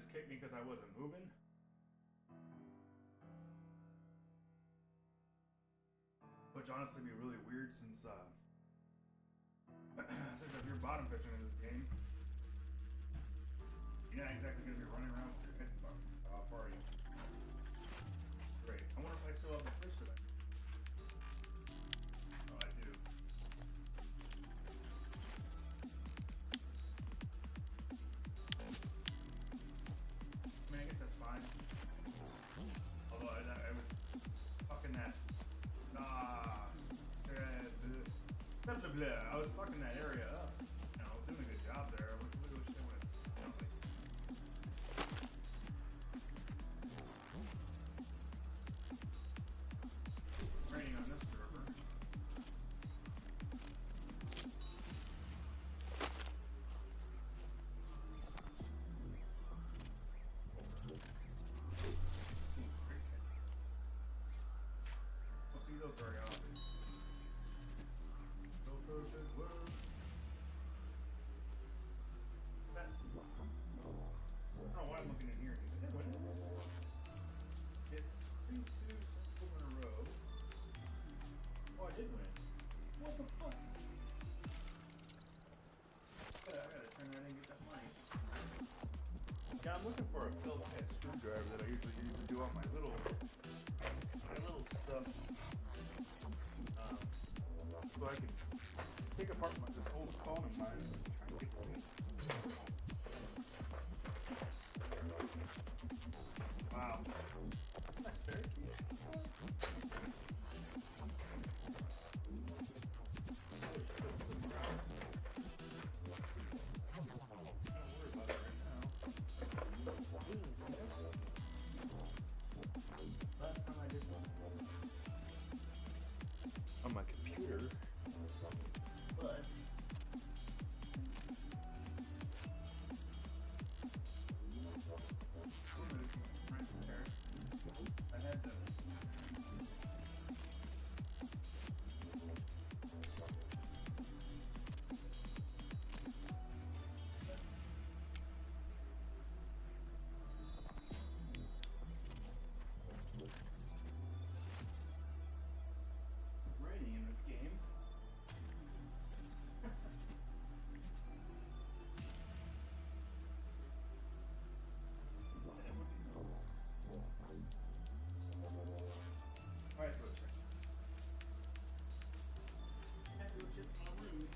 just kicked me because I wasn't moving. Which honestly be really weird since if you're bottom pitching in this game, you're not exactly going to be running around with your head party. Great. I wonder if I still have the fish today. Oh, I do. I mean, I guess that's fine. Although I was fucking that. I was fucking that area up. You know, I was doing a good job there. I wish I would have, raining on this server. Don't see those very often. I don't know why I'm looking in here. Did I win it? Hit 2 in a row. Oh, I did win. What the fuck? I gotta turn that in and get that money. Yeah, I'm looking for a Phillips head screwdriver that I usually use to do all my little stuff. So I can take apart this old phone of mine and try and get the wow. That's very cute. Last time I did one on my computer, but I had to. Raining in this game. Alright, so it's right. Can't do shit on the room.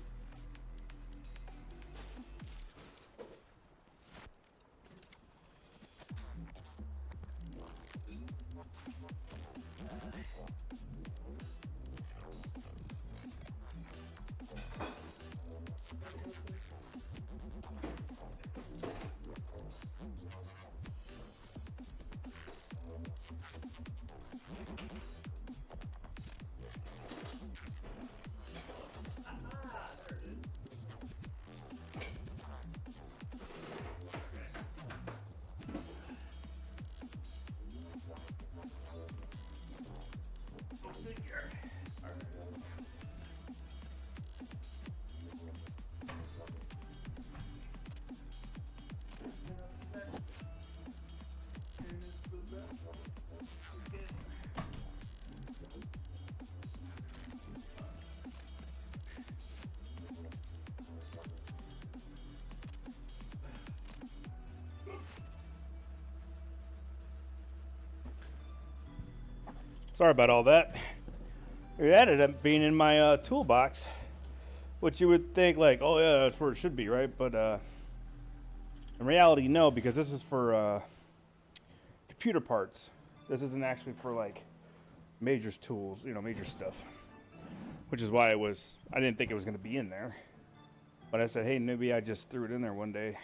Figure. All right. Sorry about all that. It ended up being in my toolbox, which you would think like, oh yeah, that's where it should be, right? But in reality, no, because this is for computer parts. This isn't actually for like Major's tools, you know, Major stuff. Which is why I didn't think it was going to be in there. But I said, hey, maybe I just threw it in there one day.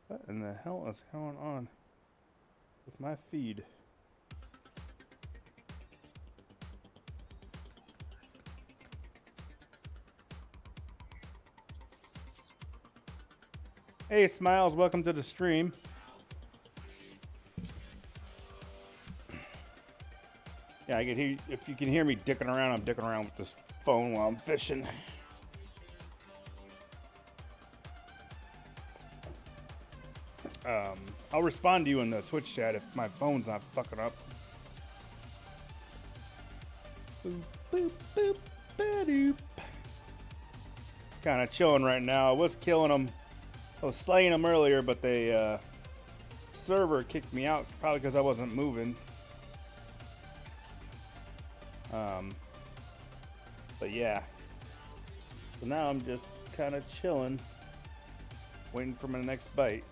What in the hell is going on with my feed? Hey, Smiles, welcome to the stream. Yeah, I can hear. If you can hear me dicking around, I'm dicking around with this phone while I'm fishing. I'll respond to you in the Twitch chat if my phone's not fucking up. Boop, boop, boop, ba-doop. It's kind of chilling right now. I was killing them. I was slaying them earlier, but they server kicked me out probably because I wasn't moving. But yeah. So now I'm just kind of chilling, waiting for my next bite.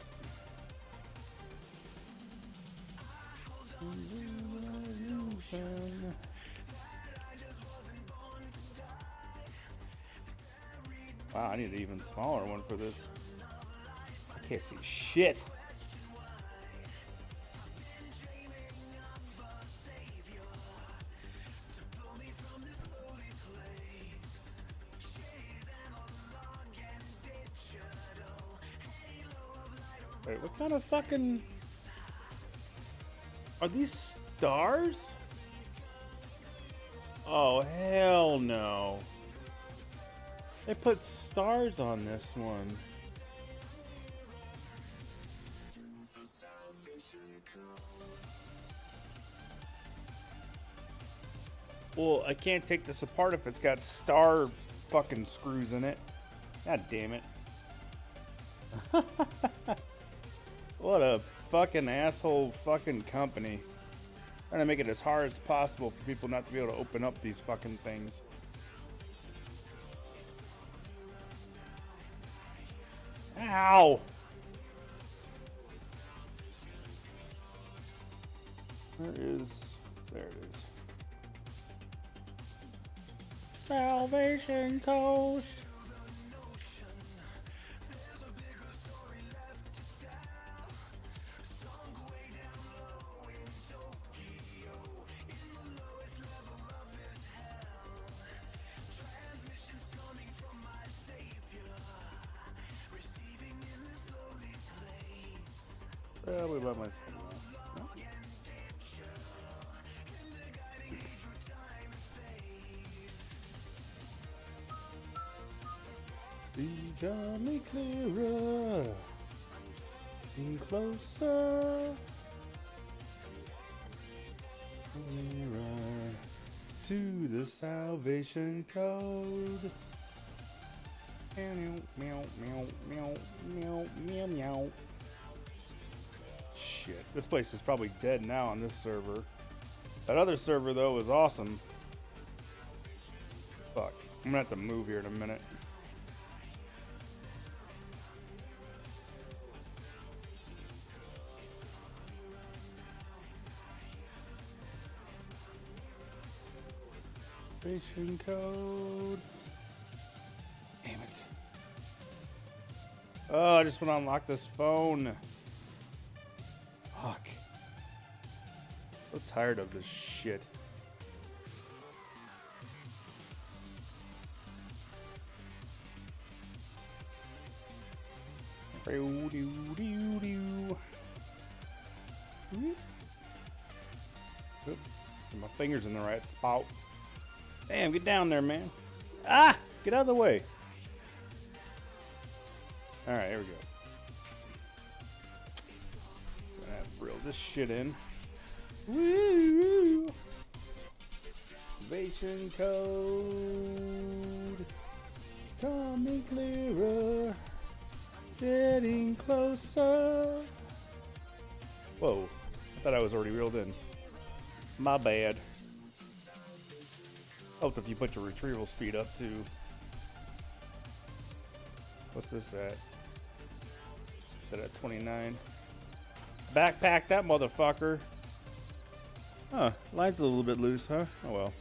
Wow, I need an even smaller one for this. I can't see shit. Wait, what kind of fucking... Are these stars? Oh, hell no. They put stars on this one. Well, I can't take this apart if it's got star fucking screws in it. God damn it. What a fucking asshole fucking company. Trying to make it as hard as possible for people not to be able to open up these fucking things. Ow! There it is. Salvation Coast. Probably by myself. No? See, got me clearer and closer, nearer to the salvation code. Meow, meow, meow, meow, meow, meow, meow. Shit, this place is probably dead now on this server. That other server though was awesome. Fuck, I'm gonna have to move here in a minute. Salvation code. Damn it. Oh, I just want to unlock this phone. Fuck. So tired of this shit. My finger's in the right spot. Damn, get down there, man. Ah! Get out of the way. Alright, here we go. Gonna have to reel this shit in. Woo! Salvation code. Coming clearer. Getting closer. Whoa. I thought I was already reeled in. My bad. Helps if you put your retrieval speed up too. What's this at? Is that at 29? Backpack that motherfucker. Huh, line's a little bit loose, huh? Oh well.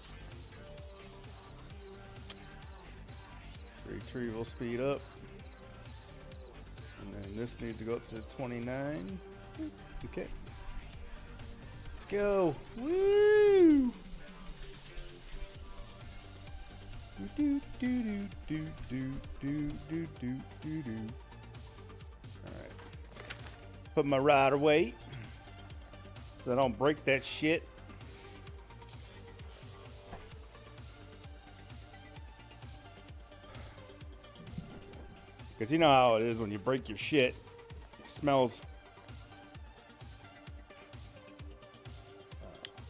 Retrieval speed up. And then this needs to go up to 29. Okay. Let's go. Woo! Do do do do do do do do do do. All Put my rod away so I don't break that shit. Because you know how it is when you break your shit. It smells.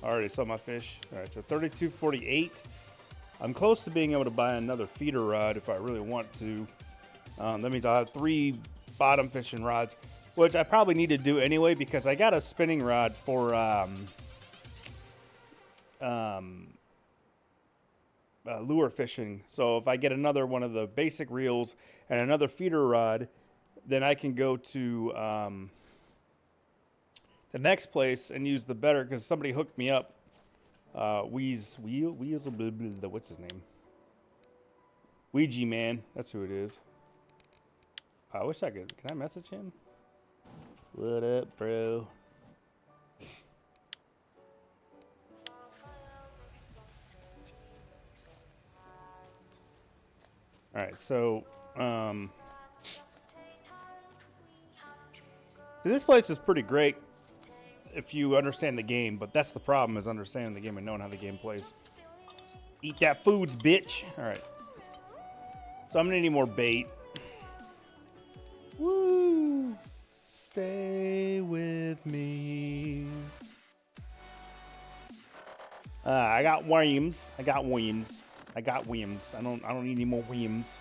I already saw my fish. All right, so 32.48. I'm close to being able to buy another feeder rod if I really want to. That means I'll have 3 bottom fishing rods, which I probably need to do anyway because I got a spinning rod for lure fishing. So if I get another one of the basic reels and another feeder rod, then I can go to the next place and use the better, because somebody hooked me up. Wheels, what's his name? Ouija Man, that's who it is. I wish I could. Can I message him? What up, bro? All right, so this place is pretty great if you understand the game, but that's the problem, is understanding the game and knowing how the game plays. Eat that foods, bitch. All right. So I'm gonna need more bait. Woo! Stay with me. I got worms. I got worms. I got worms. I don't need any more worms.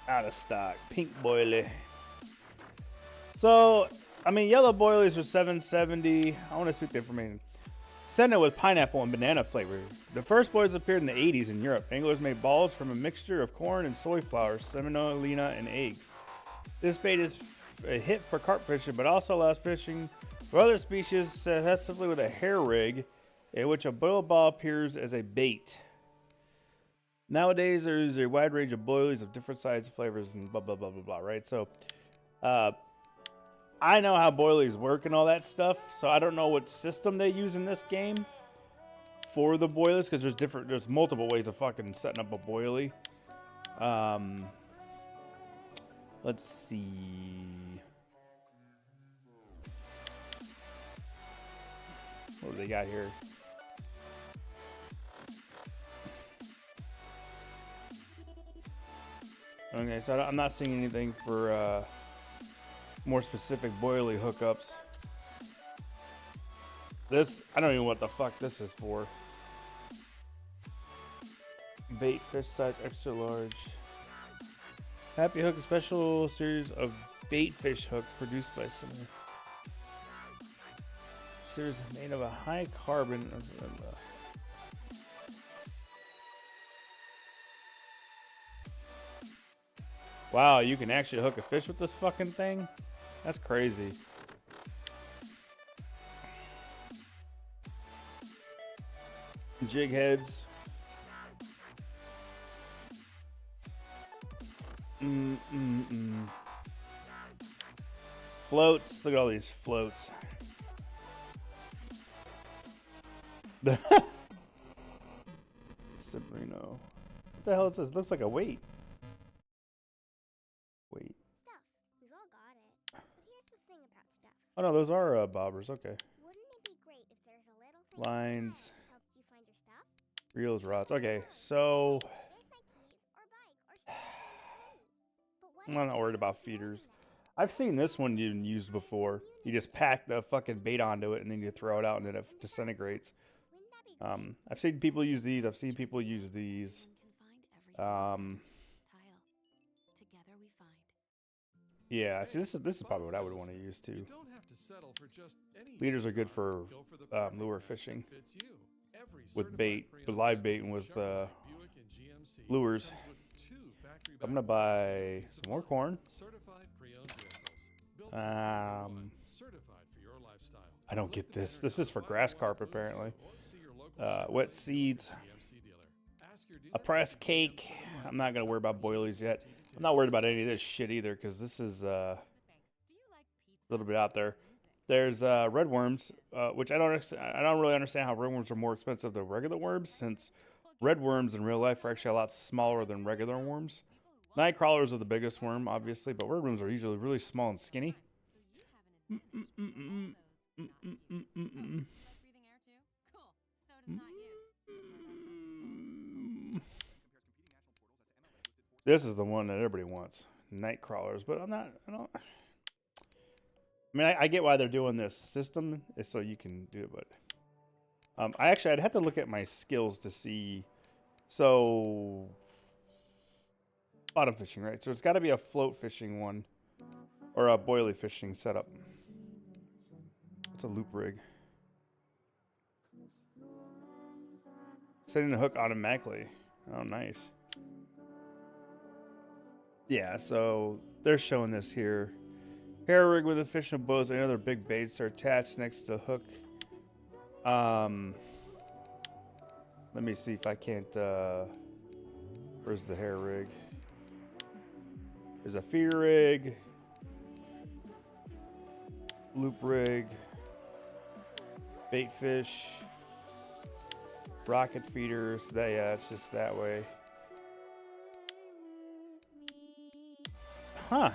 Out of stock. Pink boilie. So, I mean, yellow boilies are $7.70. I want to see the information. Send it with pineapple and banana flavor. The first boilies appeared in the 80s in Europe. Anglers made balls from a mixture of corn and soy flour, semolina, and eggs. This bait is a hit for carp fishing, but also allows fishing for other species successfully with a hair rig, in which a boiled ball appears as a bait. Nowadays, there's a wide range of boilies of different sizes, flavors, and blah, blah, blah, blah, blah, right? So, I know how boilies work and all that stuff, so I don't know what system they use in this game for the boilies, because there's multiple ways of fucking setting up a boilie. Let's see. What do they got here? Okay, so I'm not seeing anything for more specific boilie hookups. This, I don't even know what the fuck this is for. Bait fish size extra large. Happy Hook, a special series of bait fish hook produced by some series made of a high carbon. Wow, you can actually hook a fish with this fucking thing? That's crazy. Jig heads. Floats. Look at all these floats. Sabrino. What the hell is this? Looks like a weight. Wait. Stuff. We've all got it. But here's the thing about stuff. Oh no, those are bobbers. Okay. Wouldn't it be great if there's a little thing Lines. helped you find your stuff? Reels, rods. Okay, so There's my keys or bike or stuff. But what I'm not worried about feeders. I've seen this one used before. You just pack the fucking bait onto it and then you throw it out and then it disintegrates. wouldn't that be great? I've seen people use these. I've seen people use these. Together we find. Yeah, see, this is probably what I would want to use too. You don't have to settle for just any Leaders are good for Go for the perfect lure fit that fishing fits you. Every with certified bait, pre-owned with live vehicle bait, and with Chevrolet, Buick, and GMC lures. comes with 2 factory I'm gonna backed buy warranties some more support corn. Certified pre-owned vehicles. Built to everyone, certified for your lifestyle. I don't get this. This is for grass carp apparently. Wet seeds. A pressed cake. I'm not gonna worry about boilies yet. I'm not worried about any of this shit either, because this is a little bit out there. There's red worms, which I don't really understand how red worms are more expensive than regular worms, since red worms in real life are actually a lot smaller than regular worms. Night crawlers are the biggest worm, obviously, but worms are usually really small and skinny. So you have an advantage. You like breathing air too? Cool. So does not you. This is the one that everybody wants. Night crawlers, but I don't. I mean, I get why they're doing this system, is so you can do it, but I'd have to look at my skills to see. So, bottom fishing, right? So it's got to be a float fishing one, or a boilie fishing setup. It's a loop rig. Setting the hook automatically. Oh, nice. Yeah, so they're showing this here. Hair rig with a fishing bows and other big baits are attached next to hook. Let me see if I can't. Where's the hair rig? There's a feeder rig, loop rig, bait fish, rocket feeder. So that, yeah, it's just that way. Huh.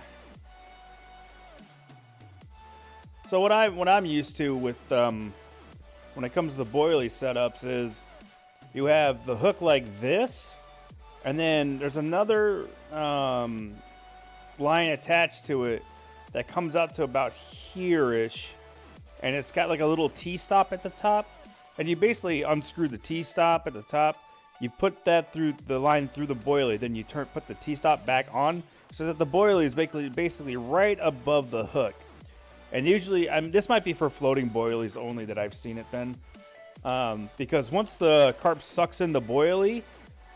So what I'm used to with when it comes to the boilie setups is you have the hook like this, and then there's another line attached to it that comes out to about here-ish, and it's got like a little T-stop at the top, and you basically unscrew the T-stop at the top. You put that through the line through the boilie, then you put the T-stop back on, so that the boilie is basically right above the hook. And usually, this might be for floating boilies only that I've seen it then. Because once the carp sucks in the boilie,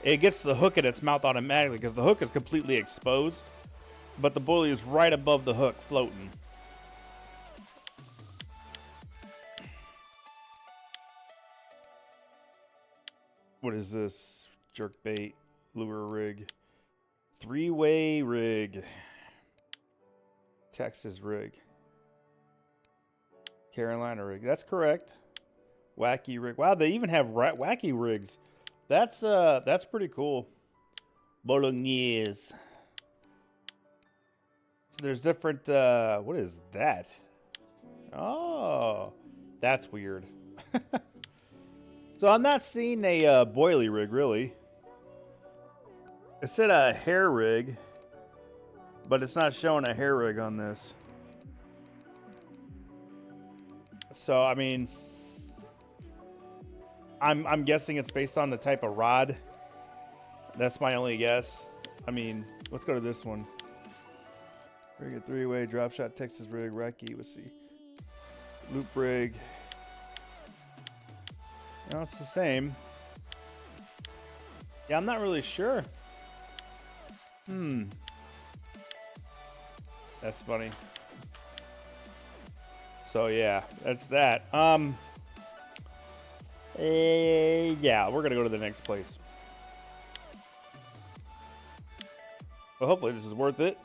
it gets the hook in its mouth automatically because the hook is completely exposed. But the boilie is right above the hook floating. What is this? Jerkbait, lure rig, 3-way rig, Texas rig. Carolina rig. That's correct. Wacky rig. Wow, they even have wacky rigs. That's pretty cool. Bolognese. So there's different. What is that? Oh, that's weird. So I'm not seeing a boilie rig really. It said a hair rig, but it's not showing a hair rig on this. So, I mean, I'm guessing it's based on the type of rod. That's my only guess. I mean, let's go to this one. Rig a 3-way drop shot Texas rig, wacky. Let's see. Loop rig. No, it's the same. Yeah, I'm not really sure. That's funny. So yeah, that's that. Yeah, we're gonna go to the next place. Well, hopefully this is worth it.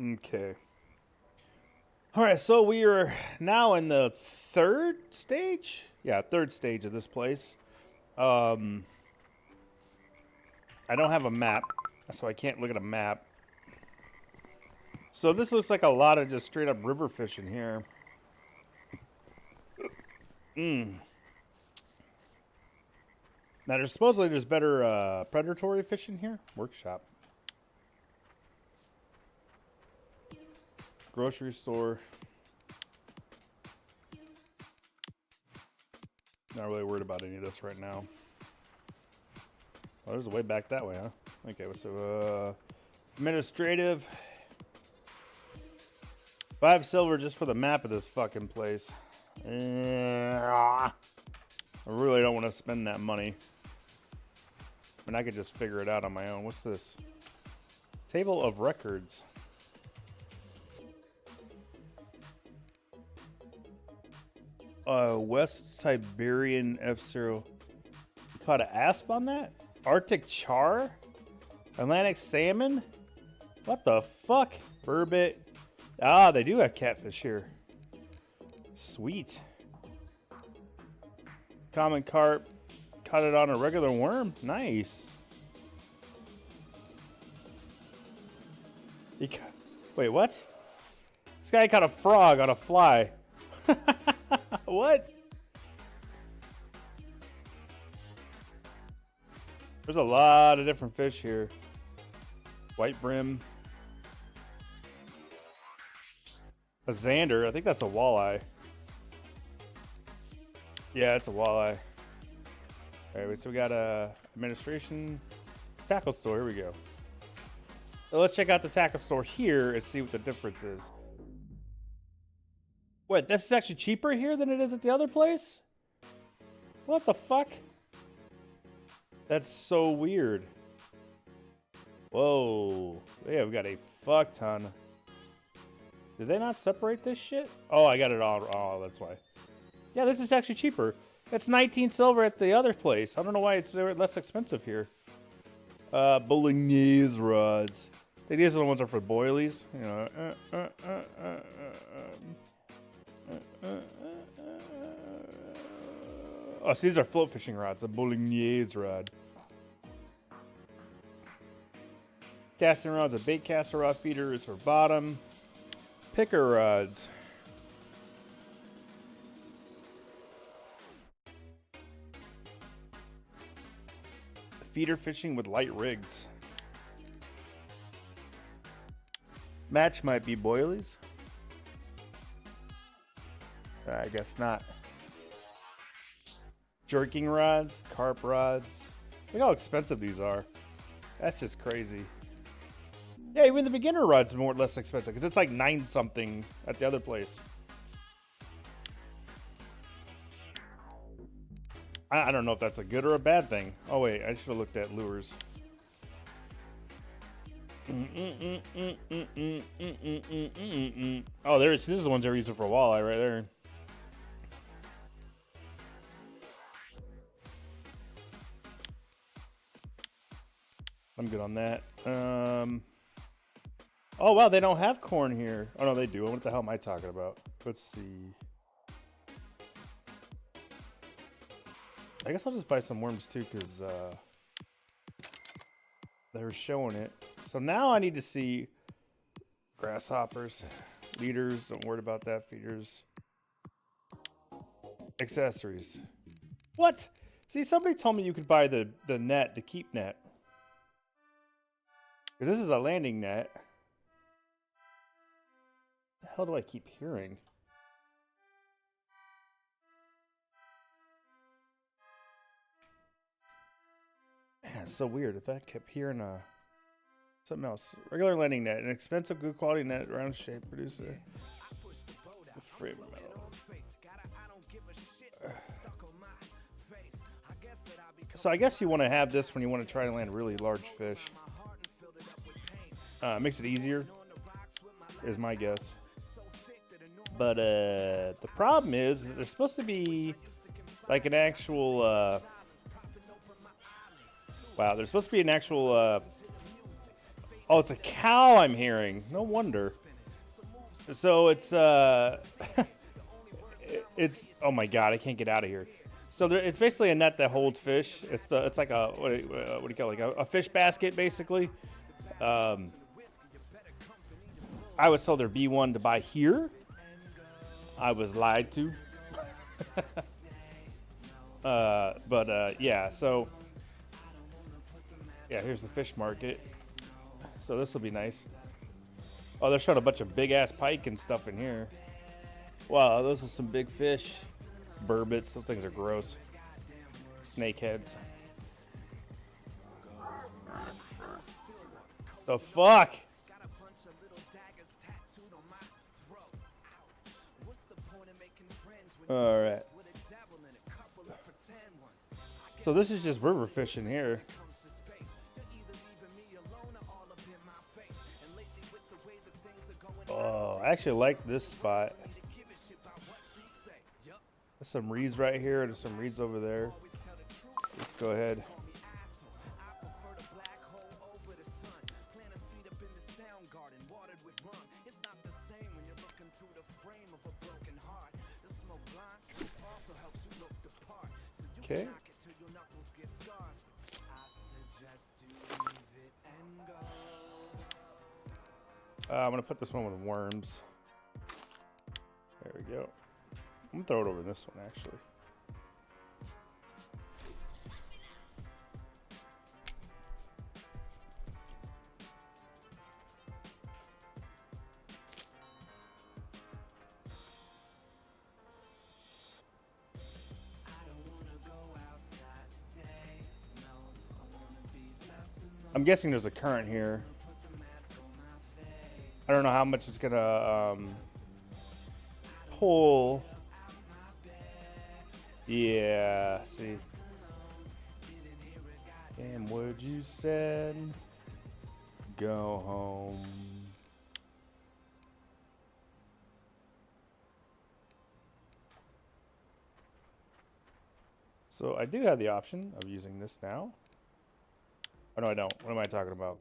Okay. All right, so we are now in the third stage. Yeah, third stage of this place. I don't have a map, so I can't look at a map. So this looks like a lot of just straight up river fishing here. Now there's supposedly better predatory fishing here. Workshop. Grocery store. Not really worried about any of this right now. Oh, there's a way back that way, huh? Okay, so administrative. 5 silver just for the map of this fucking place. I really don't want to spend that money. and I could just figure it out on my own. What's this? Table of records. West Siberian F-Zero. You caught an asp on that? Arctic char? Atlantic salmon? What the fuck? Burbot. Ah, they do have catfish here. Sweet. Common carp. Caught it on a regular worm. Nice. Wait, what? This guy caught a frog on a fly. What? There's a lot of different fish here. White brim. A zander. I think that's a walleye. Yeah, it's a walleye. All right, so we got a administration tackle store. Here we go. So let's check out the tackle store here and see what the difference is. Wait, this is actually cheaper here than it is at the other place? What the fuck? That's so weird. Whoa. Yeah, we got a fuck ton. Did they not separate this shit? Oh, I got it all. Oh, that's why. Yeah, this is actually cheaper. It's 19 silver at the other place. I don't know why it's less expensive here. Bolognese rods. I think these are the ones that are for boilies. You know. Oh, so these are float fishing rods. A Bolognese rod. Casting rods. A bait caster rod feeder is for bottom. Picker rods. Feeder fishing with light rigs. Match might be boilies. I guess not. Jerking rods, carp rods. Look how expensive these are. That's just crazy. Yeah, even the beginner rod's more or less expensive because it's like 9 something at the other place. I don't know if that's a good or a bad thing. Oh wait, I should have looked at lures. Oh, this is the ones they're using for walleye right there. I'm good on that. Oh wow, they don't have corn here. Oh no, they do. What the hell am I talking about? Let's see. I guess I'll just buy some worms too, because they were showing it. So now I need to see grasshoppers, leaders. Don't worry about that. Feeders, accessories. What? See, somebody told me you could buy the net, the keep net. This is a landing net. The hell do I keep hearing? Man, it's so weird. If I kept hearing something else. Regular landing net, an expensive, good quality net, round shape, producer. The frame metal. So I guess you want to have this when you want to try to land really large fish. Makes it easier, is my guess. But the problem is that there's supposed to be like an actual. Wow, there's supposed to be an actual. Oh, it's a cow I'm hearing. No wonder. So it's it's. Oh my god, I can't get out of here. So it's basically a net that holds fish. It's like a what do you call it? Like a fish basket basically. I was told there'd be one to buy here. I was lied to. Yeah, so yeah, here's the fish market. So this will be nice. Oh, they're showing a bunch of big ass pike and stuff in here. Wow, those are some big fish. Burbots, those things are gross. Snakeheads. The fuck? All right. So this is just river fishing here. I actually like this spot. There's some reeds right here. There's some reeds over there. Let's go ahead. Okay. I'm gonna put this one with worms. There we go. I'm gonna throw it over this one actually. I'm guessing there's a current here. I don't know how much it's gonna pull. Yeah, see. Damn, what you said? Go home. So I do have the option of using this now. Oh, no, I don't. What am I talking about?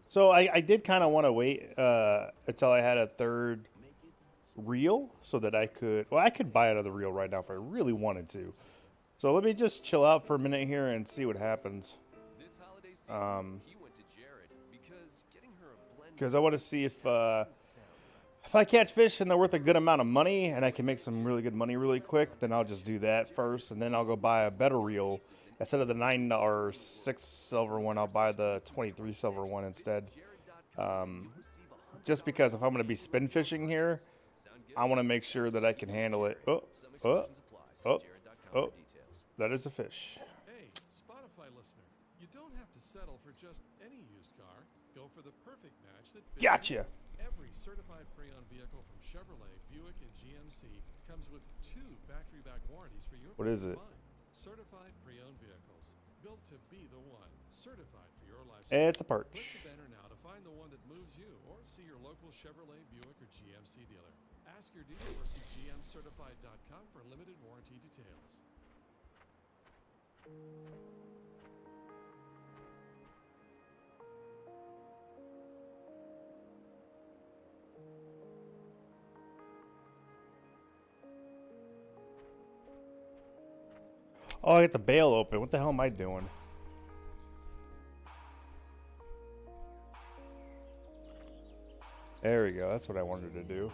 So I did kind of want to wait until I had a third reel so that I could, well, I could buy another reel right now if I really wanted to. So let me just chill out for a minute here and see what happens. This holiday season, he went to Jared because getting her a blend Because I want to see if I catch fish and they're worth a good amount of money and I can make some really good money really quick, then I'll just do that first, and then I'll go buy a better reel. Instead of the $9 or $6 silver one, I'll buy the 23 silver one instead. Just because if I'm going to be spin fishing here, I want to make sure that I can handle it. Oh, that is a fish. Hey, Spotify listener, you don't have to settle for just any used car. Go for the perfect match that fits Gotcha. Every certified pre-owned vehicle from Chevrolet, Buick, and GMC comes with 2 factory-back warranties for your What peace is of it? mind. Certified pre-owned vehicles, built to be the one. Certified for your lifestyle. It's a perch. Click the banner now to find the one that moves you, or see your local Chevrolet, Buick, or GMC dealer. Ask your dealer or see gmcertified.com for limited warranty details. Oh, I got the bail open. What the hell am I doing? There we go. That's what I wanted to do.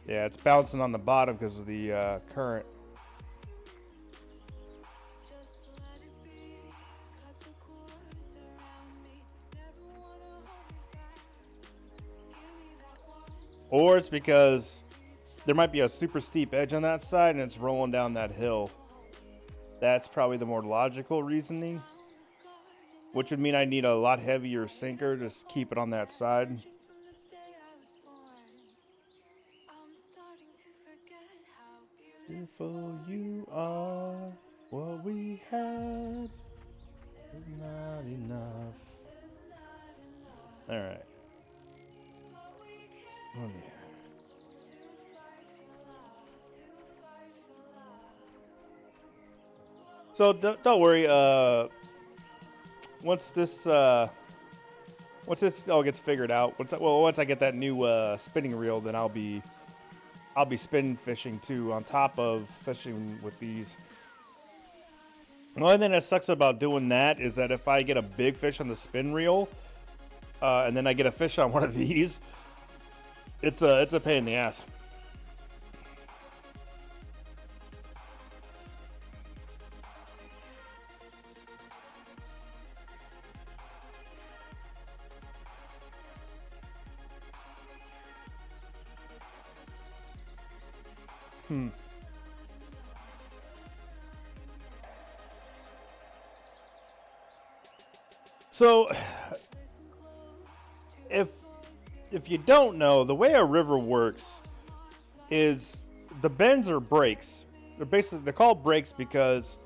Yeah, it's bouncing on the bottom because of the current. Or it's because there might be a super steep edge on that side and it's rolling down that hill. That's probably the more logical reasoning. Which would mean I need a lot heavier sinker to keep it on that side. Beautiful you are, what we had is not enough. Alright. Oh, yeah. So don't worry. Once this all gets figured out, once I get that new spinning reel, then I'll be spin fishing too, on top of fishing with these. The only thing that sucks about doing that is that if I get a big fish on the spin reel, and then I get a fish on one of these, it's a pain in the ass. So, if you don't know, the way a river works is the bends are breaks. They're called breaks because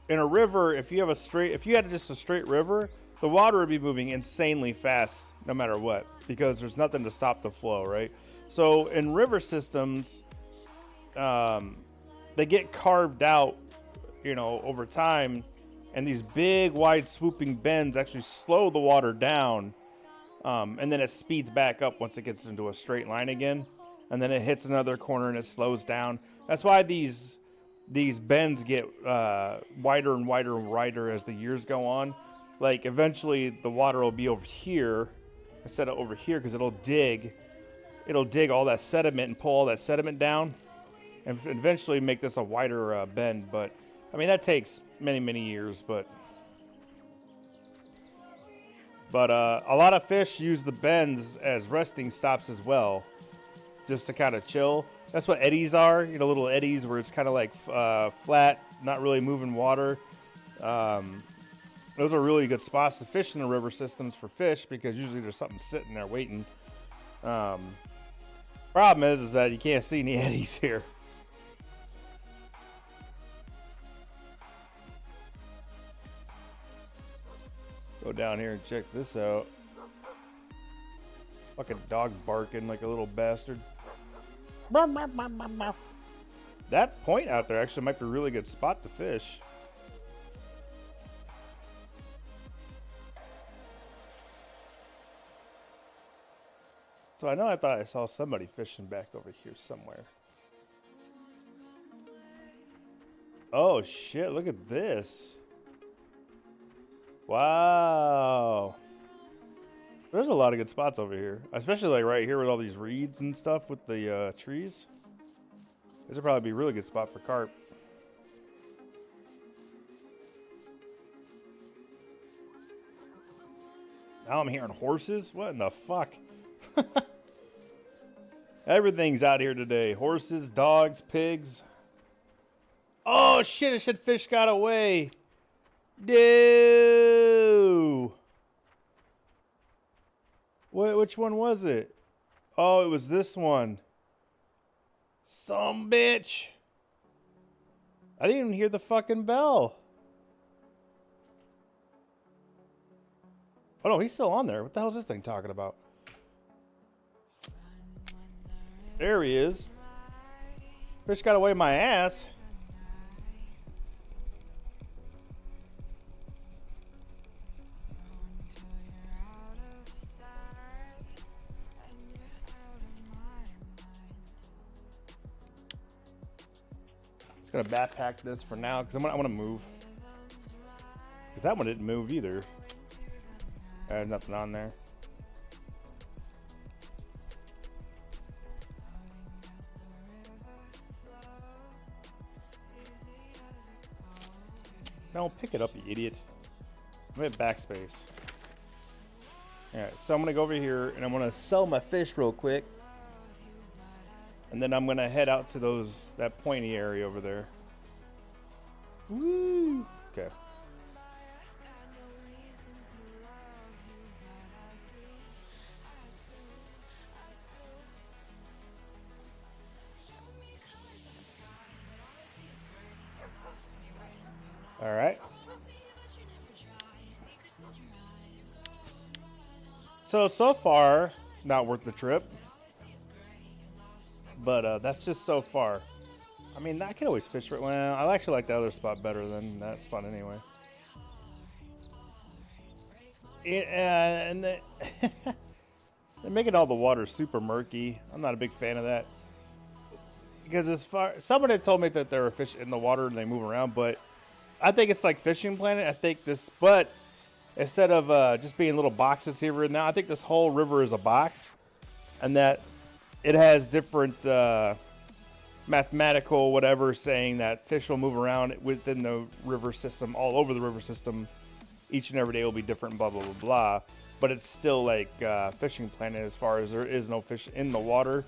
in a river, if you had just a straight river, the water would be moving insanely fast no matter what because there's nothing to stop the flow, right? So in river systems, they get carved out, over time, and these big, wide, swooping bends actually slow the water down, and then it speeds back up once it gets into a straight line again, and then it hits another corner and it slows down. That's why these bends get wider and wider and wider as the years go on. Like eventually the water will be over here instead of over here because it'll dig all that sediment and pull all that sediment down and eventually make this a wider bend. But I mean that takes many years. But a lot of fish use the bends as resting stops as well, just to kind of chill. That's what eddies are, little eddies where it's kind of like flat, not really moving water. Those are really good spots to fish in the river systems for fish because usually there's something sitting there waiting. Problem is that you can't see any eddies here. Go down here and check this out. Fucking dog barking like a little bastard. That point out there actually might be a really good spot to fish. So I thought I saw somebody fishing back over here somewhere. Oh shit, look at this. Wow. There's a lot of good spots over here, especially like right here with all these reeds and stuff with the trees. This would probably be a really good spot for carp. Now I'm hearing horses. What in the fuck? Everything's out here today. Horses, dogs, pigs. Oh shit, it said fish got away. No. Which one was it? Oh, it was this one. Some bitch. I didn't even hear the fucking bell. Oh no, he's still on there. What the hell is this thing talking about? There he is. Fish got away my ass. Just gonna backpack this for now because I want to move. Because that one didn't move either. There's nothing on there. No, pick it up, you idiot. I'm at backspace. Alright, so I'm gonna go over here and I'm gonna sell my fish real quick. And then I'm gonna head out to that pointy area over there. Woo! Okay. All right. So far, not worth the trip. But that's just so far. I mean, I can always fish for it. Well, I actually like the other spot better than that spot anyway. And they're making all the water super murky. I'm not a big fan of that. Because someone had told me that there were fish in the water and they move around, but I think it's like Fishing Planet. I think but instead of just being little boxes here and now, I think this whole river is a box, and that it has different mathematical whatever saying that fish will move around within the river system, all over the river system. Each and every day will be different, blah, blah, blah, blah. But it's still like Fishing Planet as far as there is no fish in the water,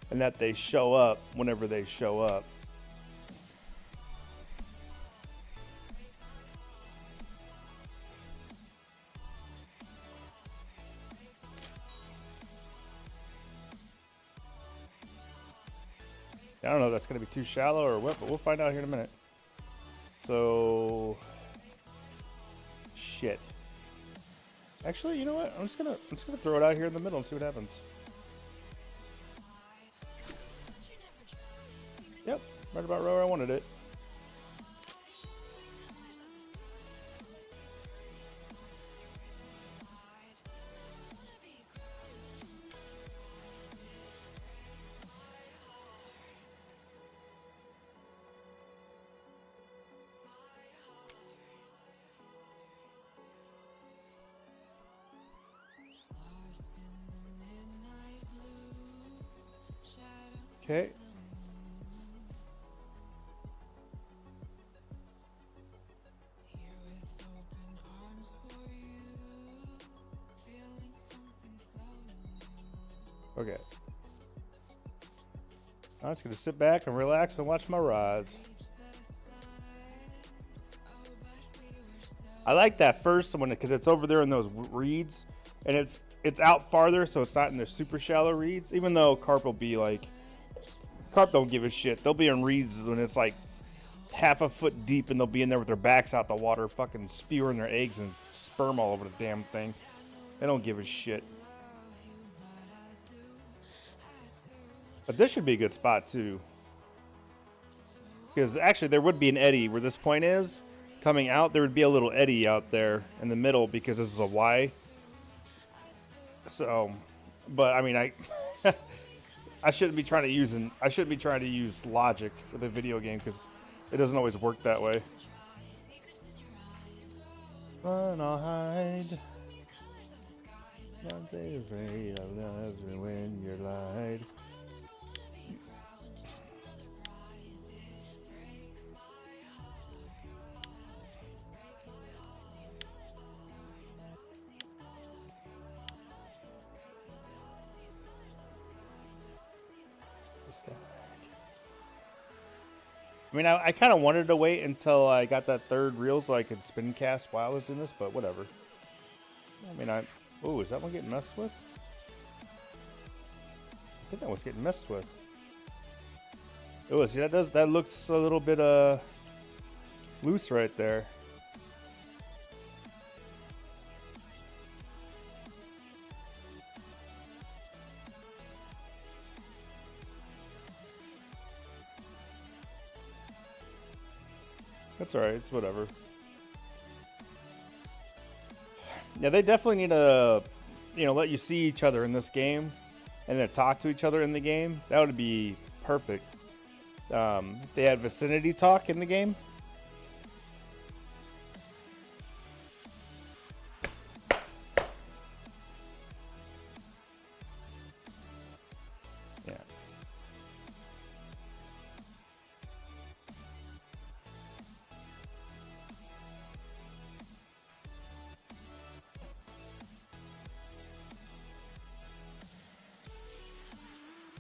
and that they show up whenever they show up. I don't know if that's going to be too shallow or what, but we'll find out here in a minute. So, shit. Actually, you know what? I'm just gonna throw it out here in the middle and see what happens. Yep, right about where I wanted it. Okay. Okay. I'm just gonna sit back and relax and watch my rods. I like that first one because it's over there in those reeds, and it's out farther, so it's not in the super shallow reeds. Even though carp will be like, carp don't give a shit. They'll be in reeds when it's like half a foot deep, and they'll be in there with their backs out the water, fucking spewing their eggs and sperm all over the damn thing. They don't give a shit. But this should be a good spot too, because actually there would be an eddy where this point is. Coming out, there would be a little eddy out there in the middle because this is a Y. So, but I mean, I shouldn't be trying to use logic with a video game because it doesn't always work that way. Run or hide. Don't be afraid of love when you're lied. I mean, I kind of wanted to wait until I got that third reel so I could spin cast while I was doing this, but whatever. I mean, oh, is that one getting messed with? I think that one's getting messed with. Oh, see, that looks a little bit loose right there. That's alright, it's whatever. Yeah, they definitely need to, let you see each other in this game and then talk to each other in the game. That would be perfect. They had vicinity talk in the game. Yeah.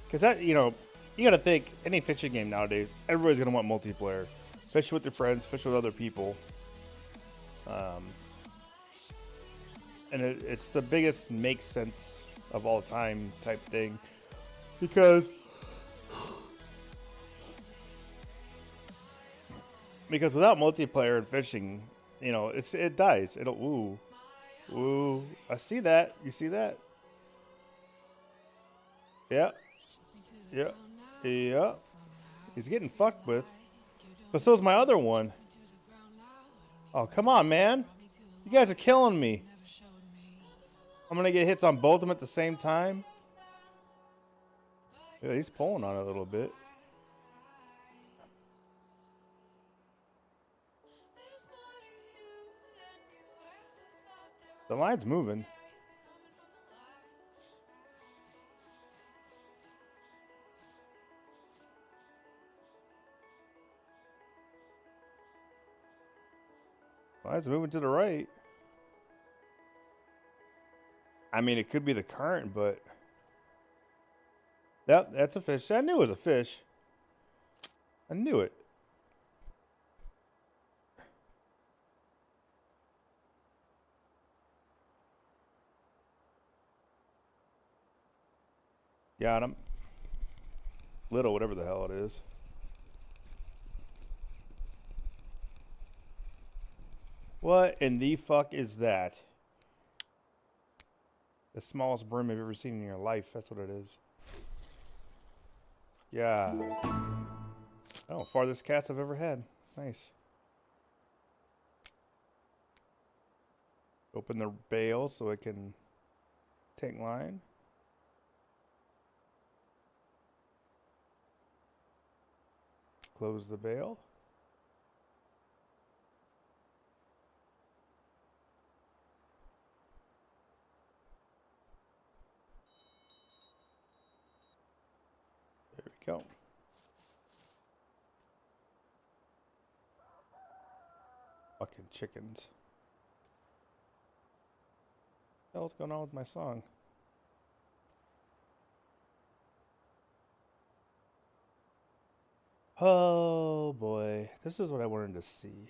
Because that, you got to think, any fishing game nowadays, everybody's going to want multiplayer, especially with their friends, especially with other people. And it's the biggest make sense of all time type thing. Because without multiplayer in fishing, it dies. It'll, ooh, I see that. You see that? Yeah. Yeah. Yeah. He's getting fucked with. But so's my other one. Oh, come on, man. You guys are killing me. I'm going to get hits on both of them at the same time. Yeah, he's pulling on it a little bit. The line's moving. Line's moving to the right. I mean, it could be the current, but... Yep, that's a fish. I knew it was a fish. I knew it. Got him. Little, whatever the hell it is. What in the fuck is that? The smallest broom you've ever seen in your life. That's what it is. Yeah. Oh, farthest cast I've ever had. Nice. Open the bale so it can take line. Close the bale. There we go. Fucking chickens. What the hell's going on with my song? Oh boy, this is what I wanted to see.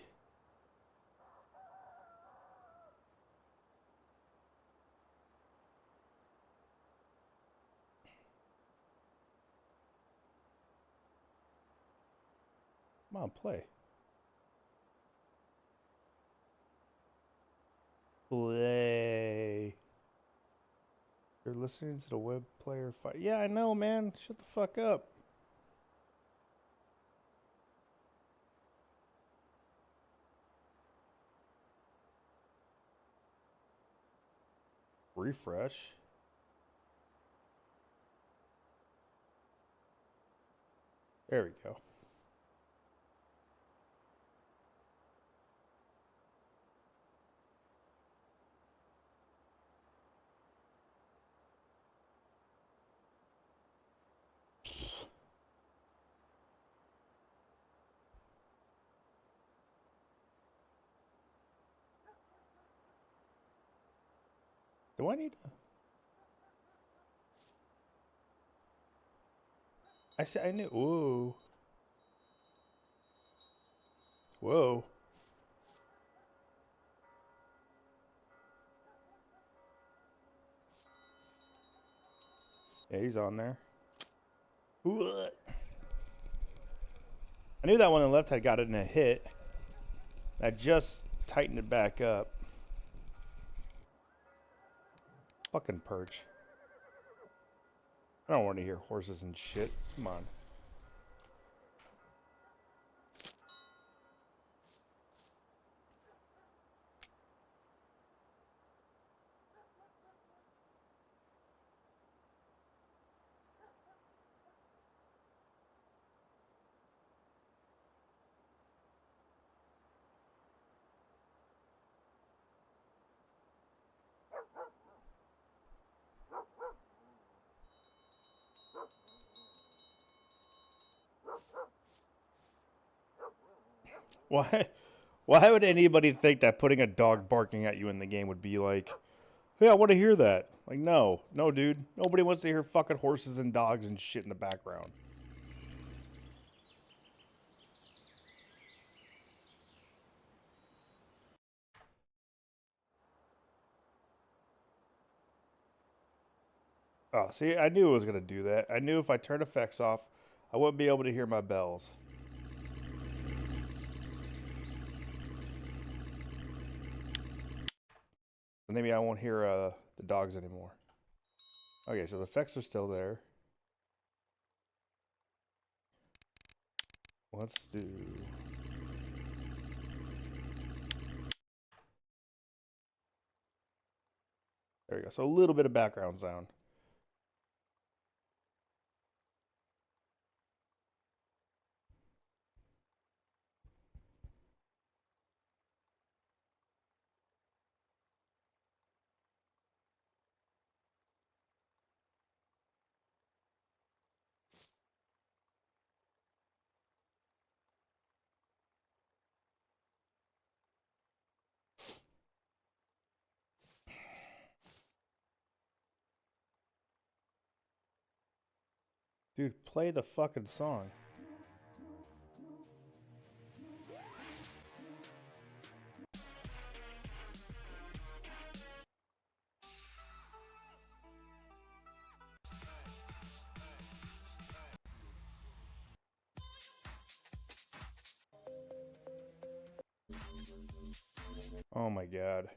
Come on, play. Play. You're listening to the web player fight. Yeah, I know, man. Shut the fuck up. Refresh. There we go. Do I need to? I said I knew. Whoa. Whoa. Yeah, he's on there. What? I knew that one on the left had got it in a hit. I just tightened it back up. Fucking perch. I don't want to hear horses and shit. Come on. Why? Why would anybody think that putting a dog barking at you in the game would be like, hey, I want to hear that? Like, no. No, dude. Nobody wants to hear fucking horses and dogs and shit in the background. Oh, see, I knew it was going to do that. I knew if I turned effects off, I wouldn't be able to hear my bells. And maybe I won't hear the dogs anymore. Okay, so the effects are still there. Let's do... There we go. So a little bit of background sound. Dude, play the fucking song. Oh my god.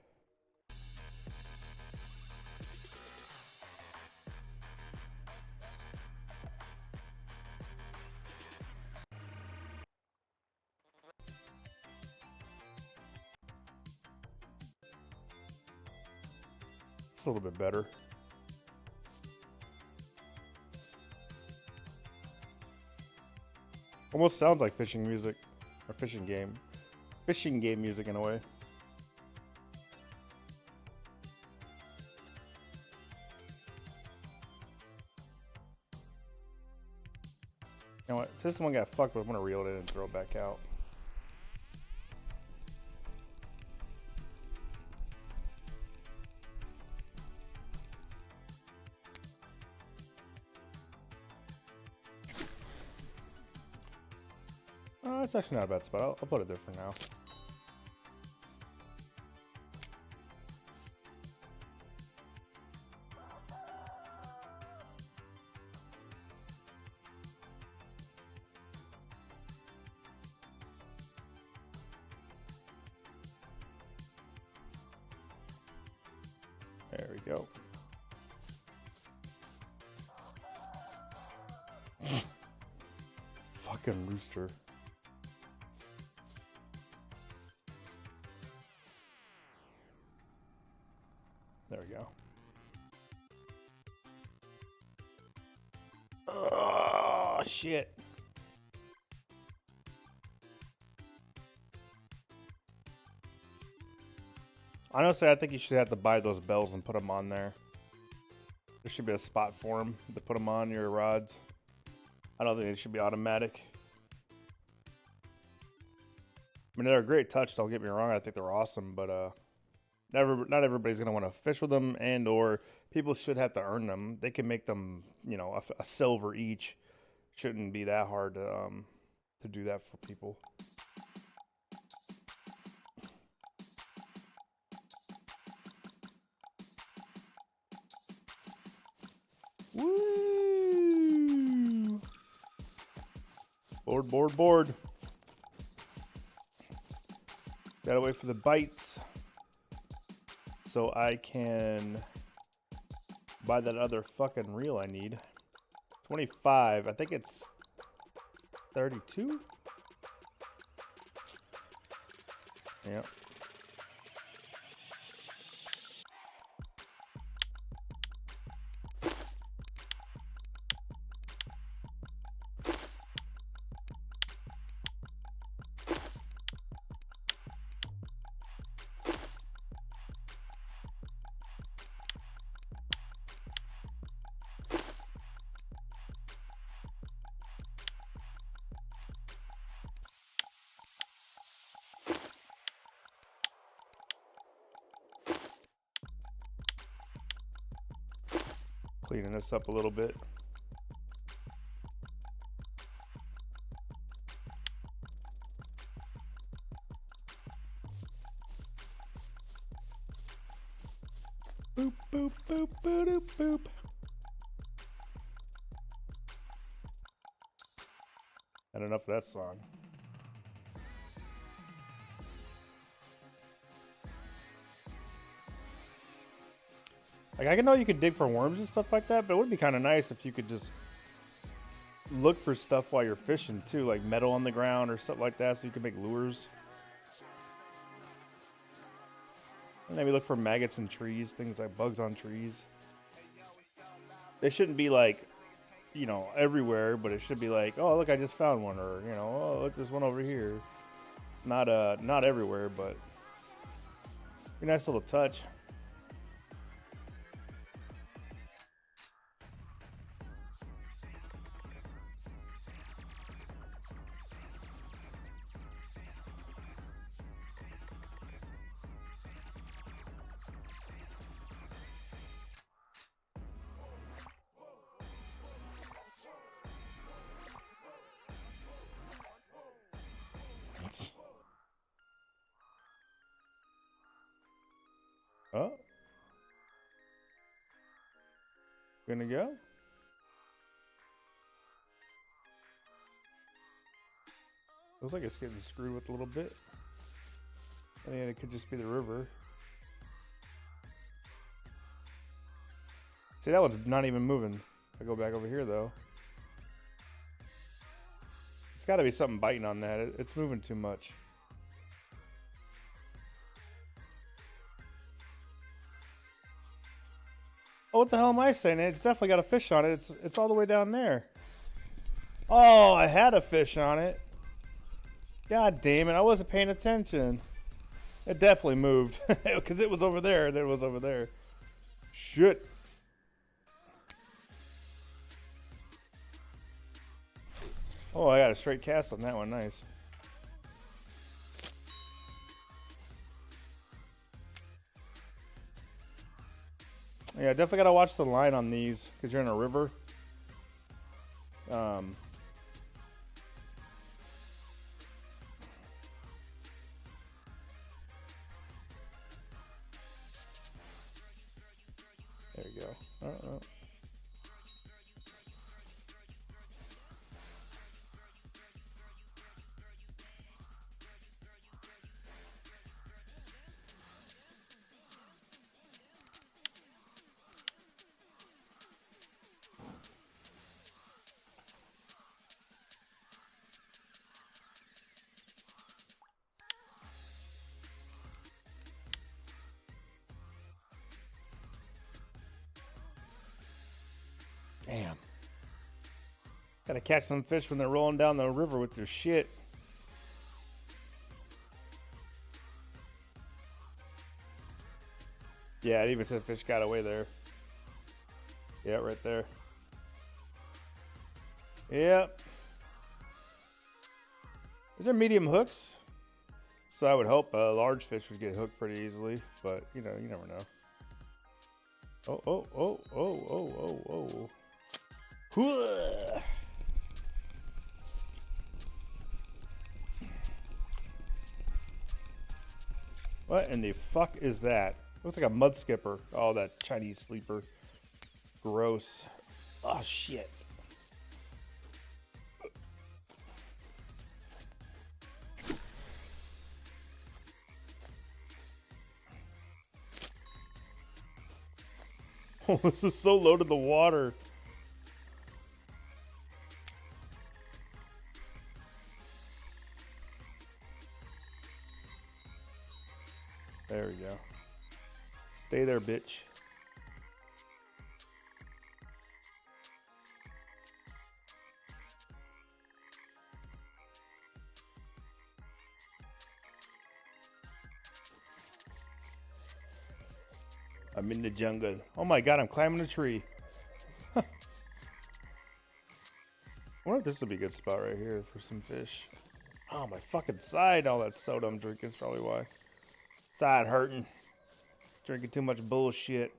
It's a little bit better. Almost sounds like fishing music, or fishing game music in a way. You know what? Since this one got fucked with, I'm gonna reel it in and throw it back out. It's actually not a bad spot. I'll put it there for now. There we go. Fucking rooster. There we go. Oh, shit. Honestly, I think you should have to buy those bells and put them on there. There should be a spot for them to put them on your rods. I don't think it should be automatic. I mean, they're a great touch, don't get me wrong. I think they're awesome, but not everybody's gonna want to fish with them, and or people should have to earn them. They can make them, you know, a silver each. Shouldn't be that hard to do that for people. Woo! Board, board, board. Gotta wait for the bites so I can buy that other fucking reel I need. 25. I think it's 32. Yep. Cleaning this up a little bit. Boop, boop, boop, boop, boop, boop. Had enough of that song. Like, I know you could dig for worms and stuff like that, but it would be kind of nice if you could just look for stuff while you're fishing too, like metal on the ground or something like that, so you can make lures. And maybe look for maggots in trees, things like bugs on trees. They shouldn't be like, you know, everywhere, but it should be like, oh, look, I just found one, or, you know, oh, look, there's one over here. Not everywhere, but a nice little touch. Oh. Gonna go? Looks like it's getting screwed with a little bit. I mean, it could just be the river. See, that one's not even moving. I go back over here, though. It's got to be something biting on that. It's moving too much. Oh, what the hell am I saying? It's definitely got a fish on it. It's all the way down there. Oh, I had a fish on it. God damn it, I wasn't paying attention. It definitely moved. Because it was over there and it was over there. Shit. Oh, I got a straight cast on that one. Nice. Yeah, definitely gotta watch the line on these because you're in a river. There you go. Damn. Gotta catch some fish when they're rolling down the river with their shit. Yeah, it even said fish got away there. Yeah, right there. Yep. Is there medium hooks? So I would hope a large fish would get hooked pretty easily, but you know, you never know. Oh, oh, oh, oh, oh, oh, oh. Hooah! What in the fuck is that? Looks like a mud skipper. Oh, that Chinese sleeper. Gross. Oh, shit. Oh, this is so low to the water. There we go. Stay there, bitch. I'm in the jungle. Oh my god, I'm climbing a tree. I wonder if this would be a good spot right here for some fish. Oh, my fucking side. All that soda I'm drinking is probably why. Side hurting. Drinking too much bullshit.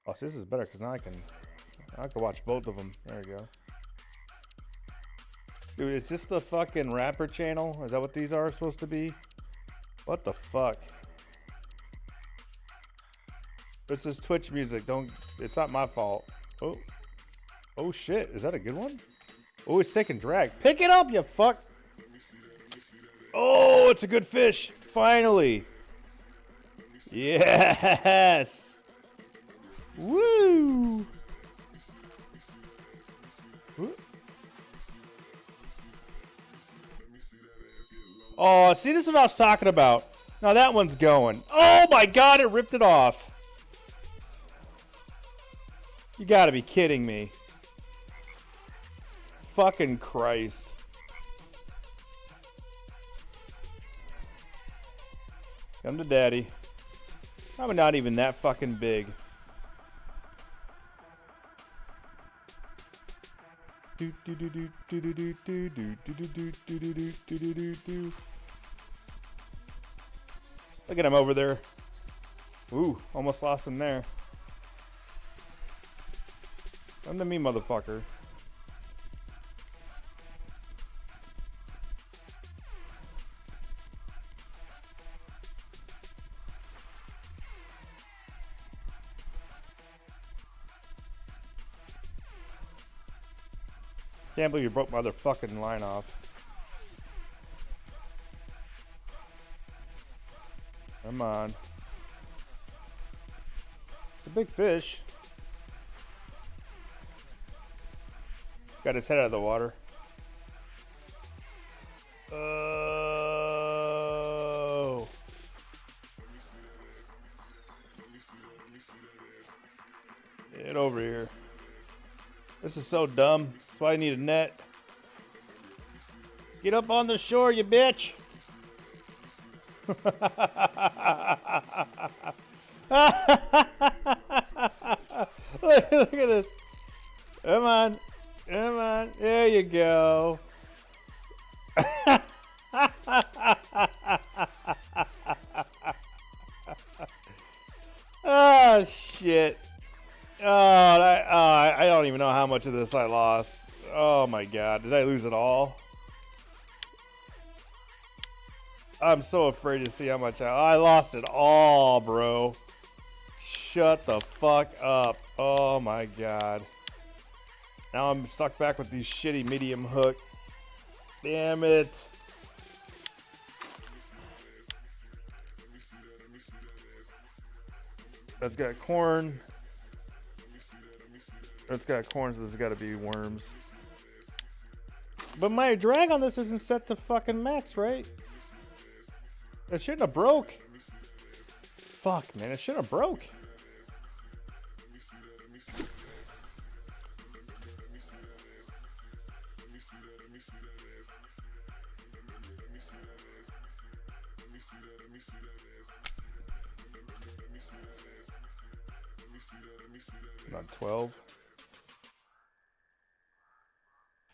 Oh, so this is better because now I can watch both of them. There we go. Dude, is this the fucking rapper channel? Is that what these are supposed to be? What the fuck? This is Twitch music. It's not my fault. Oh. Oh shit. Is that a good one? Oh, it's taking drag. Pick it up, you fuck. Oh, it's a good fish. Finally. Yes. Woo. Woo. Oh, see, this is what I was talking about. Now that one's going. Oh my god, it ripped it off. You gotta be kidding me. Fucking Christ. Come to daddy. I'm not even that fucking big. Look at him over there. Ooh, almost lost him there. Come to me, motherfucker. Can't believe you broke my other fucking line off. Come on. It's a big fish. Got his head out of the water. Oh. Get over here. This is so dumb. That's why I need a net. Get up on the shore, you bitch. Look at this. Come on. Come on. There you go. Oh, shit. I don't even know how much of this I lost. Oh, my God. Did I lose it all? I'm so afraid to see how much I lost it all, bro. Shut the fuck up. Oh, my God. Now I'm stuck back with these shitty medium hook. Damn it. That's got corn. That's got corn, so this has got to be worms. But my drag on this isn't set to fucking max, right? It shouldn't have broke. Fuck, man. It shouldn't have broke. Not 12.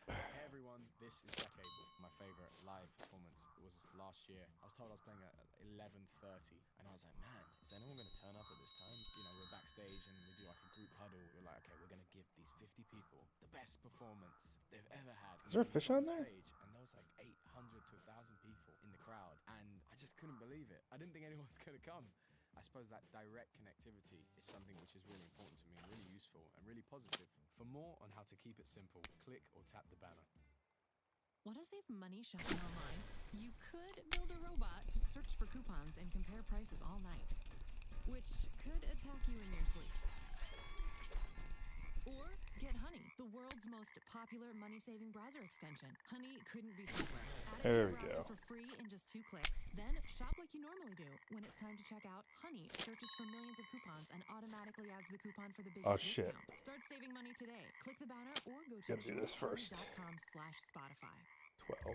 Hey everyone, this is Jack Abel. My favorite live performance was last year. I was told I was playing at 11:30, and I was like, man, is anyone going to turn up at this time? You know, we're backstage and we do like a group huddle. We're like, okay, we're going to give these 50 people the best performance they've ever had. Is there a fish on there? Stage, and there was like 800 to 1,000 people in the crowd, and I just couldn't believe it. I didn't think anyone was going to come. I suppose that direct connectivity is something which is really important to me and really useful and really positive. For more on how to keep it simple, click or tap the banner. Want to save money shopping online? You could build a robot to search for coupons and compare prices all night, which could attack you in your sleep. Or get Honey, the world's most popular money-saving browser extension. Honey couldn't be simpler. Add it There to we your browser go. for free in just 2 clicks. Then shop like you normally do. When it's time to check out, Honey searches for millions of coupons and automatically adds the coupon for the biggest Oh, shit. discount. Start saving money today. Click the banner or go to Gotta do this first. shopahoney.com/Spotify. 12.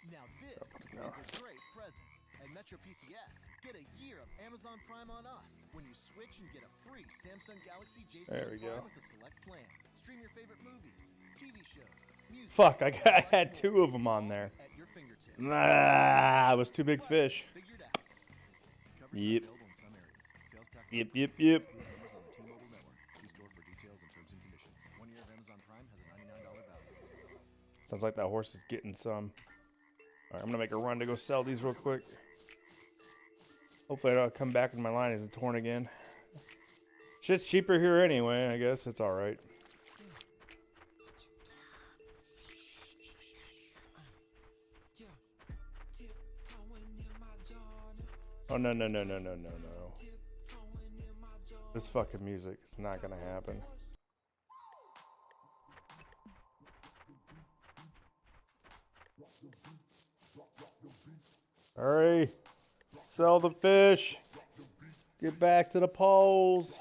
Now this is a great present. At Metro PCS, get a year of Amazon Prime on us when you switch and get a free Samsung Galaxy J7 There we Prime go. with a select plan. Stream your favorite movies, TV shows, music. Fuck, I had 2 of them on there. At your fingertips. Nah, it was too big fish. Figured out. Coverage Yep. not billed on some areas. Sales tax Yep, not yep, billed. yep. Excludes members on the T-Mobile network. See store for details and terms and conditions. 1 year of Amazon Prime has a $99 value. Sounds like that horse is getting some. Alright, I'm gonna make a run to go sell these real quick. Hopefully I don't come back and my line isn't torn again. Shit's cheaper here anyway, I guess. It's alright. Oh, no, no, no, no, no, no, no. This fucking music is not gonna happen. Hurry. Sell the fish. Get back to the poles.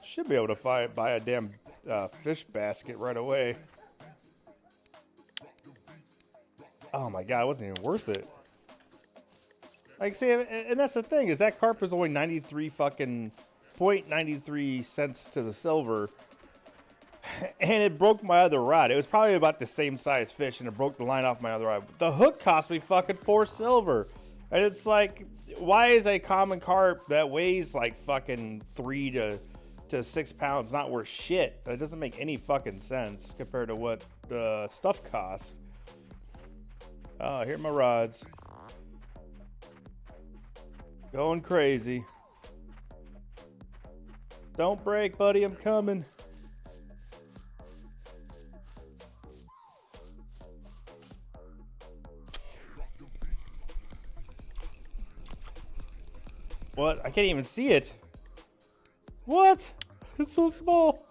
Should be able to buy a damn fish basket right away. Oh my god, it wasn't even worth it. Like, see, and that's the thing, is that carp was only 93 fucking 0.93 cents to the silver. And it broke my other rod. It was probably about the same size fish, and it broke the line off my other rod. The hook cost me fucking 4 silver. And it's like, why is a common carp that weighs like fucking 3 to 6 pounds not worth shit? That doesn't make any fucking sense compared to what the stuff costs. Oh, here are my rods. Going crazy. Don't break, buddy. I'm coming. What? I can't even see it. What? It's so small.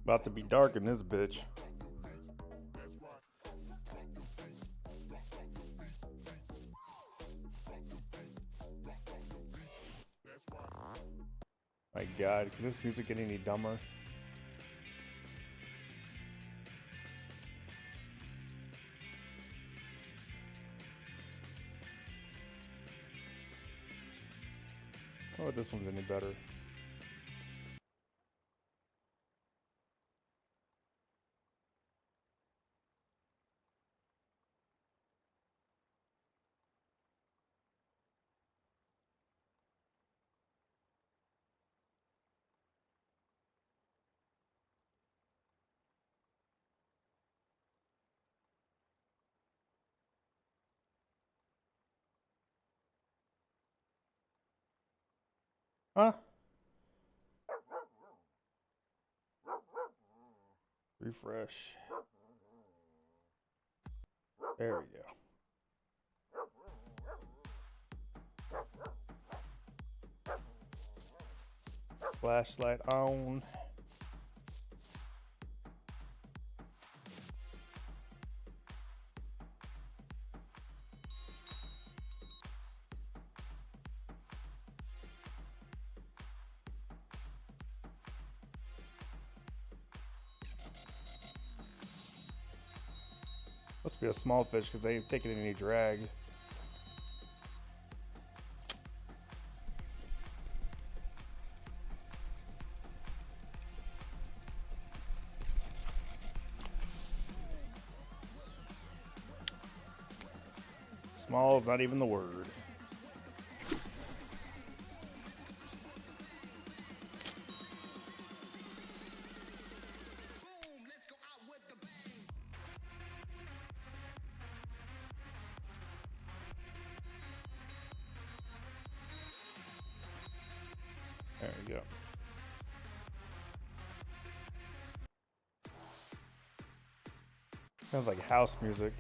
About to be dark in this bitch. My God, can this music get any dumber? Oh, this one's any better. Huh? Refresh. There we go. Flashlight on. Must be a small fish because they ain't taking any drag. Small is not even the word. There we go. Sounds like house music.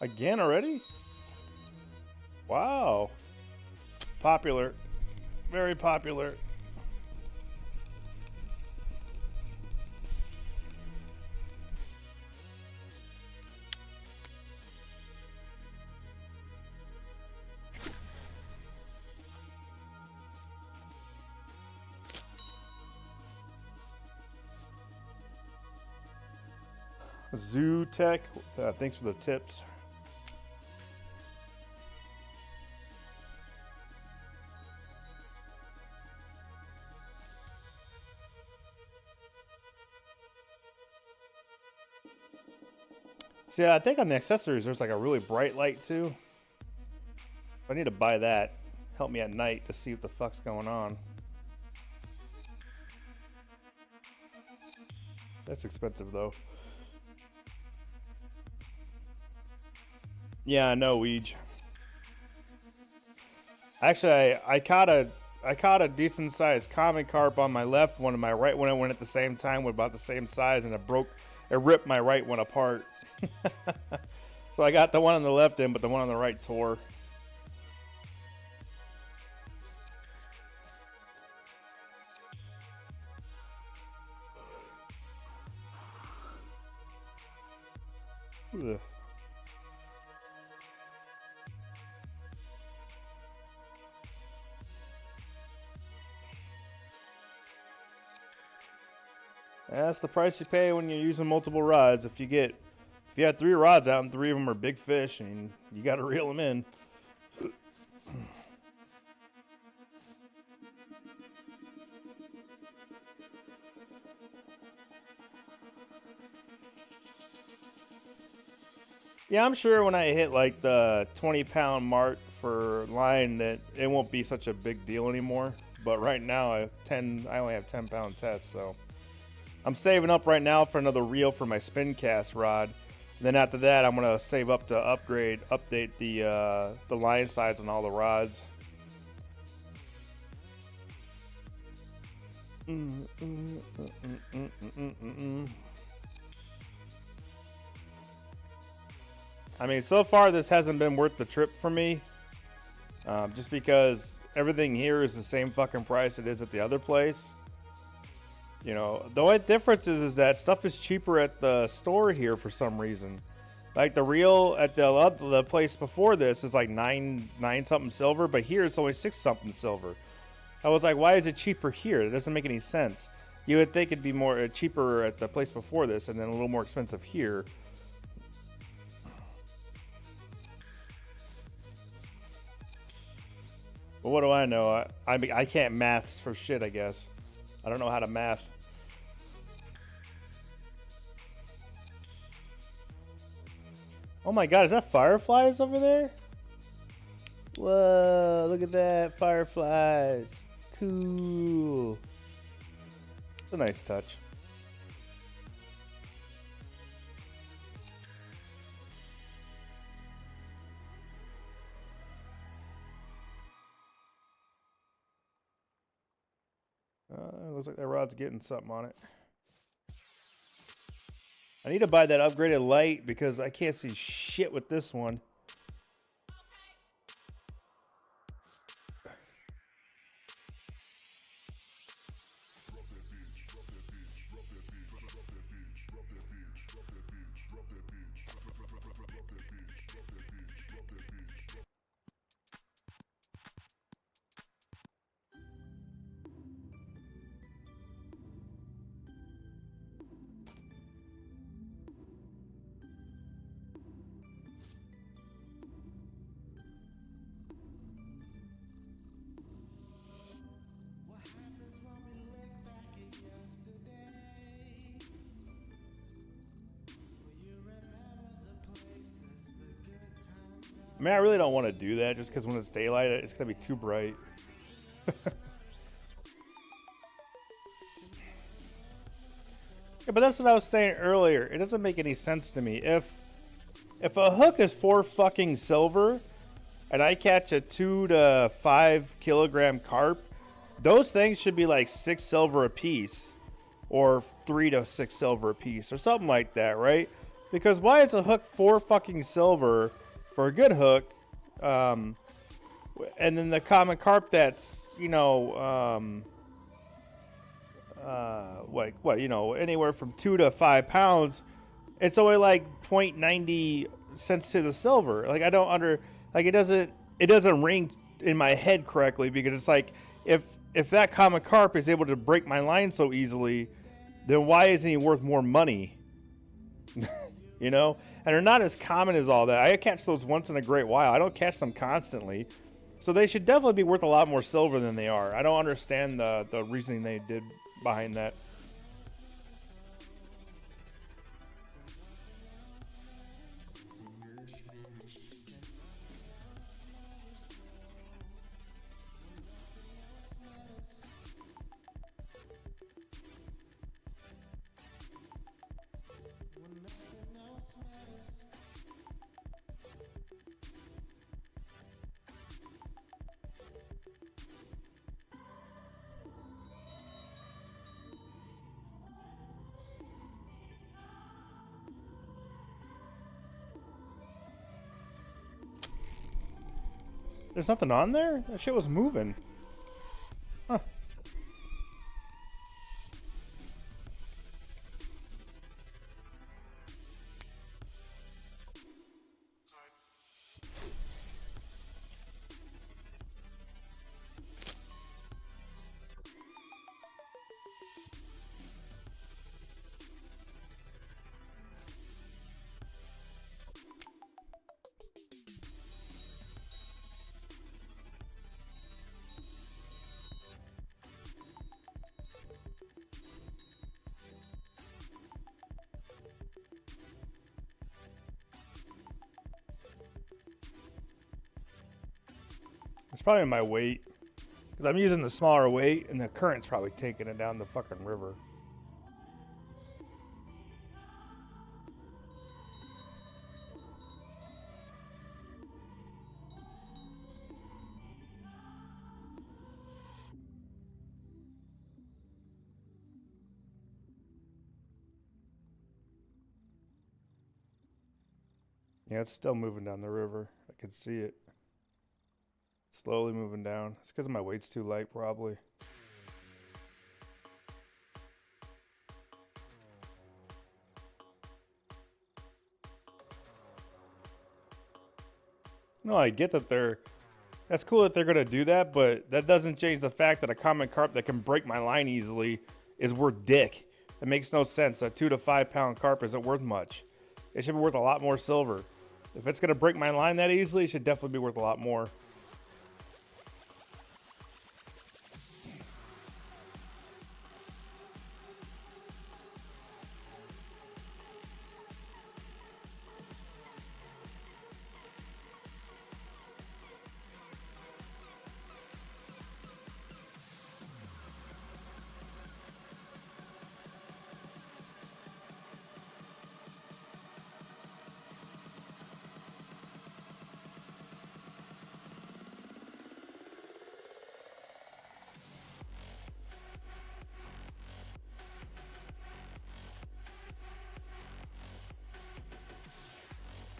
Again already? Wow. Popular. Very popular. Zoo Tech, thanks for the tips. See, I think on the accessories there's like a really bright light too. I need to buy that. Help me at night to see what the fuck's going on. That's expensive though. Yeah, I know, Weege. Actually, I caught a decent sized comic carp on my left one, and my right one went at the same time, with about the same size, and it ripped my right one apart. So I got the one on the left in, but the one on the right tore. Ugh. That's the price you pay when you're using multiple rods. If you had 3 rods out and 3 of them are big fish, and you got to reel them in. Yeah, I'm sure when I hit like the 20-pound mark for line that it won't be such a big deal anymore. But right now I only have 10-pound tests, so I'm saving up right now for another reel for my spin cast rod. Then after that, I'm gonna save up to update the line size on all the rods. I mean, so far this hasn't been worth the trip for me, just because everything here is the same fucking price it is at the other place. You know, the only difference is that stuff is cheaper at the store here for some reason. Like the reel at the place before this is like nine something silver, but here it's only 6 something silver. I was like, why is it cheaper here? It doesn't make any sense. You would think it'd be more cheaper at the place before this, and then a little more expensive here. But what do I know? I can't maths for shit, I guess. I don't know how to math. Oh my god, is that fireflies over there? Whoa, look at that, fireflies. Cool. It's a nice touch. Looks like that rod's getting something on it. I need to buy that upgraded light because I can't see shit with this one. I mean, I really don't want to do that just because when it's daylight, it's going to be too bright. Yeah, but that's what I was saying earlier. It doesn't make any sense to me. If a hook is 4 fucking silver and I catch a 2 to 5 kilogram carp, those things should be like 6 silver a piece or 3 to 6 silver a piece or something like that, right? Because why is a hook 4 fucking silver for a good hook, and then the common carp that's, you know, anywhere from 2 to 5 pounds, it's only like 0.90 cents to the silver. Like it doesn't ring in my head correctly, because it's like if that common carp is able to break my line so easily, then why isn't he worth more money? You know? And they're not as common as all that. I catch those once in a great while. I don't catch them constantly. So they should definitely be worth a lot more silver than they are. I don't understand the reasoning they did behind that. There's nothing on there? That shit was moving. Huh. It's probably my weight. Because I'm using the smaller weight, and the current's probably taking it down the fucking river. Yeah, it's still moving down the river. I can see it. Slowly moving down. It's because my weight's too light, probably. No, I get that that's cool that they're going to do that, but that doesn't change the fact that a common carp that can break my line easily is worth dick. It makes no sense. A 2 to 5 pound carp isn't worth much. It should be worth a lot more silver. If it's going to break my line that easily, it should definitely be worth a lot more.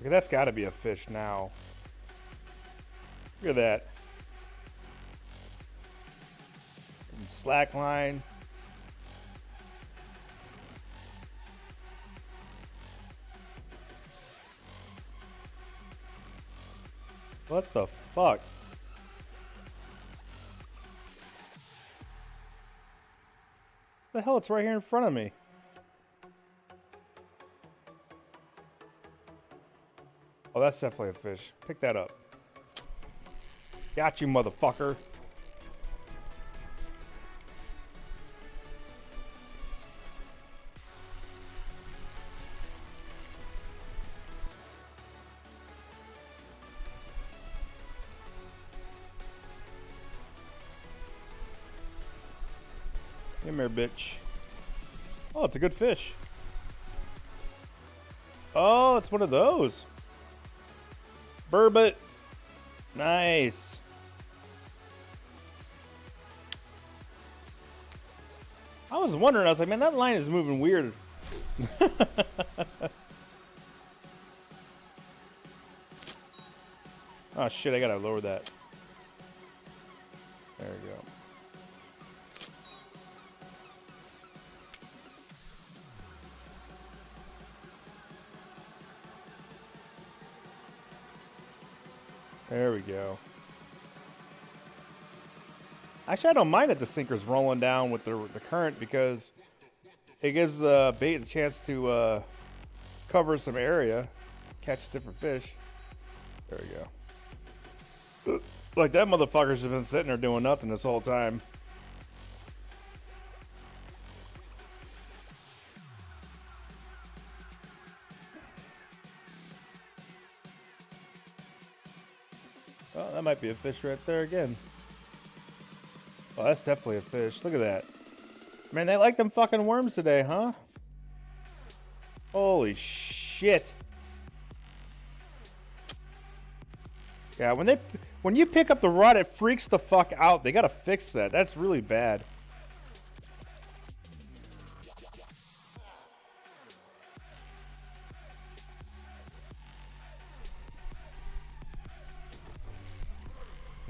Okay, that's got to be a fish now. Look at that. Slack line. What the fuck? The hell, it's right here in front of me. Oh, that's definitely a fish. Pick that up. Got you, motherfucker. Come here, bitch. Oh, it's a good fish. Oh, it's one of those. Burbot. Nice. I was wondering, I was like, man, that line is moving weird. Oh shit, I gotta lower that. There we go. There we go. Actually, I don't mind that the sinker's rolling down with the current because it gives the bait a chance to cover some area, catch different fish. There we go. Like that motherfucker's just been sitting there doing nothing this whole time. Oh, that might be a fish right there again. Oh, that's definitely a fish. Look at that. Man, they like them fucking worms today, huh? Holy shit. Yeah, when you pick up the rod, it freaks the fuck out. They gotta fix that. That's really bad.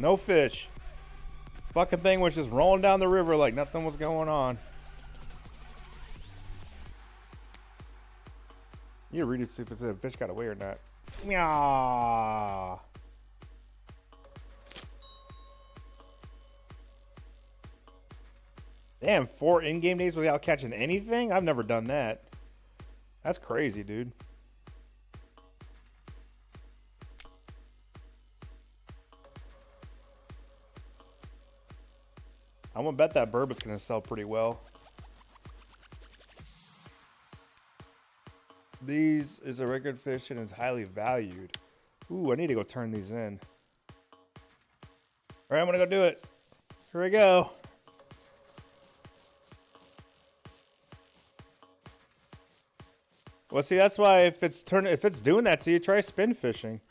No fish. Fucking thing was just rolling down the river like nothing was going on. You read it, see if it's a fish got away or not. Meow. Damn, 4 in-game days without catching anything? I've never done that. That's crazy, dude. I'm gonna bet that burbot's gonna sell pretty well. These is a record fish and is highly valued. Ooh, I need to go turn these in. All right, I'm gonna go do it. Here we go. Well, see, that's why if it's doing that to you, try spin fishing.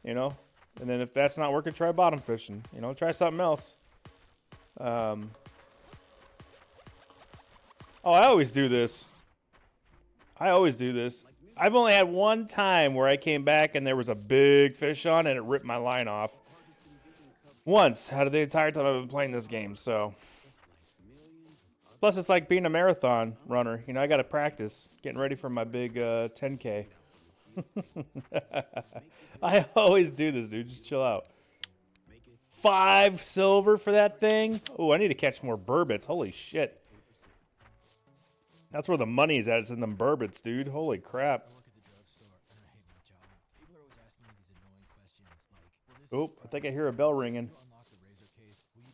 You know, and then if that's not working, try bottom fishing. You know, try something else. Oh, I always do this. I've only had one time where I came back and there was a big fish on and it ripped my line off. Once out of the entire time I've been playing this game, so. Plus, it's like being a marathon runner. You know, I got to practice getting ready for my big 10K. I always do this, dude. Just chill out. 5 silver for that thing? Oh, I need to catch more burbits. Holy shit. That's where the money is at. It's in them burbits, dude. Holy crap. Oh, I think I hear a bell ringing.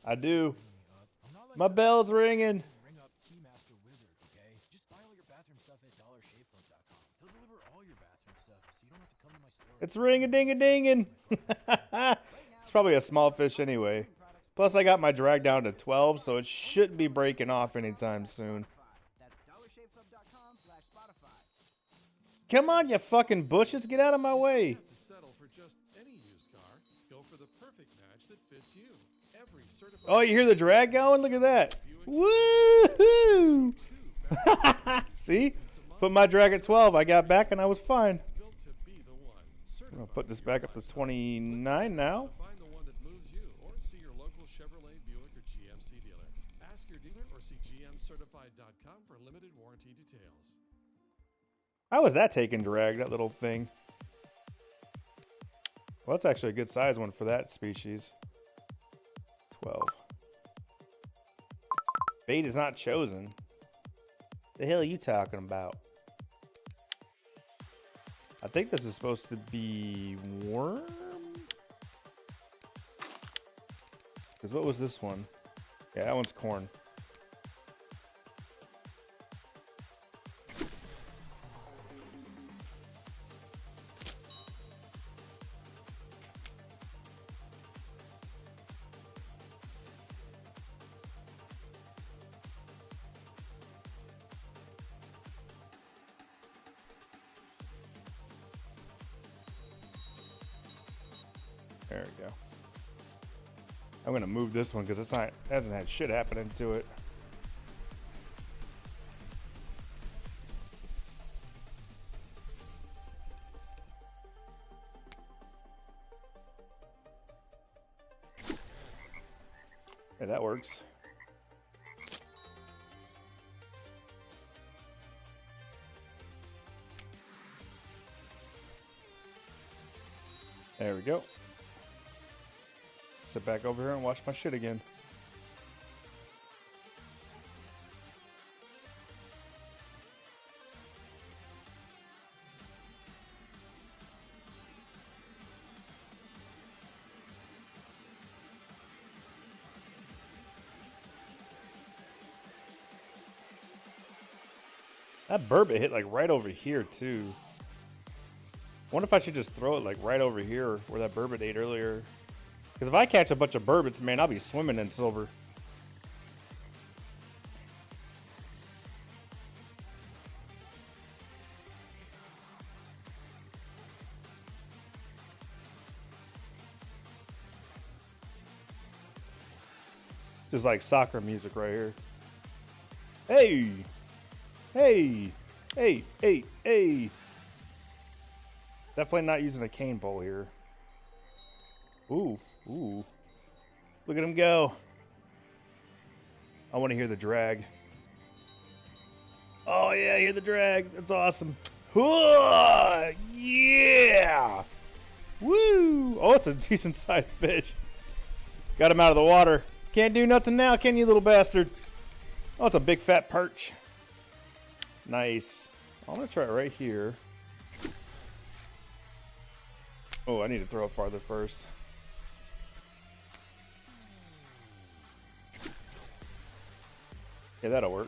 I do. My bell's ringing. It's ring-a-ding-a-dingin'. It's probably a small fish anyway. Plus, I got my drag down to 12, so it shouldn't be breaking off anytime soon. Come on, you fucking bushes. Get out of my way. Settle for just any used car. Go for the perfect match that fits you. Every certified Oh, you hear the drag going? Look at that. Woohoo! See? Put my drag at 12. I got back and I was fine. built to be the one. I'm going to put this back up to 29 now. Find the one that moves you, or see your local Chevrolet, Buick, or GMC dealer. Ask your dealer or see gmcertified.com for limited warranty details. How was that taking drag, that little thing? Well, that's actually a good size one for that species. 12. Bait is not chosen. The hell are you talking about? I think this is supposed to be worm? Because what was this one? Yeah, that one's corn. There we go. I'm gonna move this one because it hasn't had shit happening to it. Yeah, that works. There we go. Sit back over here and watch my shit again. That burbot hit like right over here too. Wonder if I should just throw it like right over here where that burbot ate earlier. Because if I catch a bunch of burbots, man, I'll be swimming in silver. Just like soccer music right here. Hey! Hey! Hey! Hey! Hey! Definitely not using a cane pole here. Ooh. Ooh. Look at him go. I want to hear the drag. Oh, yeah, I hear the drag. That's awesome. Whoa, yeah. Woo. Oh, it's a decent sized fish. Got him out of the water. Can't do nothing now, can you, little bastard? Oh, it's a big fat perch. Nice. I'm going to try it right here. Oh, I need to throw it farther first. Yeah, that'll work.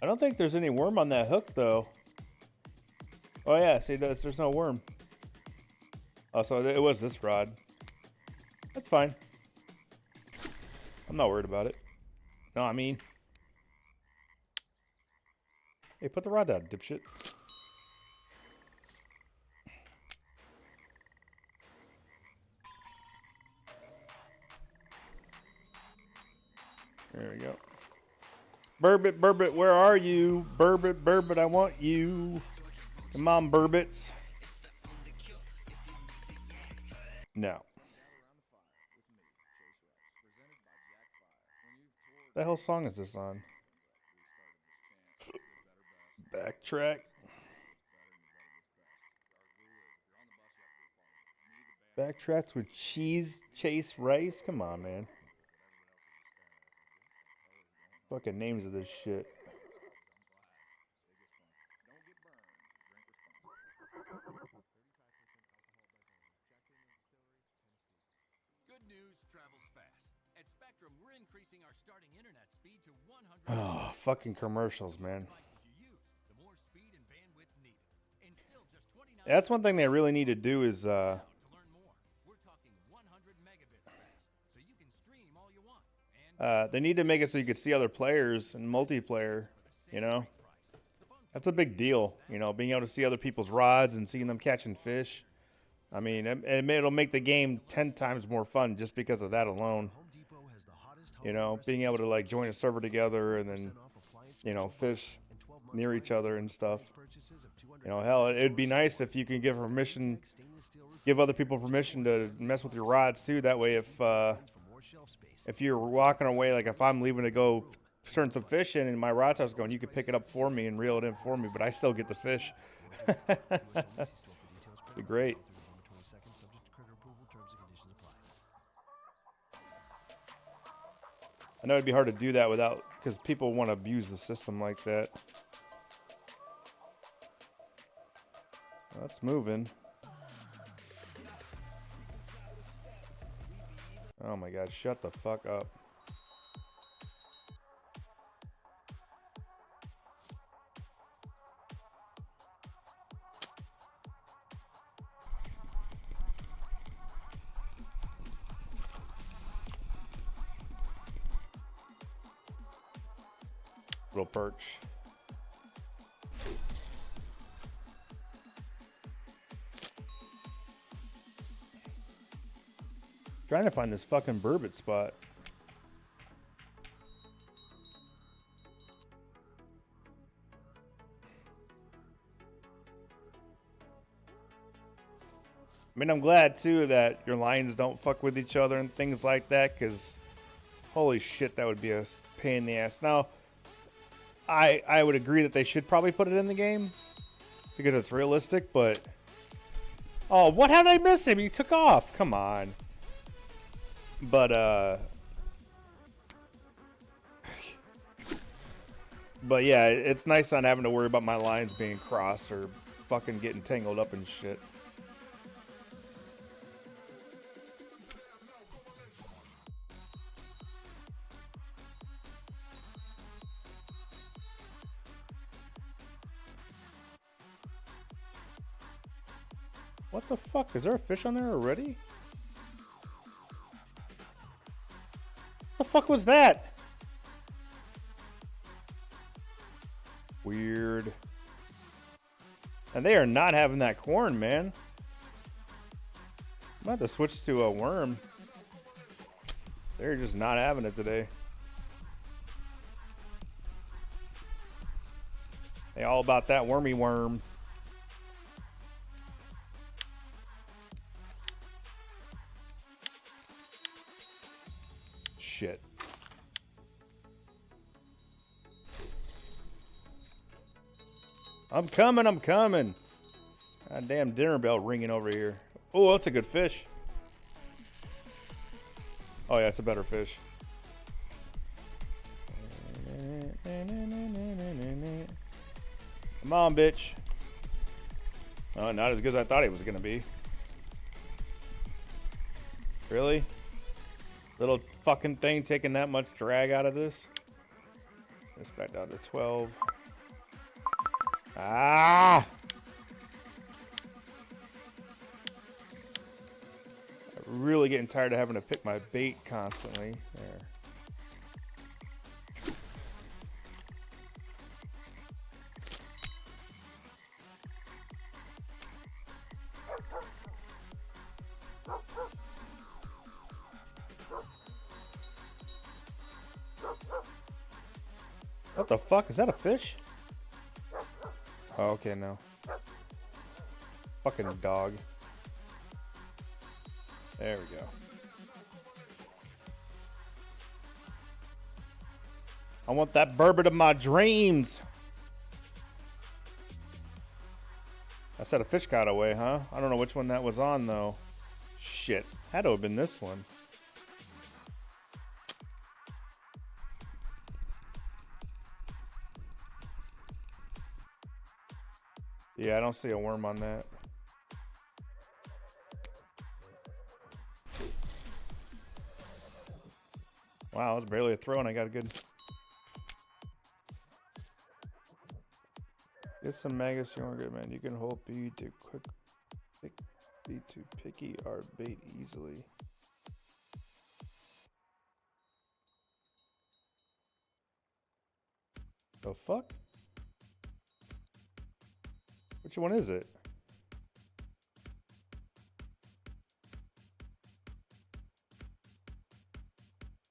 I don't think there's any worm on that hook, though. Oh, yeah. See, there's no worm. Oh, so it was this rod. That's fine. I'm not worried about it. No, I mean... Hey, put the rod down, dipshit. There we go. Burbot, Burbot, where are you? Burbot, Burbot, I want you. Come on, Burbits. No. The hell song is this on? Backtrack. Backtracks with cheese chase rice? Come on, man. Fucking names of this shit. Good news travels fast. At Spectrum, we're increasing our starting internet speed to 100 Oh, fucking commercials, man. devices you use. The more speed and bandwidth needed. And still just 29 That's one thing they really need to do is to learn more. We're talking 100 megabits fast, so you can stream all you want. And they need to make it so you could see other players in multiplayer, you know? That's a big deal, you know, being able to see other people's rods and seeing them catching fish. I mean, it'll make the game 10 times more fun just because of that alone. You know, being able to, like, join a server together and then, you know, fish near each other and stuff. You know, hell, it'd be nice if you can give other people permission to mess with your rods, too. That way, if you're walking away, like if I'm leaving to go turn some fish in and my rod starts going, you can pick it up for me and reel it in for me, but I still get the fish. Be great. I know it'd be hard to do that without, because people want to abuse the system like that. That's moving. Oh my god, shut the fuck up. Little perch. Trying to find this fucking burbot spot. I mean, I'm glad too that your lines don't fuck with each other and things like that, because holy shit, that would be a pain in the ass. Now, I would agree that they should probably put it in the game because it's realistic, but oh, what, how did I miss him? He took off. Come on. But yeah, it's nice not having to worry about my lines being crossed or fucking getting tangled up and shit. What the fuck? Is there a fish on there already? What the fuck was that? Weird. And they are not having that corn, man. I'm about to switch to a worm. They're just not having it today. They all about that wormy worm. Shit. I'm coming, I'm coming. Goddamn dinner bell ringing over here. Oh, that's a good fish. Oh yeah, it's a better fish. Come on, bitch. Oh, not as good as I thought he was gonna be. Really? Little fucking thing taking that much drag out of this? It's back down to 12. Ah! I'm really getting tired of having to pick my bait constantly. There. What the fuck? Is that a fish? Oh, okay, no. Fucking dog. There we go. I want that burbot of my dreams. I said a fish got away, huh? I don't know which one that was on, though. Shit. Had to have been this one. Yeah, I don't see a worm on that. Wow, it was barely a throw and I got a good... Get some maggots, you are good, man. You can hold B to quick... Be too picky or bait easily. The fuck? Which one is it?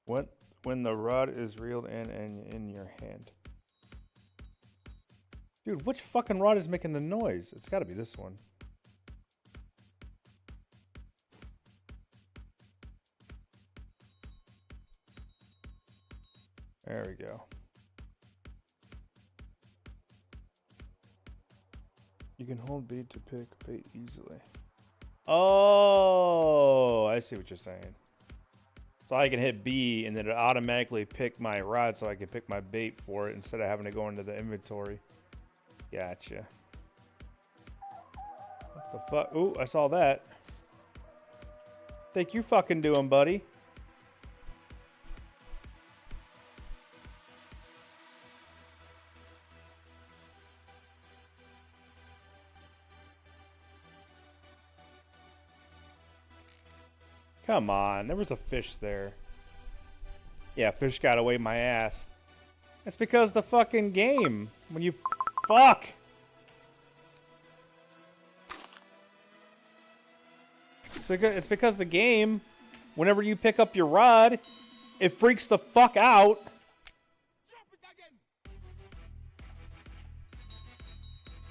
What when the rod is reeled in your hand? Dude, which fucking rod is making the noise? It's got to be this one. There we go. You can hold bait to pick bait easily. Oh, I see what you're saying. So I can hit B and then it automatically pick my rod so I can pick my bait for it instead of having to go into the inventory. Gotcha. What the fuck? Ooh, I saw that. Think you fucking doing, buddy? Come on, there was a fish there. Yeah, fish got away my ass. It's because the fucking game. When you... Fuck! It's because the game, whenever you pick up your rod, it freaks the fuck out.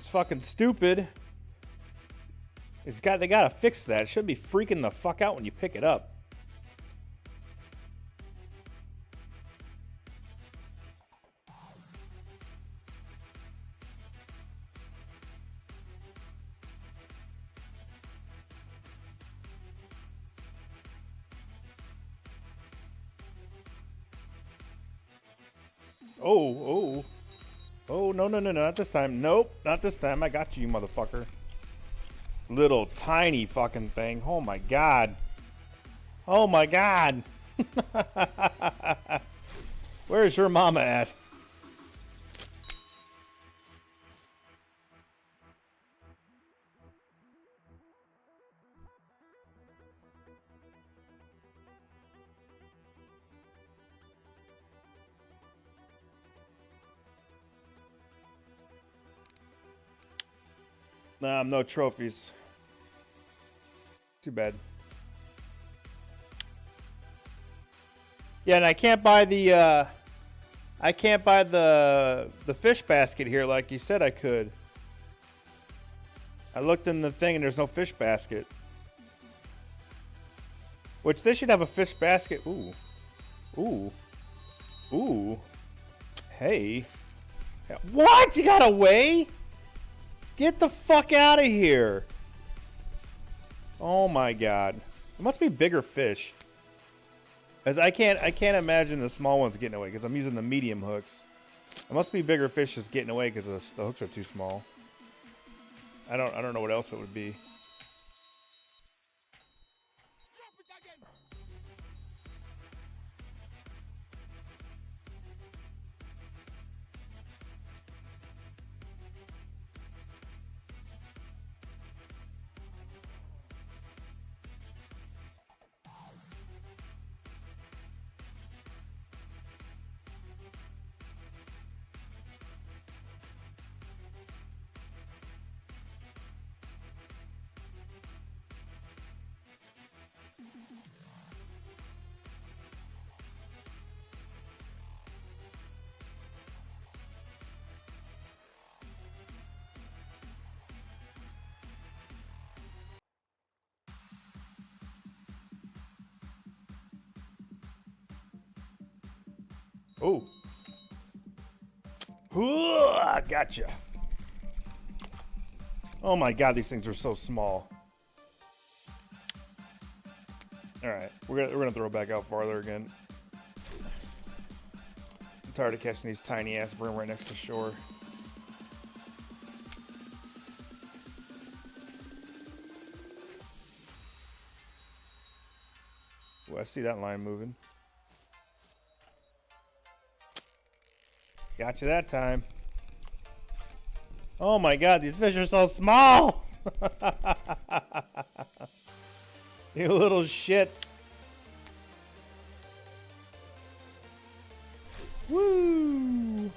It's fucking stupid. They gotta fix that. It should be freaking the fuck out when you pick it up. Oh, no, not this time. Nope, not this time. I got you, motherfucker. Little tiny fucking thing. Oh my god. Oh my god. Where's your mama at? Nah, no trophies. Too bad. Yeah, and I can't buy the fish basket here like you said I could. I looked in the thing and there's no fish basket. Which they should have a fish basket. Ooh. Ooh. Ooh. Hey. What? You got away? Get the fuck out of here. Oh my god. It must be bigger fish. As I can't imagine the small ones getting away because I'm using the medium hooks. It must be bigger fish just getting away because the hooks are too small. I don't know what else it would be. Oh. Gotcha. Oh my god, these things are so small. Alright, we're gonna throw it back out farther again. I'm tired of catching these tiny ass brim right next to shore. Ooh, I see that line moving. Gotcha that time. Oh my god, these fish are so small! You little shits. Woo!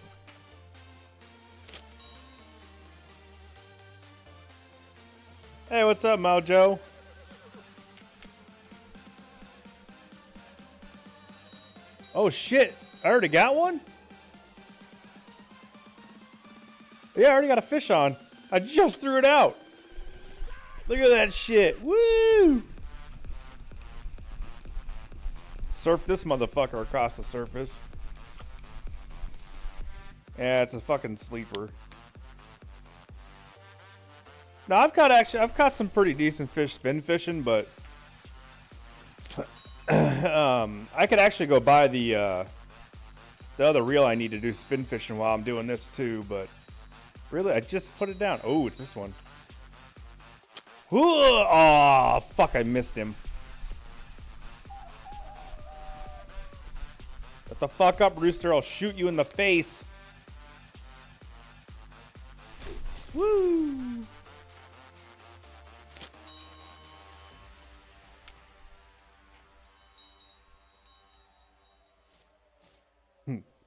Hey, what's up, Mojo? Oh shit, I already got one? Yeah, I already got a fish on. I just threw it out. Look at that shit. Woo! Surf this motherfucker across the surface. Yeah, it's a fucking sleeper. Now I've caught some pretty decent fish spin fishing, but I could actually go buy the other reel I need to do spin fishing while I'm doing this too, but really I just put it down. Oh, it's this one. Oh, fuck, I missed him. Shut the fuck up, Rooster. I'll shoot you in the face. Woo!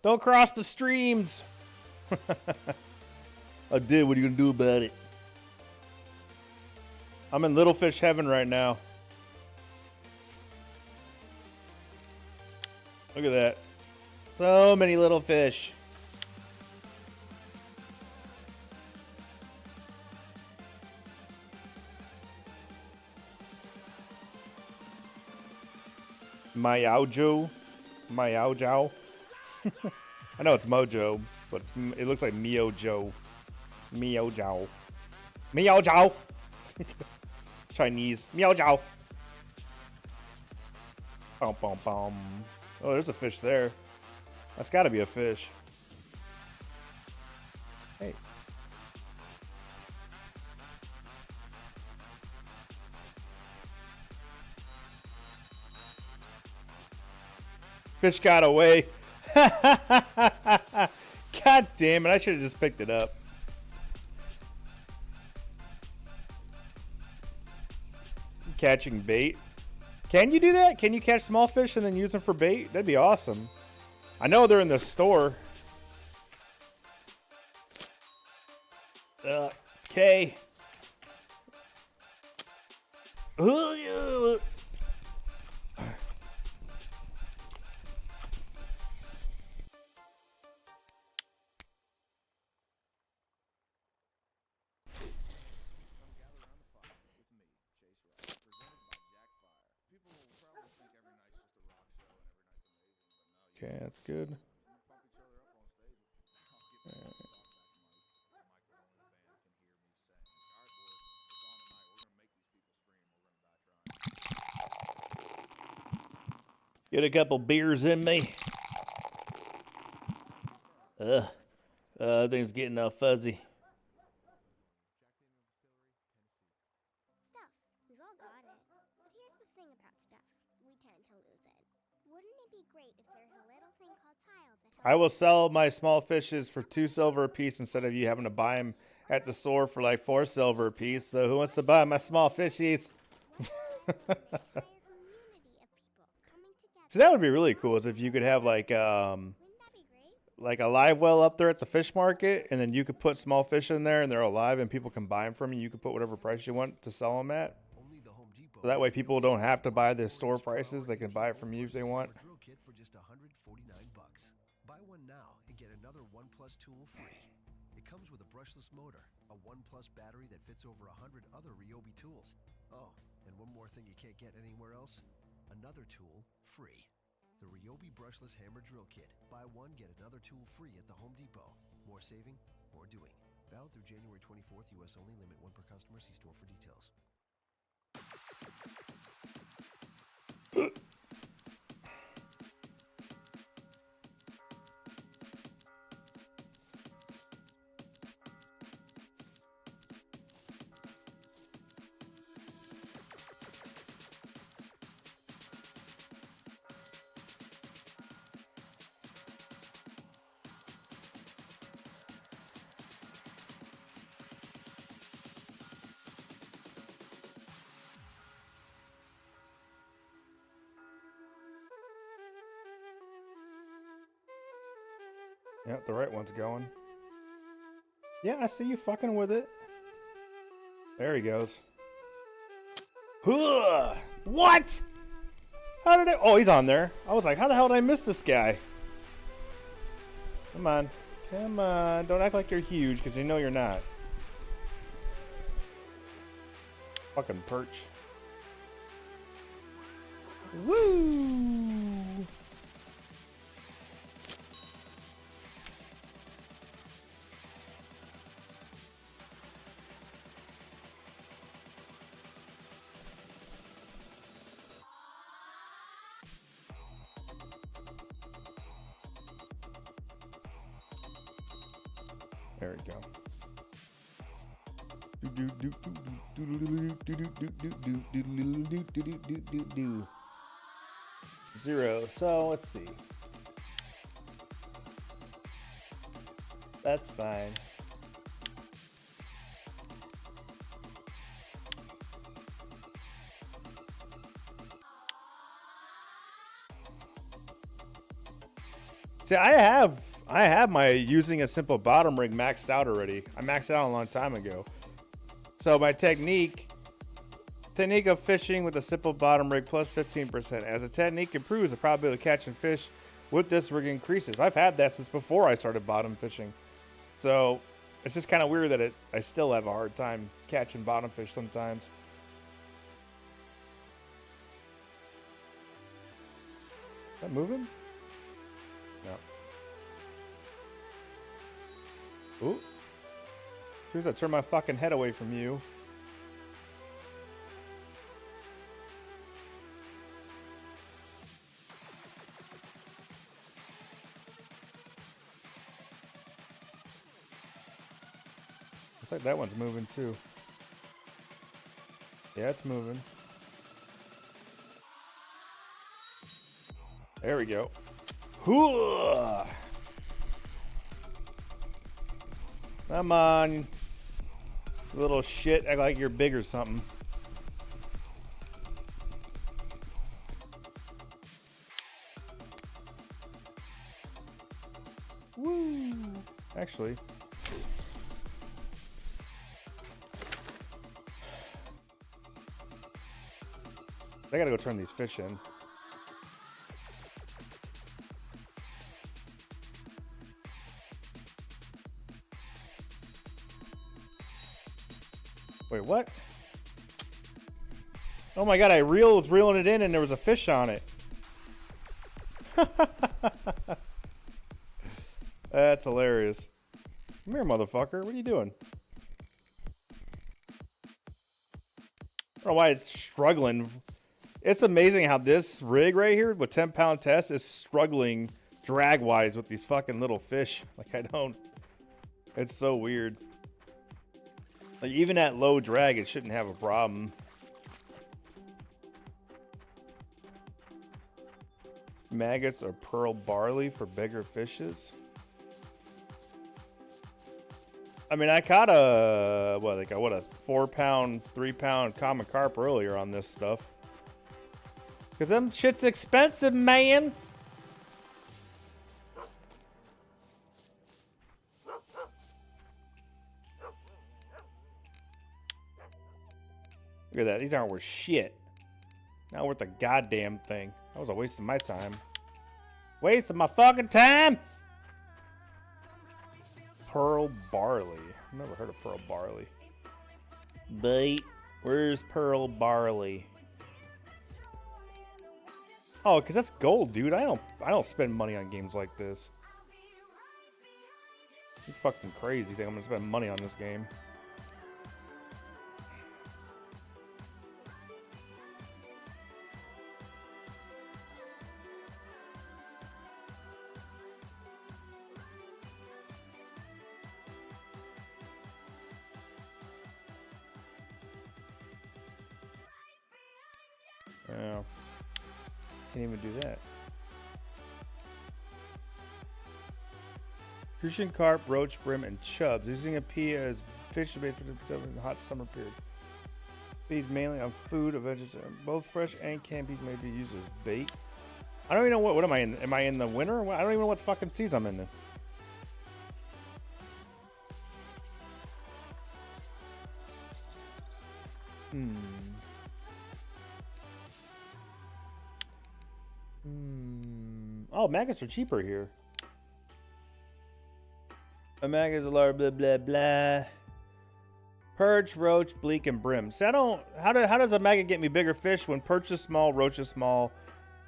Don't cross the streams. I did. What are you gonna do about it? I'm in little fish heaven right now. Look at that. So many little fish. Mayaujo. Mayaujo. I know it's Mojo, but it looks like Miojo. Miojo. Miojo. Chinese. Miojo. Bum, bum, bum. Oh, there's a fish there. That's got to be a fish. Hey. Fish got away. God damn it. I should have just picked it up. Catching bait. Can you do that? Can you catch small fish and then use them for bait? That'd be awesome. I know they're in the store. Okay. Okay, that's good. Get a couple beers in me. Things getting all fuzzy. Stuff. We've all got it. But here's the thing about stuff. We tend to lose it. Wouldn't it be great if there's a little thing called tile that I will sell my small fishes for 2 silver a piece instead of you having to buy them at the store for like 4 silver a piece. So who wants to buy my small fishies? So that would be really cool is if you could have like a live well up there at the fish market, and then you could put small fish in there and they're alive and people can buy them from you. You could put whatever price you want to sell them at. So that way people don't have to buy the store prices. They can buy it from you if they want. Drill kit for just $149. Buy one now and get another OnePlus tool free. It comes with a brushless motor, a OnePlus battery that fits over 100 other Ryobi tools. Oh, and one more thing you can't get anywhere else. Another tool free. the Ryobi Brushless Hammer Drill Kit. Buy one, get another tool free at the Home Depot. More saving, more doing. Valid through January 24th, U.S. only. Limit 1 per customer. See store for details. Yep, the right one's going. Yeah, I see you fucking with it. There he goes. Huh! What? How did I... Oh, he's on there. I was like, how the hell did I miss this guy? Come on. Come on. Don't act like you're huge, because you know you're not. Fucking perch. Woo! There we go. 0. So let's see. That's fine. See, I have my using a simple bottom rig maxed out already. I maxed out a long time ago. So my technique of fishing with a simple bottom rig plus 15%. As the technique improves, the probability of catching fish with this rig increases. I've had that since before I started bottom fishing. So it's just kind of weird that I still have a hard time catching bottom fish sometimes. Is that moving? No. Ooh. As soon as I turn my fucking head away from you. Looks like that one's moving too. Yeah, it's moving. There we go. Hooah! Come on, you little shit. Act like you're big or something. Woo! Actually. I gotta go turn these fish in. Wait, what? Oh my god, I was reeling it in and there was a fish on it. That's hilarious. Come here, motherfucker. What are you doing? I don't know why it's struggling. It's amazing how this rig right here with 10-pound test is struggling drag-wise with these fucking little fish. Like, I don't... It's so weird. Like, even at low drag, it shouldn't have a problem. Maggots or pearl barley for bigger fishes. I mean, I caught a, what a 4-pound, 3-pound common carp earlier on this stuff. Because them shit's expensive, man. Look at that. These aren't worth shit. Not worth a goddamn thing. That was a waste of my time. Waste of my fucking time! Pearl barley. I've never heard of pearl barley. Bait. Where's pearl barley? Oh, because that's gold, dude. I don't spend money on games like this. You fucking crazy think I'm gonna spend money on this game. Oh. Can't even do that. Crucian carp, roach, brim, and chubs. Using a pea as fish bait for the hot summer period. Feed mainly on food of vegetarian. Both fresh and canned peas may be used as bait. I don't even know what am I in? Am I in the winter? I don't even know what fucking season I'm in. Oh, maggots are cheaper here. A maggot is a large blah blah blah. Perch, roach, bleak, and brim. See, I don't. How does a maggot get me bigger fish when perch is small, roach is small,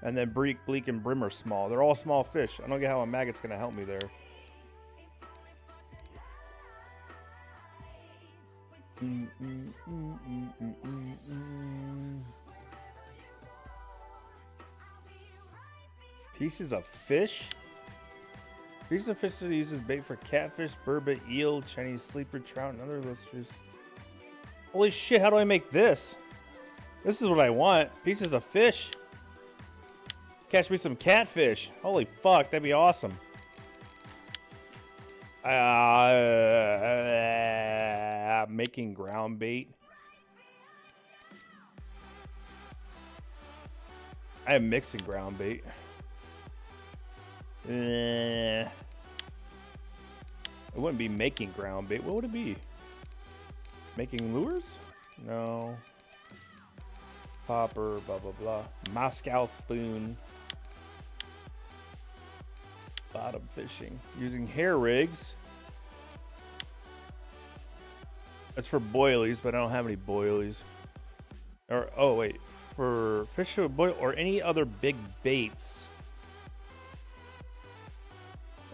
and then bleak, and brim are small? They're all small fish. I don't get how a maggot's gonna help me there. Pieces of fish? Pieces of fish that uses bait for catfish, burbot, eel, Chinese sleeper, trout, and other lobsters. Holy shit, how do I make this? This is what I want. Pieces of fish. Catch me some catfish. Holy fuck, that'd be awesome. Making ground bait. I am mixing ground bait. It wouldn't be making ground bait. What would it be? Making lures? No. Popper, blah, blah, blah. Moscow spoon. Bottom fishing. Using hair rigs. That's for boilies, but I don't have any boilies. Or, oh, wait. For fish to boil or any other big baits.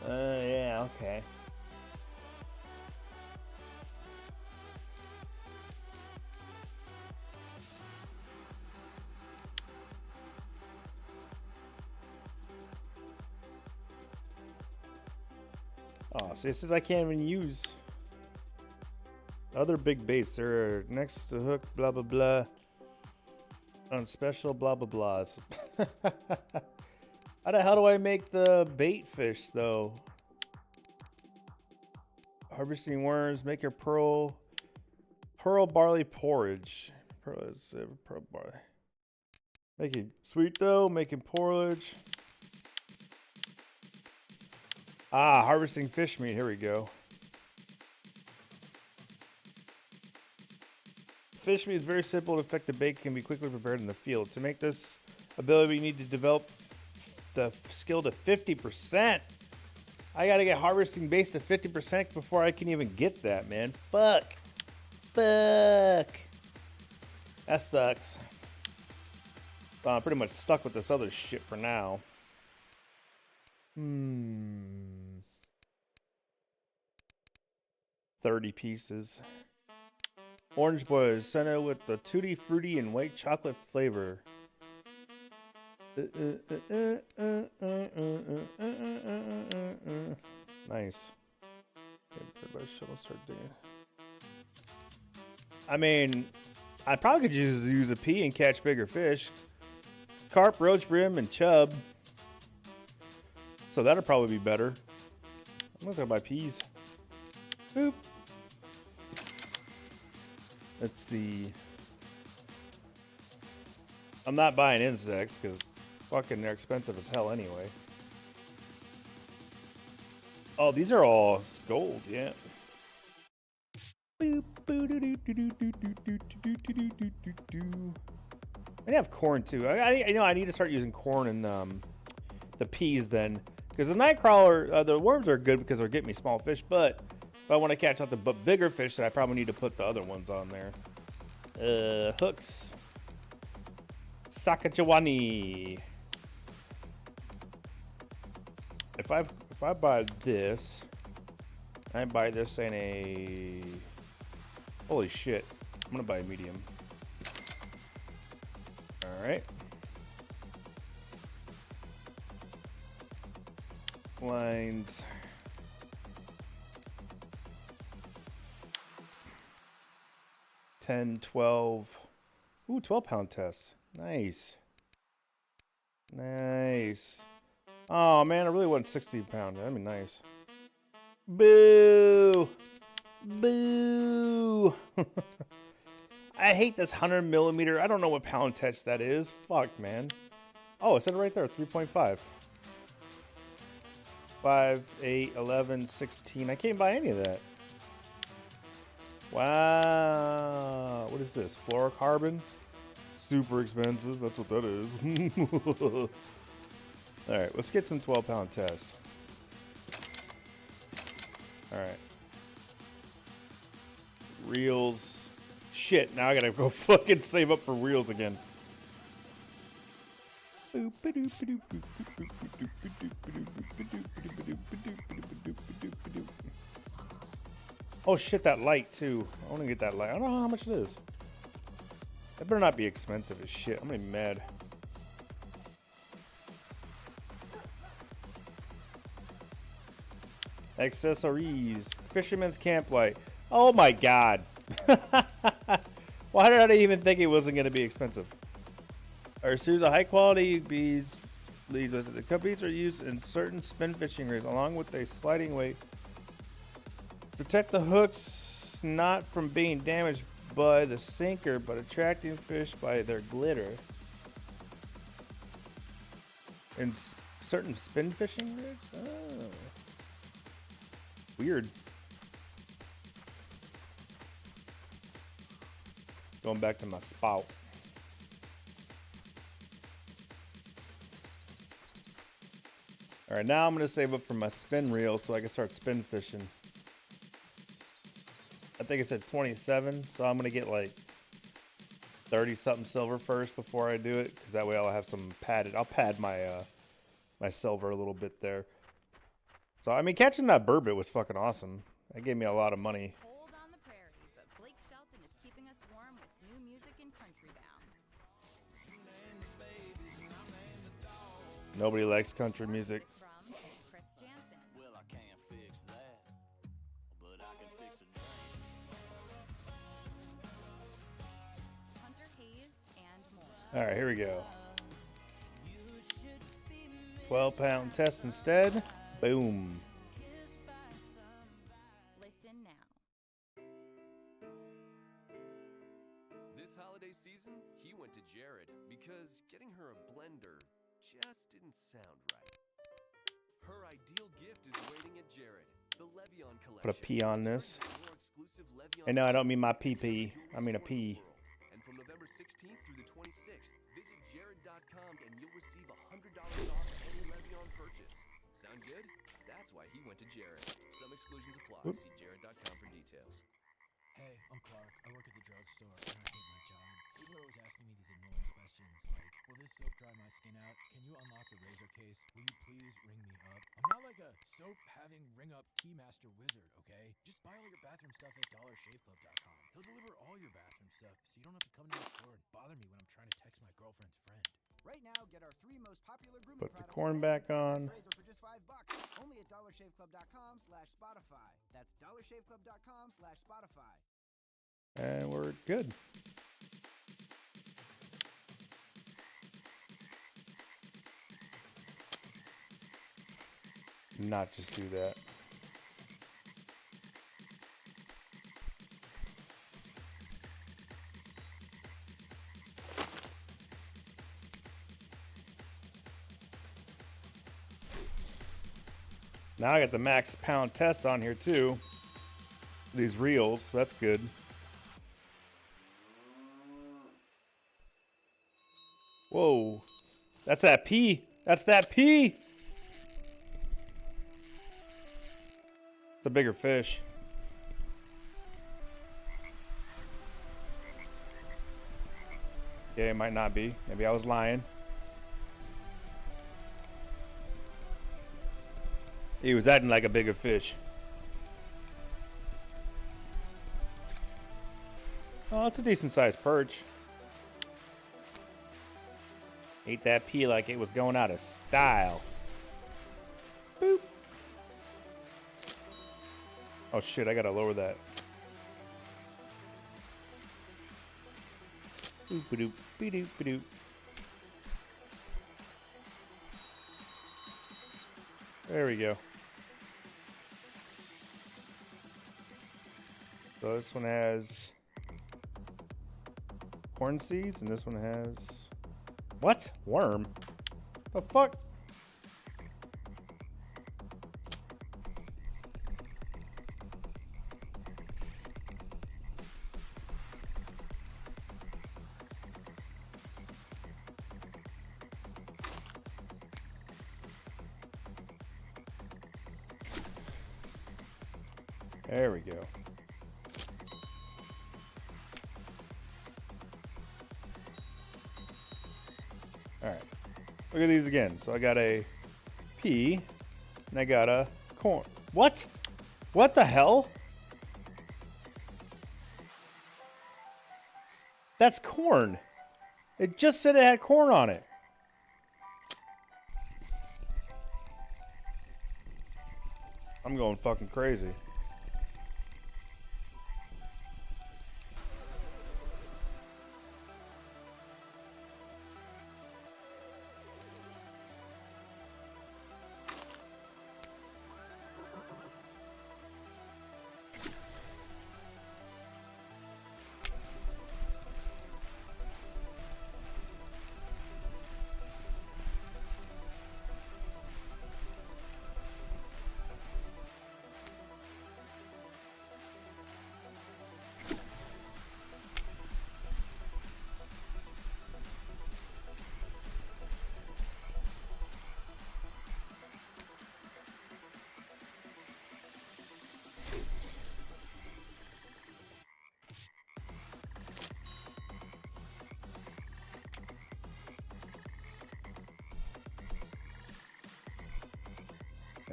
Yeah, okay. Oh, so it says I can't even use other big baits. They're next to hook, blah, blah, blah. On special, blah, blah, blahs. How the hell do I make the bait fish, though? Harvesting worms, make your pearl barley porridge. Pearl barley. Making sweet dough, making porridge. Ah, harvesting fish meat. Here we go. Fish meat is very simple and effective bait can be quickly prepared in the field. To make this ability, you need to develop the skill to 50%. I gotta get harvesting base to 50% before I can even get that, man. Fuck. That sucks. I'm pretty much stuck with this other shit for now. 30 pieces. Orange boys, center with the tutti frutti and white chocolate flavor. Nice. I mean, I probably could just use a pea and catch bigger fish. Carp, roach, brim, and chub. So that'll probably be better. I'm gonna buy peas. Boop. Let's see. I'm not buying insects because fucking they're expensive as hell anyway. Oh, these are all gold, yeah. I have corn too. I know I need to start using corn and the peas then, because the nightcrawler, the worms are good because they're getting me small fish, but if I want to catch out the bigger fish, then I probably need to put the other ones on there. Hooks. Sakachawani. if I buy this, I buy this in a, holy shit, I'm gonna buy a medium. All right. Lines. $10, $12. Ooh, 12-pound test. Nice. Nice. Oh man, I really want 60-pound. That'd be nice. Boo! Boo! I hate this 100mm. I don't know what pound test that is. Fuck, man. Oh, it said it right there, 3.5. 5, 8, 11, 16. I can't buy any of that. Wow. What is this? Fluorocarbon? Super expensive. That's what that is. Alright, let's get some 12-pound tests. Alright. Reels. Shit, now I gotta go fucking save up for reels again. Oh shit, that light too. I want to get that light. I don't know how much it is. That better not be expensive as shit. I'm gonna be mad. Accessories. Fisherman's Camp Light. Oh my god. Why did I even think it wasn't gonna be expensive? Our series of high quality beads. The cut beads are used in certain spin fishing rigs along with a sliding weight. Protect the hooks not from being damaged by the sinker, but attracting fish by their glitter. In certain spin fishing rigs? Oh. Weird. Going back to my spout. Alright, now I'm going to save up for my spin reel so I can start spin fishing. I think it's at 27, so I'm going to get like 30 something silver first before I do it, because that way I'll have some padded. I'll pad my my silver a little bit there. So I mean, catching that burbot was fucking awesome. That gave me a lot of money. Cold on the prairie, but Blake Shelton is keeping us warm with new music and country bound. Nobody likes country music. From Chris Jansen. Well, I can't fix that, but I can fix a dream. Hunter Hayes and more. All right, here we go. 12-pound test instead. Boom. Listen now. This holiday season, he went to Jared because getting her a blender just didn't sound right. Her ideal gift is waiting at Jared. The Levion collection. Put a P on this. More exclusive Levion And no, I don't mean my pieces PP. from I mean a jewelry P. stores in the world. And from November 16th through the 26th, visit jared.com and you'll receive $100 off any Levion purchase. Sound good? That's why he went to Jared. Some exclusions apply. Oop. See jared.com for details. Hey, I'm Clark. I work at the drugstore, and I hate my job. People are always asking me these annoying questions like, will this soap dry my skin out? Can you unlock the razor case? Will you please ring me up? I'm not like a soap-having ring-up keymaster wizard, okay? Just buy all your bathroom stuff at dollarshaveclub.com. They'll deliver all your bathroom stuff, so you don't have to come to the store and bother me when I'm trying to text my girlfriend's friend. Right now, get our 3 most popular grooming Put the products corn and back the best on. razor for just $5. Only at dollarshaveclub.com/Spotify. That's dollarshaveclub.com/Spotify. And we're good. Not just do that. Now I got the max pound test on here too. These reels, so that's good. Whoa. That's that P. That's that P. It's a bigger fish. Yeah, it might not be. Maybe I was lying. He was acting like a bigger fish. Oh, it's a decent sized perch. Ate that pea like it was going out of style. Boop. Oh shit, I gotta lower that. Boop-a-doop, be-doop-a-doop. There we go. So this one has corn seeds, and this one has what? Worm? The fuck? There we go. Alright. Look at these again. So I got a pea, and I got a corn. What? What the hell? That's corn. It just said it had corn on it. I'm going fucking crazy.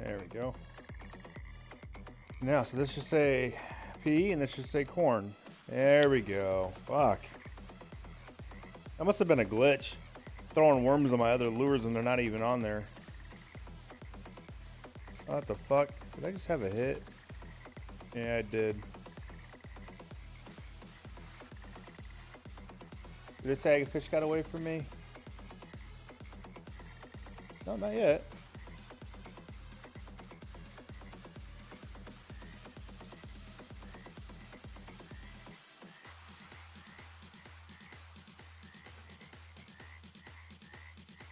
There we go. Now, so this should say pea and this should say corn. There we go. Fuck. That must have been a glitch. Throwing worms on my other lures and they're not even on there. What the fuck? Did I just have a hit? Yeah, I did. Did this hagfish got away from me? No, not yet.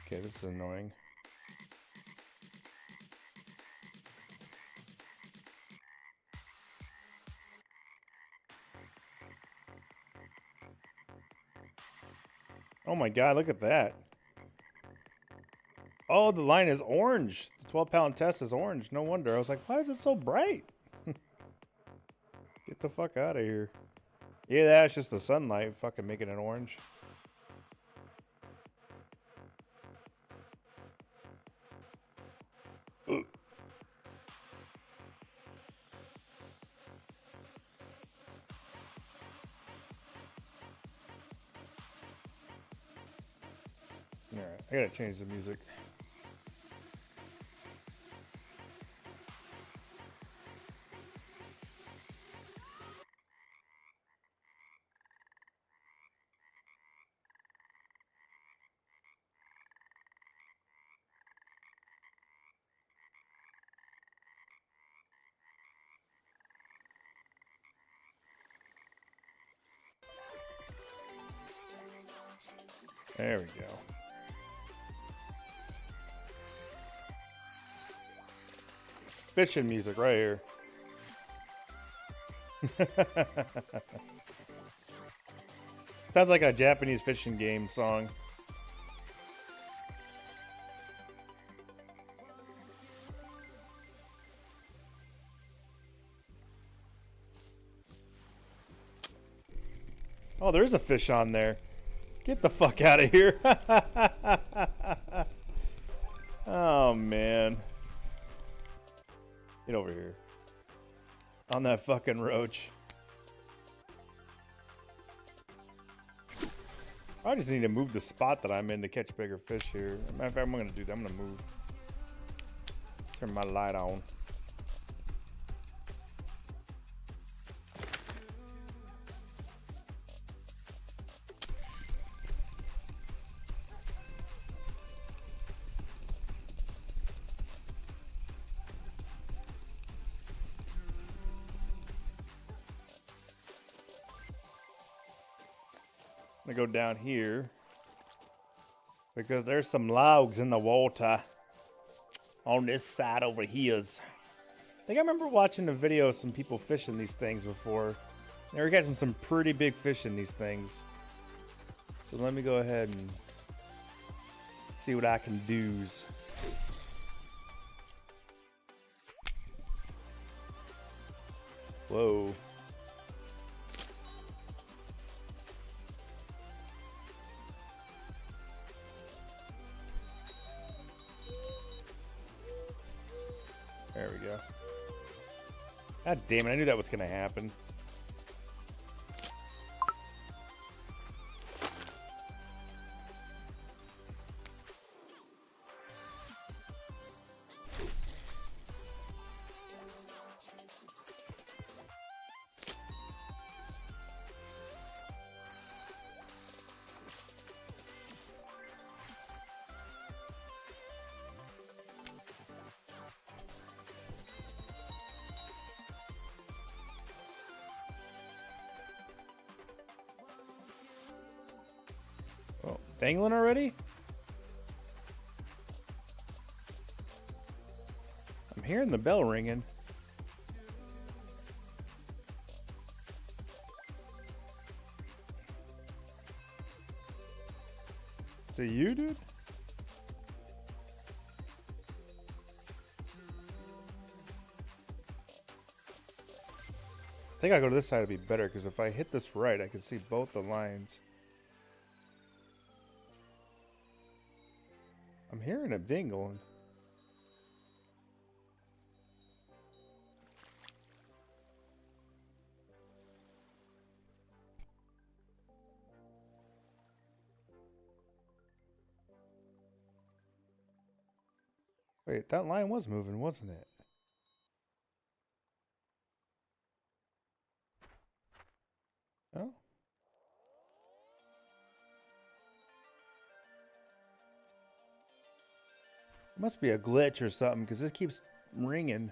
Okay, this is annoying. Oh my god, look at that. Oh, the line is orange. The 12-pound test is orange. No wonder. I was like, why is it so bright? Get the fuck out of here. Yeah, that's just the sunlight fucking making it orange. Ugh. Alright, I gotta change the music. There we go. Fishing music right here. Sounds like a Japanese fishing game song. Oh, there's a fish on there. Get the fuck out of here. Oh, man. Get over here. On that fucking roach. I just need to move the spot that I'm in to catch bigger fish here. Matter of fact, I'm gonna do that. I'm gonna move. Turn my light on. I'm gonna go down here because there's some logs in the water on this side over here. I think I remember watching a video of some people fishing these things before. They were catching some pretty big fish in these things. So let me go ahead and see what I can do. Whoa. There we go. God damn it, I knew that was gonna happen. Oh, dangling already? I'm hearing the bell ringing. Is it you, dude? I think I'll go to this side to be better, because if I hit this right, I can see both the lines. I'm hearing it dingling. Wait, that line was moving, wasn't it? No? It must be a glitch or something, because this keeps ringing.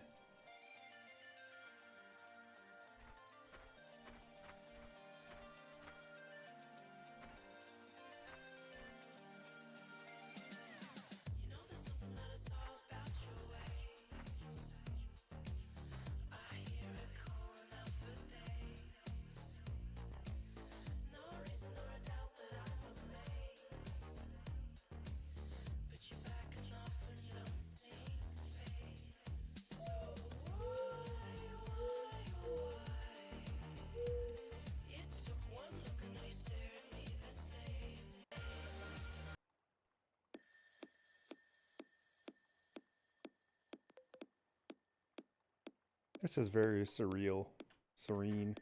This is very surreal, serene,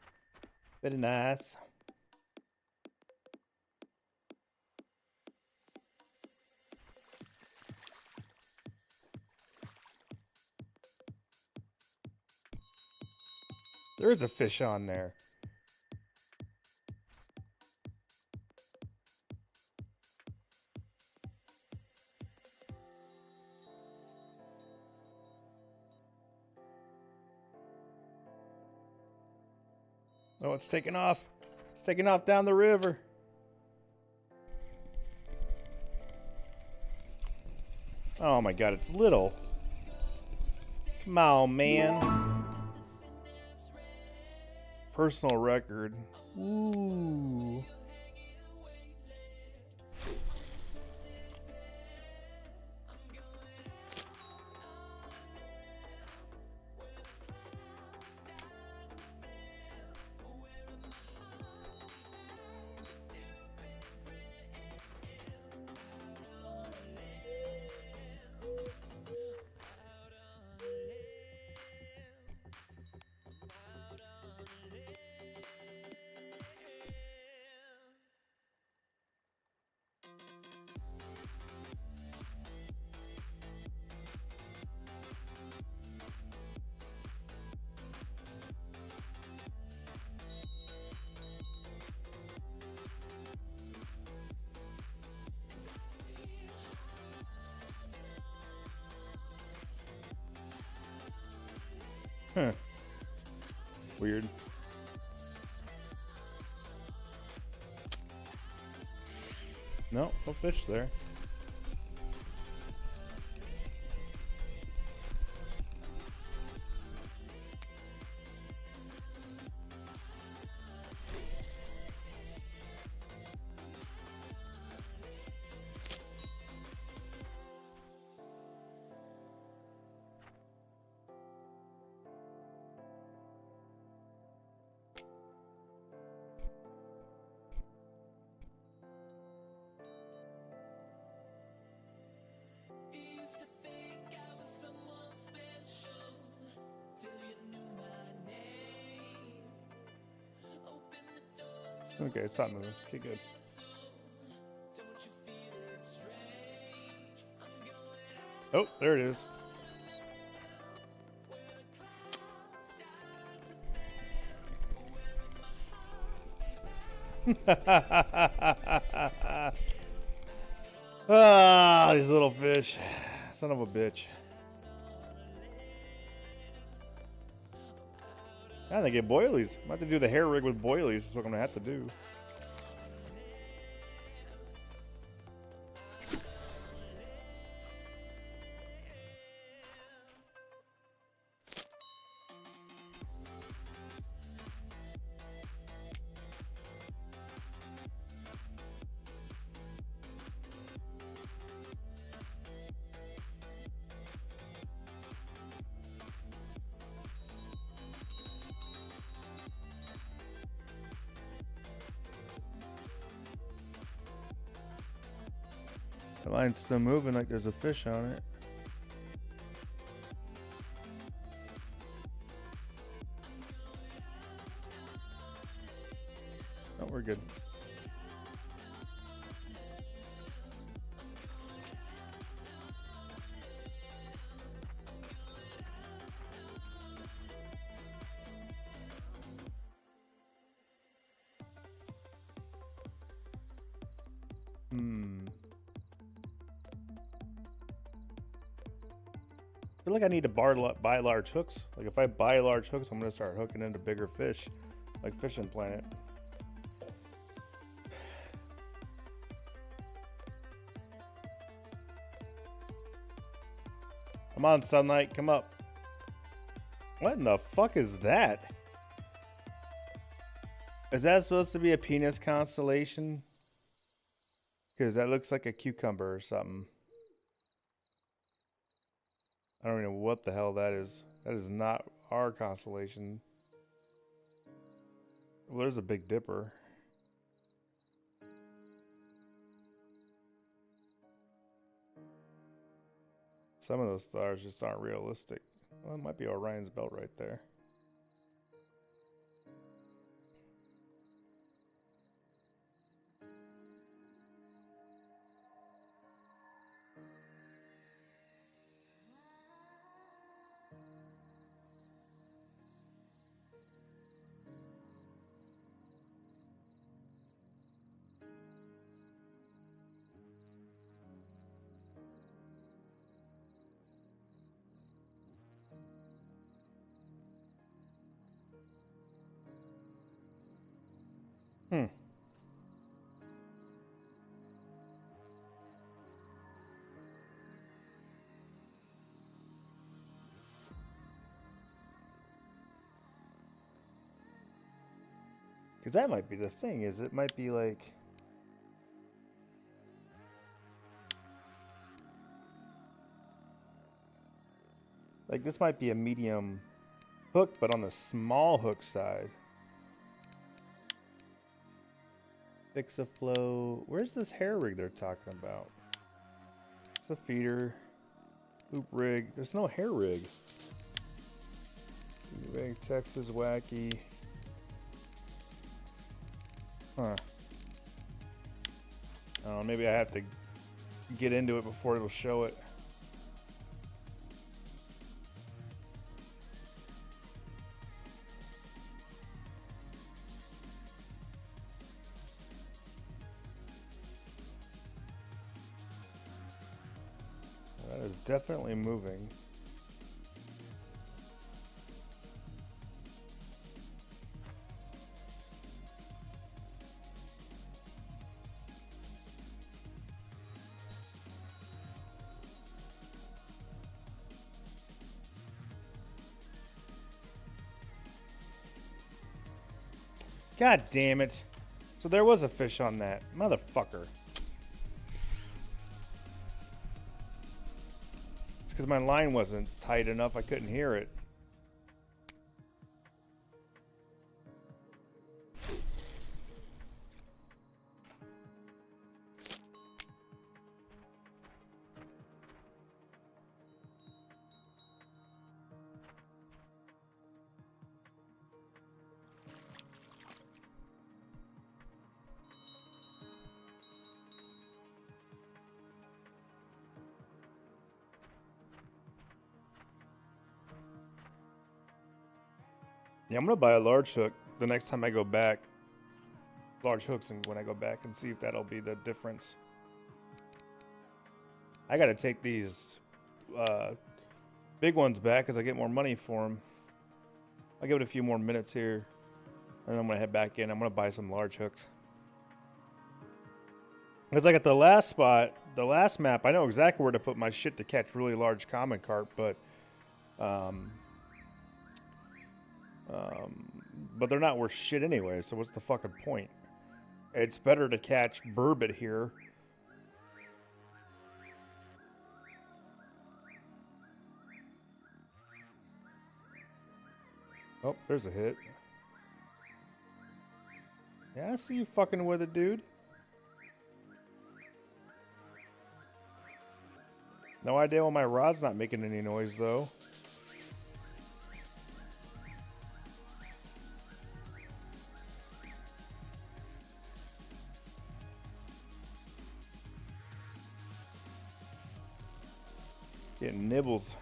very nice. There is a fish on there. Oh, it's taking off. It's taking off down the river. Oh my god, it's little. Come on, man. Personal record. Ooh. Huh. Weird. No fish there. Okay, it's not moving. Okay, good. Oh, there it is. Ah, these little fish. Son of a bitch. I think get boilies. I'm about to do the hair rig with boilies. That's what I'm gonna have to do. The line's still moving like there's a fish on it. Oh, we're good. I feel like I need to buy large hooks. Like if I buy large hooks, I'm gonna start hooking into bigger fish, like Fishing Planet. Come on, sunlight, come up. What in the fuck is that? Is that supposed to be a penis constellation? Because that looks like a cucumber or something. I don't even know what the hell that is. That is not our constellation. Well, there's a Big Dipper. Some of those stars just aren't realistic. Well, it might be Orion's belt right there. Because that might be the thing, is it might be like... Like this might be a medium hook, but on the small hook side. Fix a flow. Where's this hair rig they're talking about? It's a feeder. Loop rig. There's no hair rig. Rig, Texas, wacky. Huh. I don't know, maybe I have to get into it before it'll show it. That is definitely moving. God damn it. So there was a fish on that. Motherfucker. It's because my line wasn't tight enough. I couldn't hear it. Yeah, I'm gonna buy a large hook the next time I go back. Large hooks, and when I go back and see if that'll be the difference. I gotta take these big ones back because I get more money for them. I'll give it a few more minutes here, and I'm gonna head back in. I'm gonna buy some large hooks. Because like at the last spot, the last map, I know exactly where to put my shit to catch really large common carp, but they're not worth shit anyway, so what's the fucking point? It's better to catch burbot here. Oh, there's a hit. Yeah, I see you fucking with it, dude. No idea why my rod's not making any noise, though. Getting nibbles.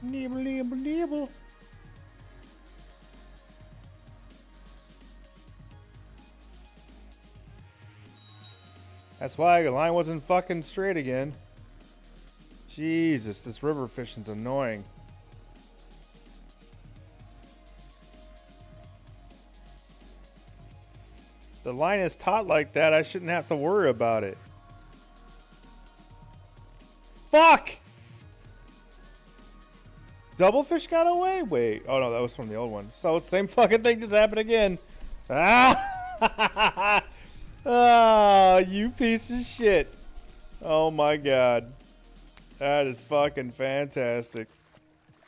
Nibble, nibble, nibble. That's why the line wasn't fucking straight again. Jesus, this river fishing's annoying. The line is taut like that, I shouldn't have to worry about it. Fuck! Doublefish got away? Wait. Oh no, that was from the old one. So same fucking thing just happened again. Ah! Oh, you piece of shit. Oh my god. That is fucking fantastic.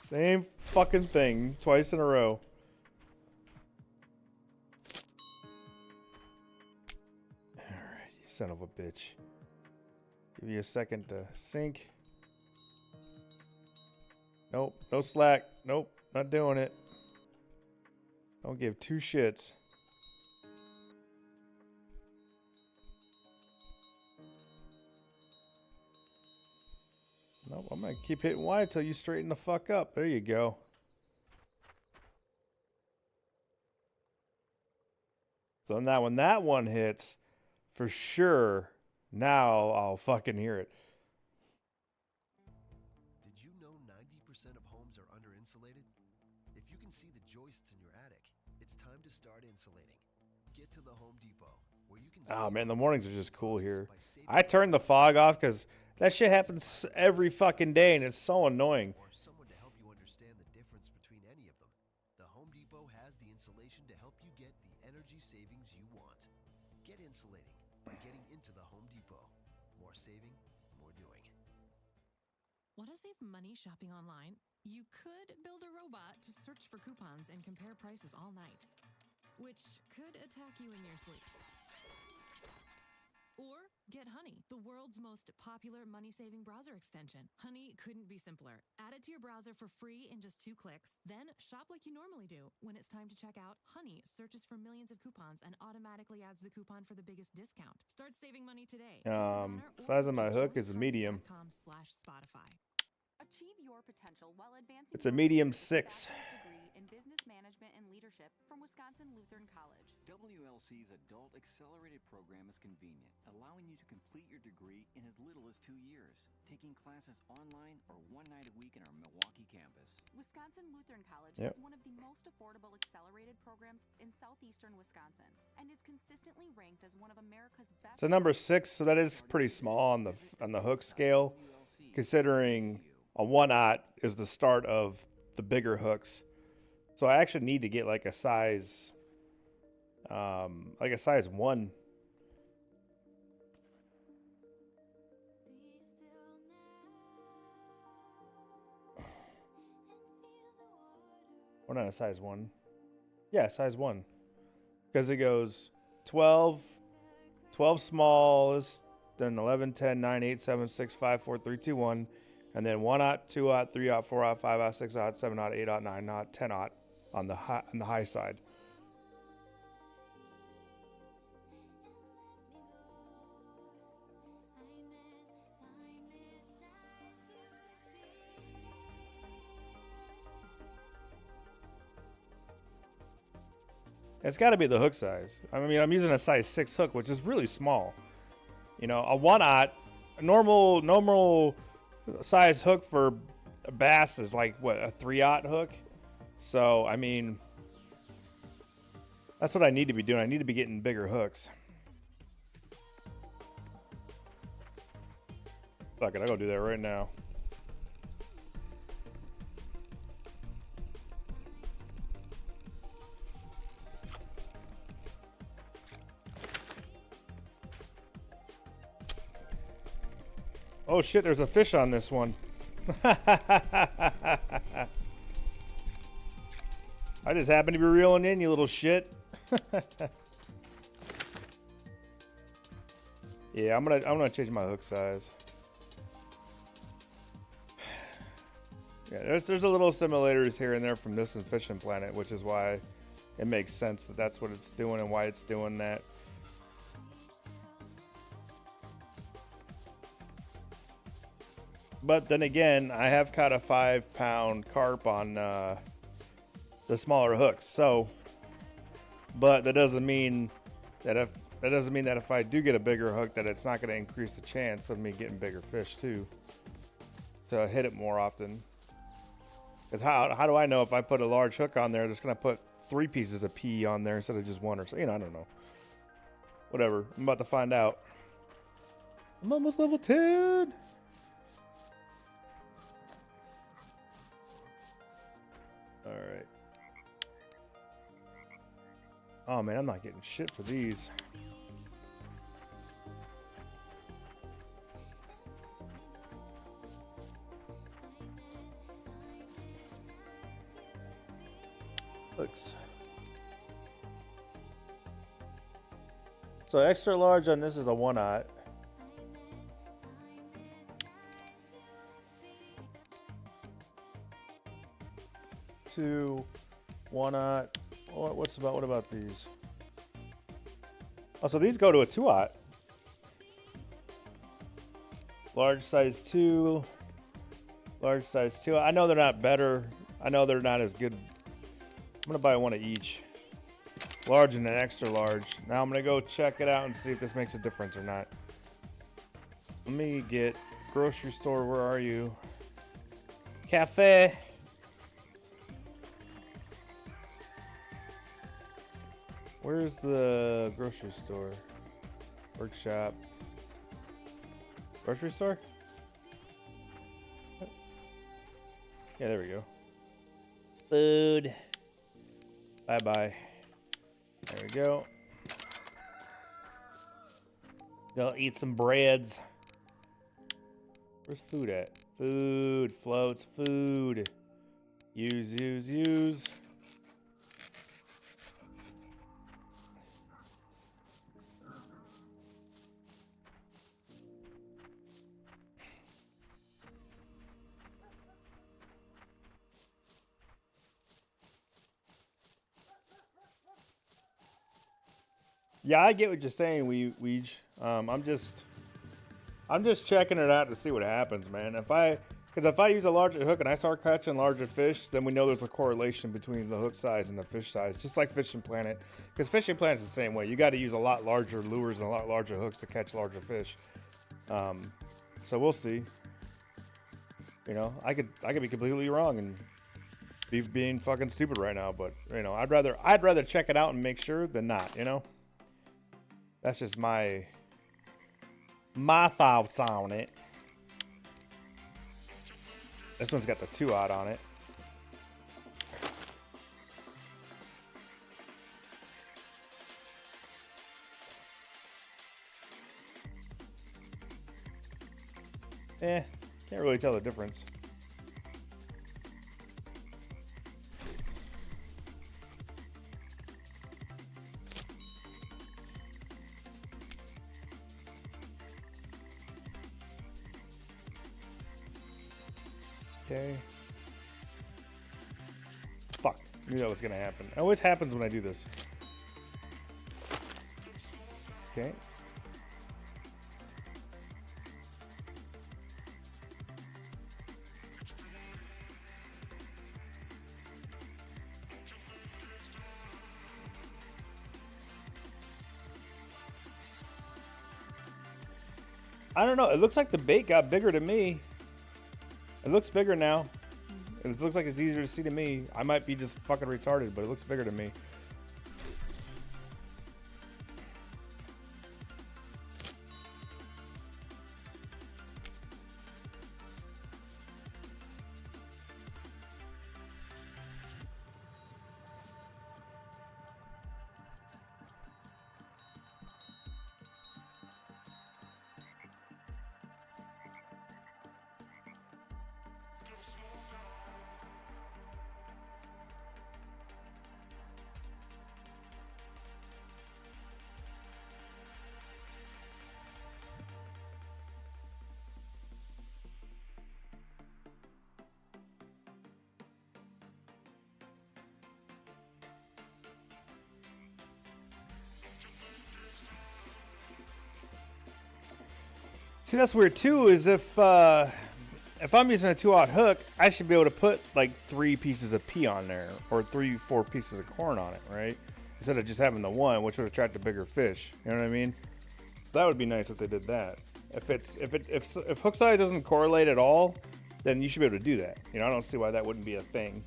Same fucking thing twice in a row. Alright, you son of a bitch. Give you a second to sink. Nope, no slack. Nope, not doing it. Don't give two shits. Nope, I'm gonna keep hitting wide till you straighten the fuck up. There you go. So now when that one hits, for sure, now I'll fucking hear it. Did you know 90% of homes are under-insulated? If you can see the joists in your attic, it's time to start insulating. Get to the Home Depot, where you can Oh man, the mornings are just cool here. I turned the fog off because that shit happens every fucking day and it's so annoying. or someone to help you understand the difference between any of them. The Home Depot has the insulation to help you get the energy savings you want. Get insulating by getting into the Home Depot. More saving, more doing. Want to save money shopping online? You could build a robot to search for coupons and compare prices all night, which could attack you in your sleep. Or get Honey, the world's most popular money-saving browser extension. Honey couldn't be simpler. Add it to your browser for free in just 2 clicks. Then shop like you normally do. When it's time to check out, Honey searches for millions of coupons and automatically adds the coupon for the biggest discount. Start saving money today. Size of my hook is a medium. .com/Spotify. Achieve your potential while advancing. It's a medium 6. degree in business management and leadership from Wisconsin Lutheran College. WLC's Adult Accelerated program is convenient, allowing you to complete your degree in as little as 2 years, taking classes online or 1 night a week in our Milwaukee campus. Wisconsin Lutheran College Yep. is one of the most affordable accelerated programs in southeastern Wisconsin and is consistently ranked as one of America's best. It's a number 6, so that is pretty small on the hook scale, considering a 1/0 is the start of the bigger hooks. So I actually need to get like a size 1. Or not a size 1. Yeah, size 1. Because it goes 12 small, then 11, 10, 9, 8, 7, 6, 5, 4, 3, 2, 1, and then 1/0, 2/0, 3/0, 4/0, 5/0, 6/0, 7/0, 8/0, 9/0, 10/0 on the high side. It's got to be the hook size. I mean, I'm using a size 6 hook, which is really small. You know, a 1/0, a normal size hook for a bass is like, what, a 3/0 hook? So, I mean, that's what I need to be doing. I need to be getting bigger hooks. Fuck it, I'll go do that right now. Oh shit, there's a fish on this one. I just happened to be reeling in, you little shit. Yeah, I'm gonna change my hook size. Yeah, there's a little simulators here and there from this and Fishing Planet, which is why it makes sense that that's what it's doing and why it's doing that. But then again, I have caught a 5-pound carp on the smaller hooks. So, but that doesn't mean that if I do get a bigger hook, that it's not going to increase the chance of me getting bigger fish too. To hit it more often. Because how do I know if I put a large hook on there, that's going to put 3 pieces of PE on there instead of just 1 or so? You know, I don't know. Whatever. I'm about to find out. I'm almost level 10. Alright. Oh man, I'm not getting shit for these. Looks. So extra large on this is a 1/0. Two, 1/0. What about these? Oh, so these go to a 2/0. Large size 2. Large size 2. I know they're not better. I know they're not as good. I'm gonna buy 1 of each. Large and an extra large. Now I'm gonna go check it out and see if this makes a difference or not. Let me get grocery store. Where are you? Cafe. Where's the grocery store? Workshop. Grocery store? Yeah, there we go. Food. Bye-bye. There we go. Go eat some breads. Where's food at? Food. Floats. Food. Use. Yeah, I get what you're saying, Weege. I'm just checking it out to see what happens, man. Because if I use a larger hook and I start catching larger fish, then we know there's a correlation between the hook size and the fish size, just like Fishing Planet. Because Fishing Planet's the same way. You got to use a lot larger lures and a lot larger hooks to catch larger fish. So we'll see. You know, I could be completely wrong and be being fucking stupid right now, but you know, I'd rather check it out and make sure than not. You know. That's just my thoughts on it. This one's got the 2/0 on it. Can't really tell the difference. Okay. Fuck. Knew that was gonna happen. It always happens when I do this. Okay. I don't know. It looks like the bait got bigger to me. It looks bigger now. It looks like it's easier to see to me. I might be just fucking retarded, but it looks bigger to me. See, that's weird too. Is if I'm using a 2/0 hook, I should be able to put like 3 pieces of pea on there, or 3-4 pieces of corn on it, right? Instead of just having the one, which would attract a bigger fish. You know what I mean? That would be nice if they did that. If hook size doesn't correlate at all, then you should be able to do that. You know, I don't see why that wouldn't be a thing.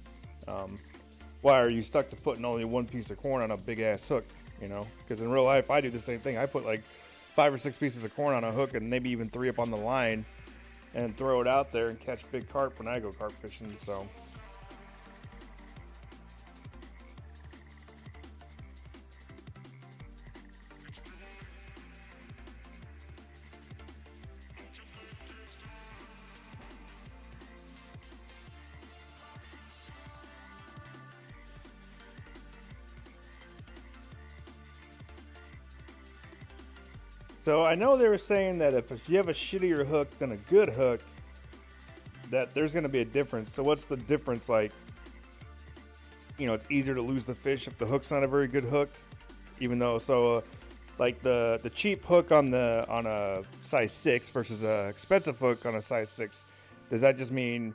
Why are you stuck to putting only 1 piece of corn on a big ass hook? You know, because in real life I do the same thing. I put like 5 or 6 pieces of corn on a hook and maybe even 3 up on the line and throw it out there and catch big carp when I go carp fishing. So So I know they were saying that if you have a shittier hook than a good hook, that there's going to be a difference. So what's the difference? Like, you know, it's easier to lose the fish if the hook's not a very good hook, even though like the cheap hook on a size 6 versus a expensive hook on a size 6. Does that just mean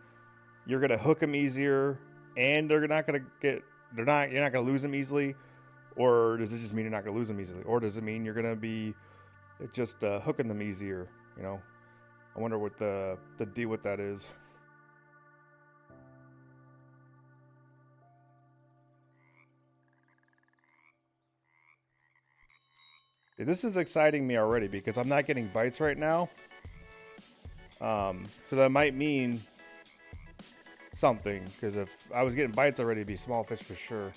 you're going to hook them easier and you're not going to lose them easily, or does it just mean you're not going to lose them easily, or does it mean you're going to be just hooking them easier? You know, I wonder what the deal with that is. This is exciting me already because I'm not getting bites right now. So that might mean something, because if I was getting bites already, it'd be small fish for sure.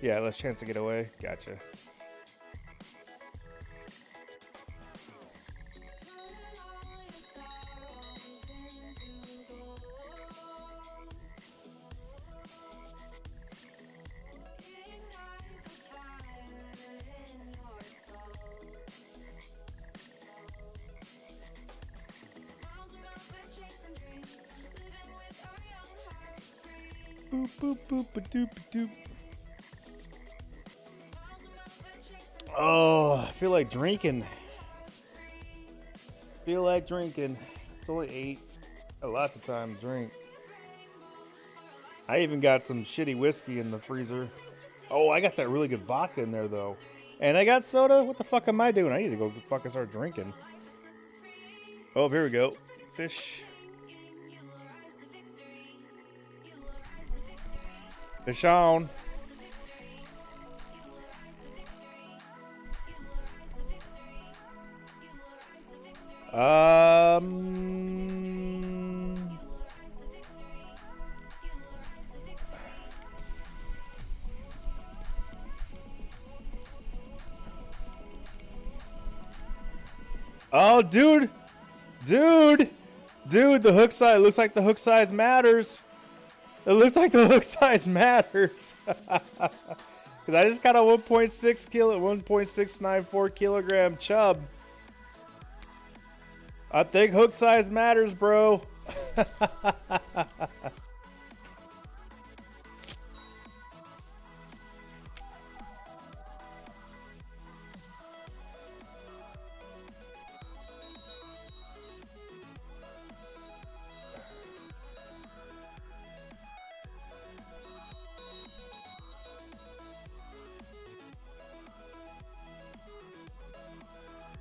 Yeah, less chance to get away. Gotcha. Boop, boop, boop, ba doop, doop. Oh, I feel like drinking. It's only 8. Lots of time to drink. I even got some shitty whiskey in the freezer. Oh, I got that really good vodka in there, though. And I got soda? What the fuck am I doing? I need to go fucking start drinking. Oh, here we go. Fish. Fish on. Oh, dude. Dude, the hook size looks like the hook size matters. It looks like the hook size matters. Cause I just got a 1.694 kilogram chub. I think hook size matters, bro.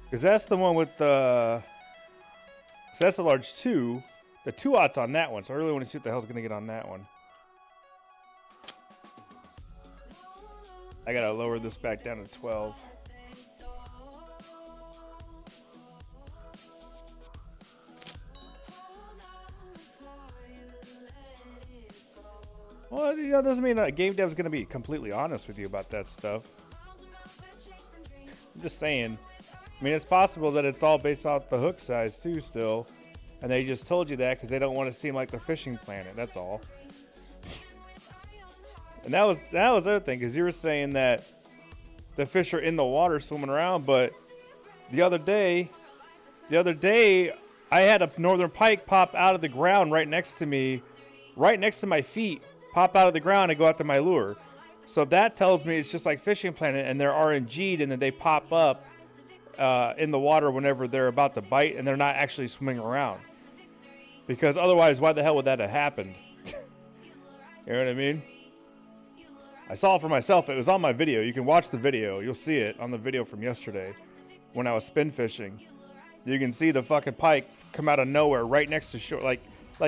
Because that's the one with the... So that's the large 2. The 2/0's on that one. So I really want to see what the hell's going to get on that one. I got to lower this back down to 12. Well, you know, doesn't mean that game dev's going to be completely honest with you about that stuff. I'm just saying. I mean, it's possible that it's all based off the hook size too still. And they just told you that because they don't want to seem like they're fishing planet. That's all. And that was the other thing, because you were saying that the fish are in the water swimming around, but the other day I had a northern pike pop out of the ground right next to me, right next to my feet, pop out of the ground and go out to my lure. So that tells me it's just like fishing planet, and they're RNG'd, and then they pop up in the water whenever they're about to bite, and they're not actually swimming around. Because otherwise, why the hell would that have happened? You know what I mean? I saw it for myself. It was on my video. You can watch the video. You'll see it on the video from yesterday when I was spin fishing. You can see the fucking pike come out of nowhere right next to shore, like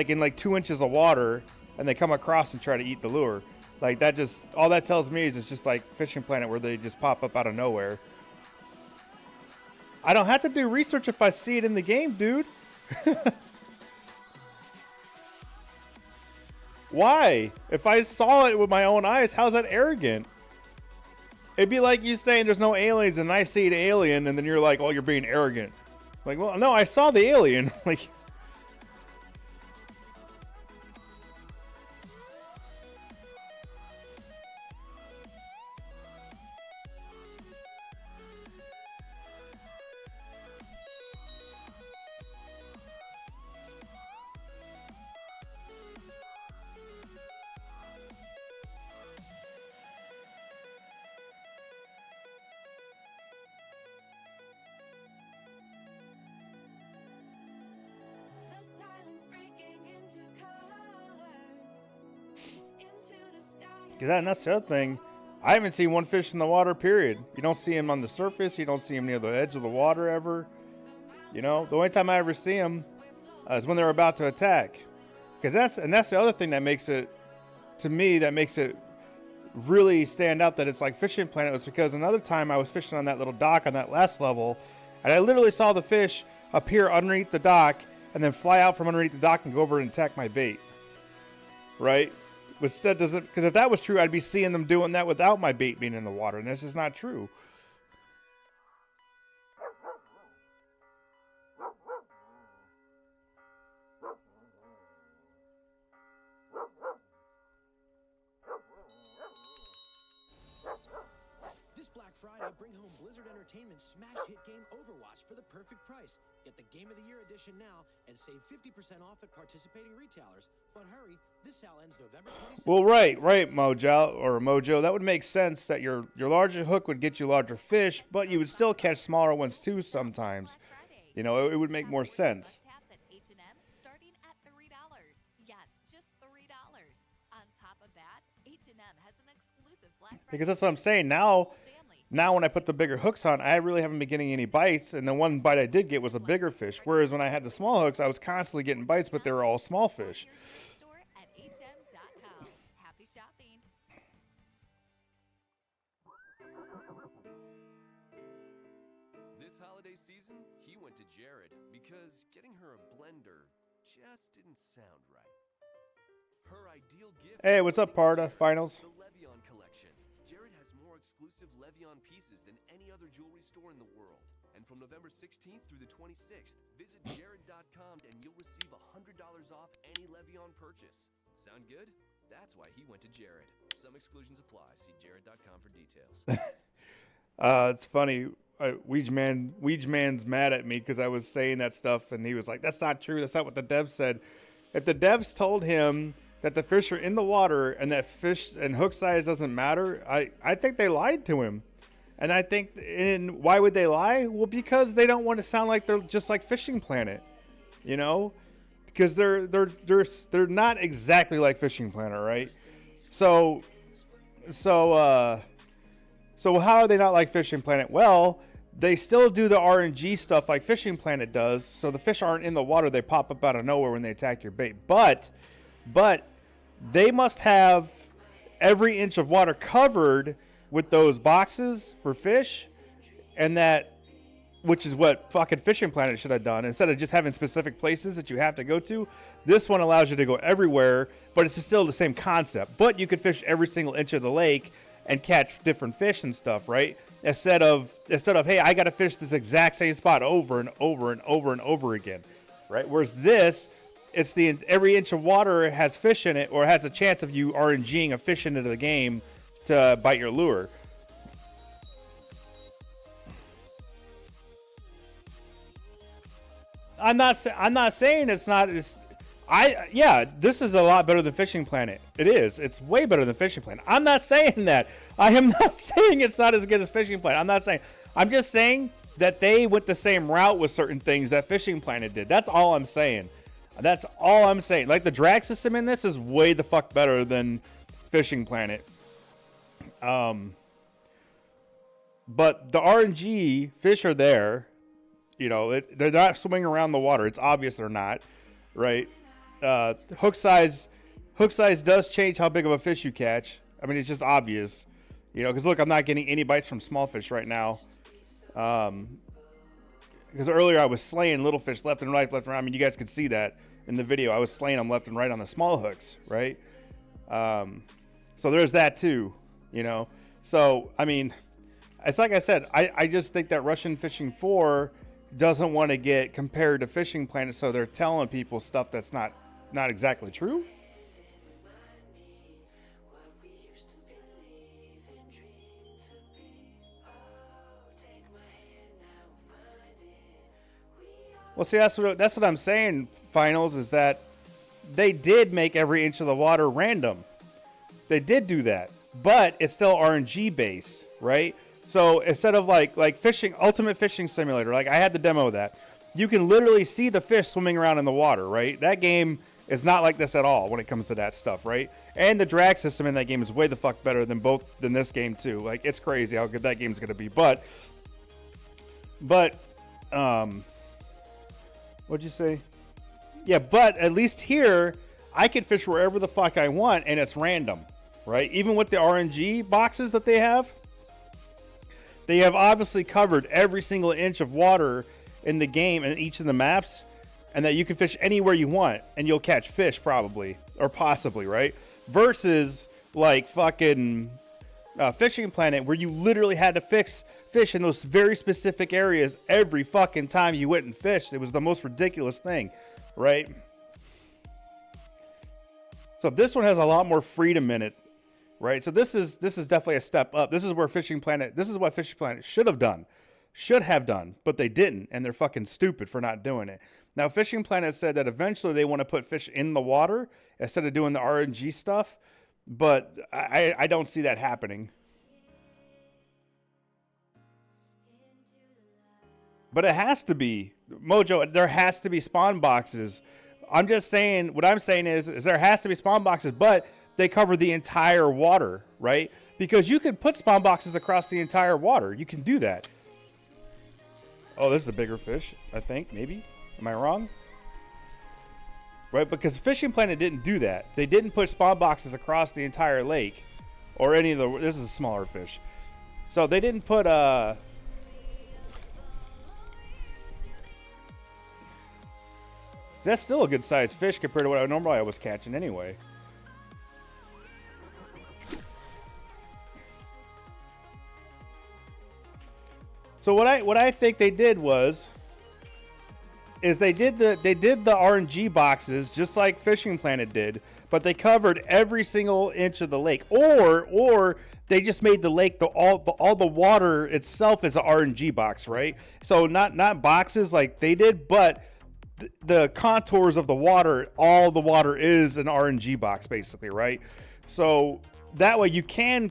in like 2 inches of water, and they come across and try to eat the lure. Like that just, all that tells me is it's just like Fishing Planet where they just pop up out of nowhere. I don't have to do research if I see it in the game, dude. Why? If I saw it with my own eyes, how's that arrogant? It'd be like you saying there's no aliens and I see an alien and then you're like, oh, you're being arrogant. Like, well, no, I saw the alien. Like, that's the other thing. I haven't seen one fish in the water, period. You don't see him on the surface. You don't see him near the edge of the water ever. You know, the only time I ever see him is when they're about to attack. Because that's the other thing that makes it, to me, that makes it really stand out that it's like Fishing Planet, was because another time I was fishing on that little dock on that last level, and I literally saw the fish appear underneath the dock and then fly out from underneath the dock and go over and attack my bait. Right? Which that doesn't, because if that was true, I'd be seeing them doing that without my bait being in the water, and that's just not true. This Black Friday, bring home Blizzard Entertainment's smash hit game Overwatch for the perfect price. Get the Game of the Year edition now and save 50% off at participating retailers. But hurry, this sale ends November 27th. Well, right, Mojo. That would make sense that your larger hook would get you larger fish, but you would still catch smaller ones too sometimes. You know, it would make more sense. Starting at $3. Yes, just $3. On top of that, H&M has an exclusive Black Friday. Because that's what I'm saying. Now when I put the bigger hooks on, I really haven't been getting any bites, and the one bite I did get was a bigger fish. Whereas when I had the small hooks, I was constantly getting bites, but they were all small fish. Happy shopping. This holiday season, he went to Jared because getting her a blender just didn't sound right. Her ideal gift. Hey, what's up, Parda? Finals. The Levion collection. Jared has more exclusive Levion pieces than any other jewelry store in the world. And from November 16th through the 26th. Visit Jared.com and you'll receive $100 off any Le'Veon purchase. Sound good? That's why he went to Jared. Some exclusions apply. See Jared.com for details. It's funny. Weege Man's mad at me because I was saying that stuff, and he was like, "That's not true. That's not what the devs said." If the devs told him that the fish are in the water and that fish and hook size doesn't matter, I think they lied to him. And I think, and why would they lie? Well, because they don't want to sound like they're just like Fishing Planet, you know, because they're not exactly like Fishing Planet, right? So how are they not like Fishing Planet? Well, they still do the RNG stuff like Fishing Planet does. So the fish aren't in the water; they pop up out of nowhere when they attack your bait. But they must have every inch of water covered with those boxes for fish, and which is what fucking Fishing Planet should have done. Instead of just having specific places that you have to go to, this one allows you to go everywhere, but it's still the same concept. But you could fish every single inch of the lake and catch different fish and stuff, right? Instead of hey, I got to fish this exact same spot over and over and over and over again, right? Whereas this, it's every inch of water has fish in it, or has a chance of you RNGing a fish into the game to bite your lure. I'm not saying it's not. This is a lot better than Fishing Planet. It is. It's way better than Fishing Planet. I'm not saying that. I am not saying it's not as good as Fishing Planet. I'm not saying. I'm just saying that they went the same route with certain things that Fishing Planet did. That's all I'm saying. That's all I'm saying. Like the drag system in this is way the fuck better than Fishing Planet. But the RNG fish are there. You know, they're not swimming around the water. It's obvious they're not, right? Hook size does change how big of a fish you catch. I mean, it's just obvious, you know, because look, I'm not getting any bites from small fish right now. Because earlier I was slaying little fish left and right. I mean, you guys could see that in the video. I was slaying them left and right on the small hooks, right? So there's that too, you know. So, I mean, it's like I said, I just think that Russian Fishing 4 doesn't want to get compared to Fishing Planet, so they're telling people stuff that's not exactly true. Well, see, that's what I'm saying, Finals, is that they did make every inch of the water random. They did do that, but it's still RNG based, right? So instead of like fishing, Ultimate Fishing Simulator, like I had the demo of that, you can literally see the fish swimming around in the water, right? That game is not like this at all when it comes to that stuff, right? And the drag system in that game is way the fuck better than this game too. Like, it's crazy how good that game's gonna be. But what'd you say? Yeah, but at least here I can fish wherever the fuck I want, and it's random, right? Even with the RNG boxes that they have obviously covered every single inch of water in the game and each of the maps, and that you can fish anywhere you want and you'll catch fish probably or possibly, right? Versus like fucking Fishing Planet, where you literally had to fish in those very specific areas every fucking time you went and fished. It was the most ridiculous thing, right? So this one has a lot more freedom in it. Right, so this is definitely a step up. This is what Fishing Planet should have done, but they didn't, and they're fucking stupid for not doing it. Now, Fishing Planet said that eventually they want to put fish in the water instead of doing the RNG stuff, but I don't see that happening. But it has to be, Mojo, there has to be spawn boxes. I'm just saying, what I'm saying is there has to be spawn boxes, but they cover the entire water, right? Because you can put spawn boxes across the entire water. You can do that. Oh, this is a bigger fish, I think, maybe. Am I wrong? Right, because Fishing Planet didn't do that. They didn't put spawn boxes across the entire lake. Or any of the... This is a smaller fish. So they didn't put... That's still a good sized fish compared to what I was catching anyway. So what I think they did is they did the RNG boxes just like Fishing Planet did, but they covered every single inch of the lake, or they just made the lake all the water itself is an RNG box, right? So not boxes like they did, but the contours of the water, all the water is an RNG box basically, right? So that way you can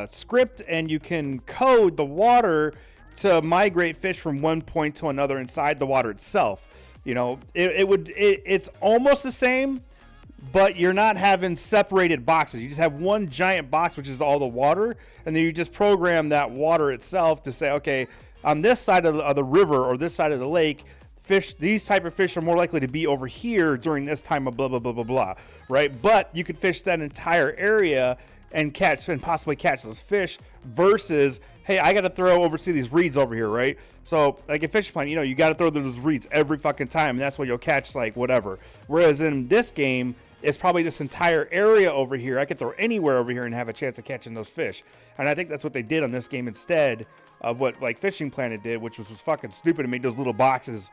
script and you can code the water to migrate fish from one point to another inside the water itself. You know, it's almost the same, but you're not having separated boxes. You just have one giant box, which is all the water, and then you just program that water itself to say, okay, on this side of the river or this side of the lake, these type of fish are more likely to be over here during this time of blah blah blah blah blah, right? But you could fish that entire area and possibly catch those fish versus, hey, I got to throw oversee these reeds over here, right? So like in Fishing Planet, you know, you got to throw those reeds every fucking time, and that's where you'll catch like whatever. Whereas in this game, it's probably this entire area over here. I could throw anywhere over here and have a chance of catching those fish. And I think that's what they did on this game instead of what like Fishing Planet did, which was fucking stupid to make those little boxes.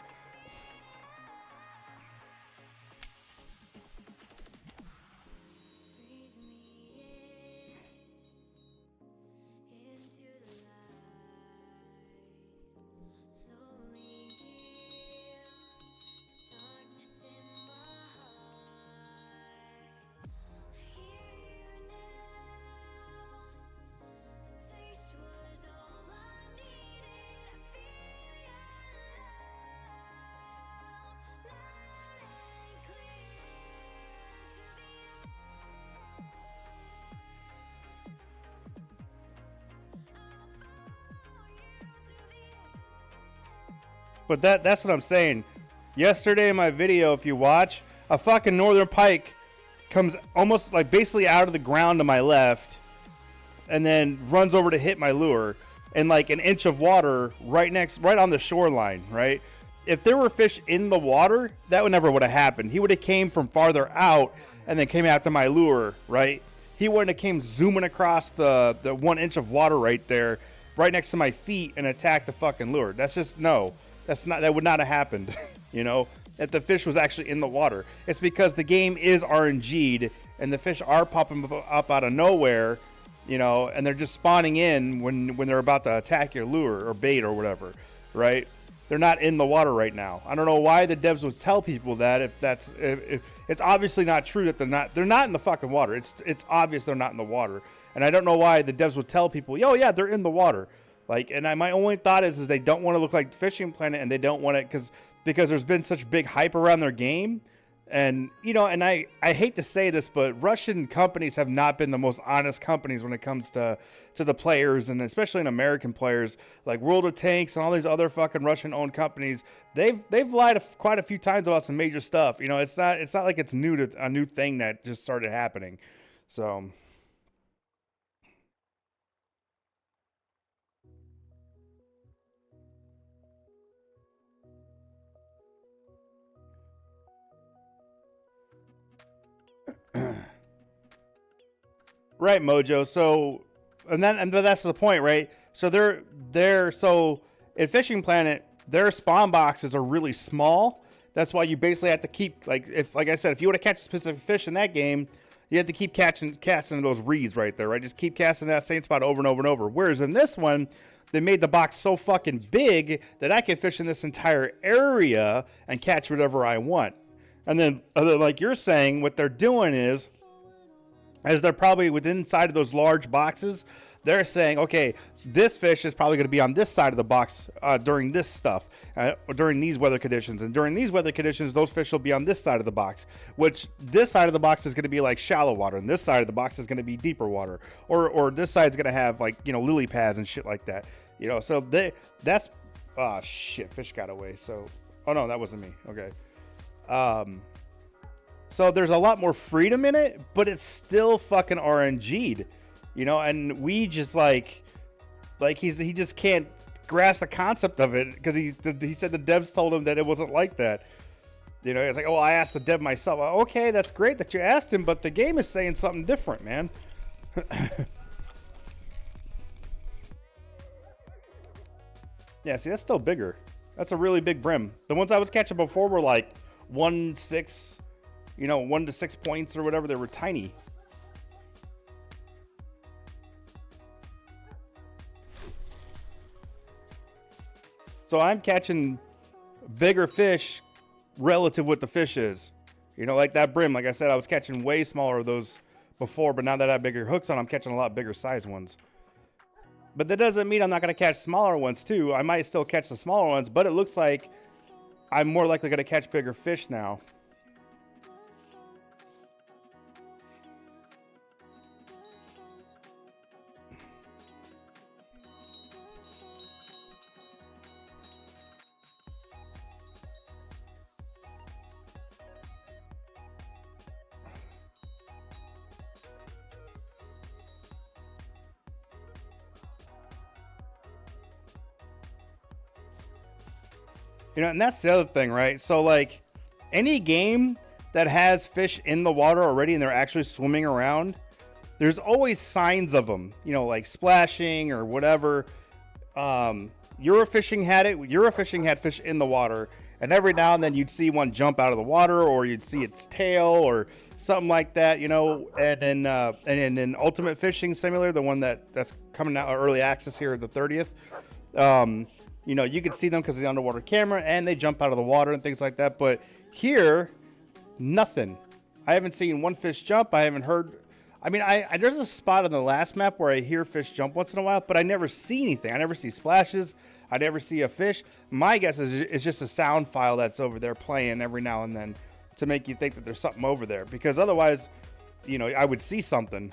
But that's what I'm saying. Yesterday in my video, if you watch, a fucking northern pike comes almost like basically out of the ground to my left and then runs over to hit my lure in like an inch of water right on the shoreline, right? If there were fish in the water, that never would have happened. He would have came from farther out and then came after my lure, right? He wouldn't have came zooming across the 1 inch of water right there, right next to my feet and attacked the fucking lure. That's just, no. That would not have happened, you know, if the fish was actually in the water. It's because the game is RNG'd and the fish are popping up out of nowhere, you know, and they're just spawning in when they're about to attack your lure or bait or whatever, right? They're not in the water right now. I don't know why the devs would tell people that if it's obviously not true that they're not in the fucking water. It's obvious they're not in the water. And I don't know why the devs would tell people, yo, yeah, they're in the water. Like, and my only thought is they don't want to look like Fishing Planet, and they don't want it because there's been such big hype around their game, and you know, and I hate to say this, but Russian companies have not been the most honest companies when it comes to the players, and especially in American players like World of Tanks and all these other fucking Russian-owned companies. They've lied quite a few times about some major stuff. You know, it's not like it's a new thing that just started happening. So. Right, Mojo. So, and that's the point, right? So so in Fishing Planet, their spawn boxes are really small. That's why you basically have to keep like I said, if you want to catch a specific fish in that game, you have to keep casting those reeds right there, right? Just keep casting that same spot over and over and over. Whereas in this one, they made the box so fucking big that I can fish in this entire area and catch whatever I want. And then, like you're saying, what they're doing is, as they're probably within inside of those large boxes, they're saying, okay, this fish is probably going to be on this side of the box during this stuff, during these weather conditions. And during these weather conditions, those fish will be on this side of the box, which this side of the box is going to be like shallow water, and this side of the box is going to be deeper water. Or this side's going to have like, you know, lily pads and shit like that. You know, so that's, oh shit, fish got away. So, oh no, that wasn't me. Okay. So there's a lot more freedom in it, but it's still fucking RNG'd, you know, and we just like he just can't grasp the concept of it because he said the devs told him that it wasn't like that. You know, it's like, oh, I asked the dev myself. Well, okay, that's great that you asked him, but the game is saying something different, man. Yeah, see, that's still bigger. That's a really big brim. The ones I was catching before were like 1-6, 1 to 6 points or whatever. They were tiny. So I'm catching bigger fish relative what the fish is. Like that brim. Like I said, I was catching way smaller of those before, but now that I have bigger hooks on, I'm catching a lot bigger size ones. But that doesn't mean I'm not going to catch smaller ones too. I might still catch the smaller ones, but it looks like I'm more likely going to catch bigger fish now. And that's the other thing, right? So, like, any game that has fish in the water already and they're actually swimming around, there's always signs of them, like splashing or whatever. Eurofishing had it. Eurofishing had fish in the water, and every now and then you'd see one jump out of the water, or you'd see its tail or something like that, And then Ultimate Fishing Simulator, the one that's coming out early access here, the 30th. You can see them because of the underwater camera, and they jump out of the water and things like that. But here, nothing. I haven't seen one fish jump. I haven't heard. I mean, there's a spot on the last map where I hear fish jump once in a while, but I never see anything. I never see splashes. I never see a fish. My guess is it's just a sound file that's over there playing every now and then to make you think that there's something over there. Because otherwise, I would see something.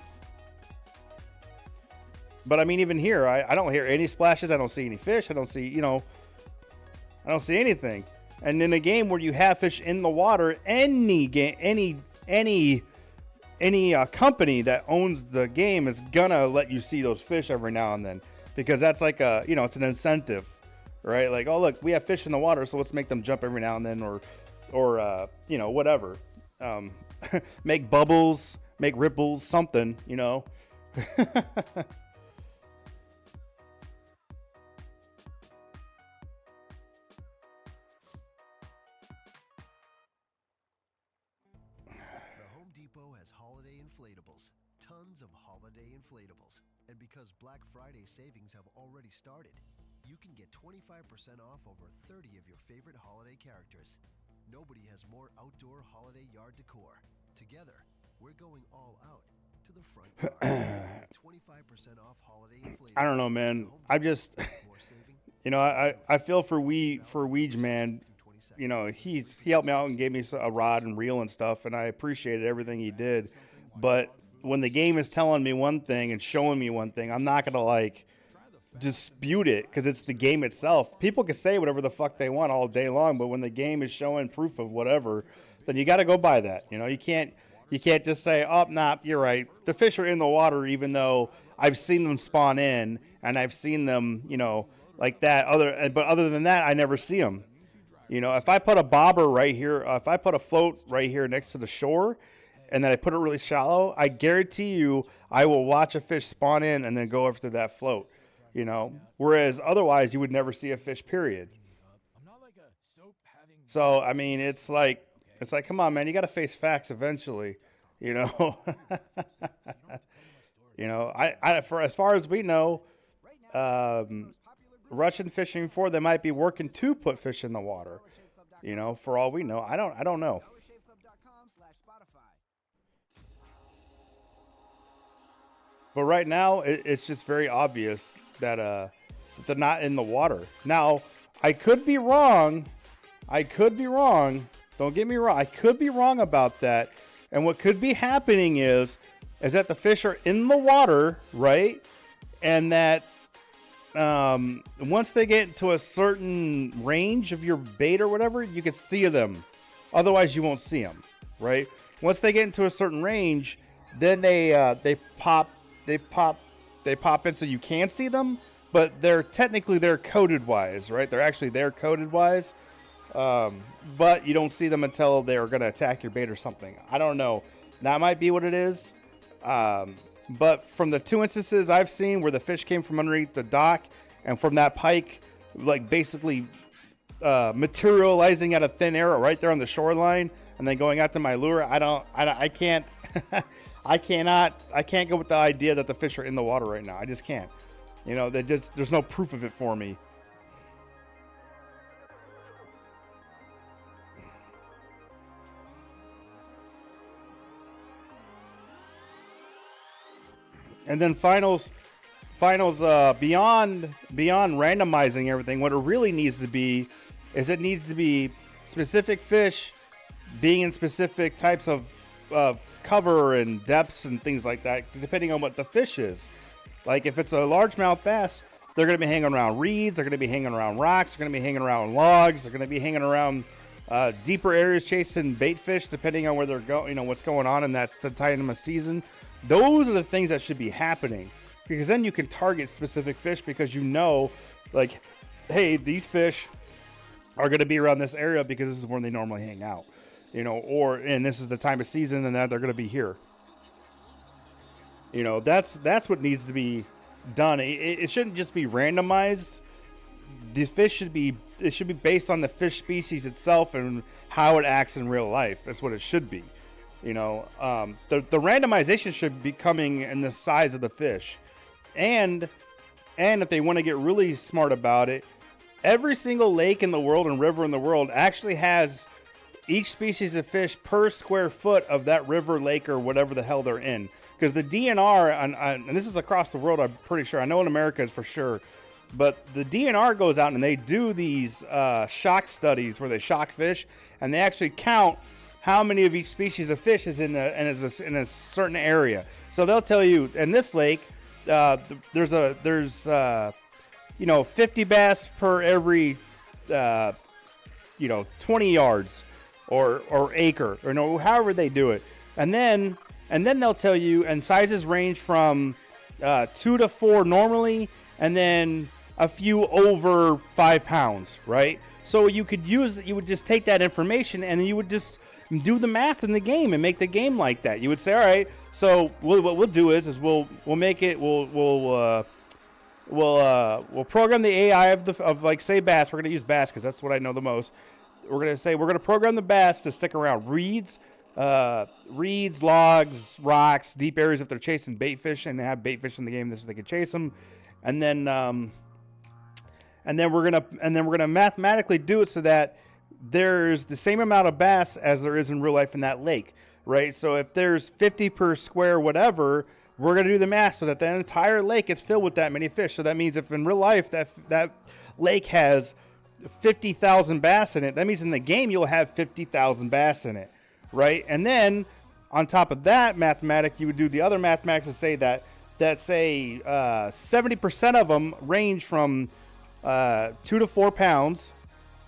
But I mean, even here, I don't hear any splashes. I don't see any fish. I don't see, I don't see anything. And in a game where you have fish in the water, any company that owns the game is gonna let you see those fish every now and then, because that's like it's an incentive, right? Like, oh look, we have fish in the water, so let's make them jump every now and then, or whatever. Make bubbles, make ripples, something, Tons of holiday inflatables. And because Black Friday savings have already started, you can get 25% off over 30 of your favorite holiday characters. Nobody has more outdoor holiday yard decor. Together, we're going all out to the front yard. 25% off holiday inflatables. I don't know, man. I just, I feel for Weege, man. He helped me out and gave me a rod and reel and stuff, and I appreciated everything he did. But when the game is telling me one thing and showing me one thing, I'm not going to dispute it, because it's the game itself. People can say whatever the fuck they want all day long, but when the game is showing proof of whatever, then you got to go by that. You can't just say, oh, nah, you're right. The fish are in the water, even though I've seen them spawn in and I've seen them, like that. But other than that, I never see them. If I put a bobber right here, if I put a float right here next to the shore, and then I put it really shallow, I guarantee you I will watch a fish spawn in and then go after that float, Whereas otherwise you would never see a fish, period. So, I mean, it's like, come on, man, you got to face facts eventually, For as far as we know, Russian fishing for, they might be working to put fish in the water, for all we know. I don't know. But right now, it's just very obvious that they're not in the water. Now, I could be wrong. Don't get me wrong. I could be wrong about that. And what could be happening is that the fish are in the water, right? And that once they get to a certain range of your bait or whatever, you can see them. Otherwise, you won't see them, right? Once they get into a certain range, then they pop in so you can see them, but they're coded wise, right? They're actually coded wise, but you don't see them until they're going to attack your bait or something. I don't know. That might be what it is. But from the two instances I've seen where the fish came from underneath the dock and from that pike like basically materializing out of thin air right there on the shoreline and then going out to my lure. I can't I can't go with the idea that the fish are in the water right now. I just can't. You know, there's no proof of it for me. And then finals beyond randomizing everything, what it really needs to be is it needs to be specific fish being in specific types of cover and depths and things like that, depending on what the fish is. Like if it's a largemouth bass, they're going to be hanging around reeds, they're going to be hanging around rocks, they're going to be hanging around logs, they're going to be hanging around deeper areas chasing bait fish, depending on where they're going, you know, what's going on in that time of season. Those are the things that should be happening, because then you can target specific fish, because you know, like, hey, these fish are going to be around this area because this is where they normally hang out, you know, and this is the time of season and that they're going to be here. You know, that's what needs to be done. It shouldn't just be randomized. These fish should be based on the fish species itself and how it acts in real life. That's what it should be. You know, the randomization should be coming in the size of the fish. And if they want to get really smart about it, every single lake in the world and river in the world actually has each species of fish per square foot of that river, lake, or whatever the hell they're in. Because the DNR, and this is across the world, I'm pretty sure. I know in America is for sure. But the DNR goes out and they do these shock studies where they shock fish, and they actually count how many of each species of fish is in a certain area. So they'll tell you in this lake, there's 50 bass per every 20 yards or acre, or no, however they do it. And then they'll tell you, and sizes range from 2 to 4 normally, and then a few over 5 pounds, right? So you would just take that information and you would just do the math in the game and make the game like that. You would say, all right, so what we'll do is we'll make it, we'll program the AI of like, say, bass. We're going to use bass because that's what I know the most. We're going to say we're going to program the bass to stick around reeds, logs, rocks, deep areas if they're chasing bait fish and they have bait fish in the game so they can chase them. And then we're gonna mathematically do it so that there's the same amount of bass as there is in real life in that lake, right? So if there's 50 per square whatever, we're gonna do the math so that the entire lake is filled with that many fish. So that means if in real life that lake has 50,000 bass in it, that means in the game you'll have 50,000 bass in it, right? And then on top of that mathematic, you would do the other mathematics to say that 70% of them range from 2 to 4 pounds,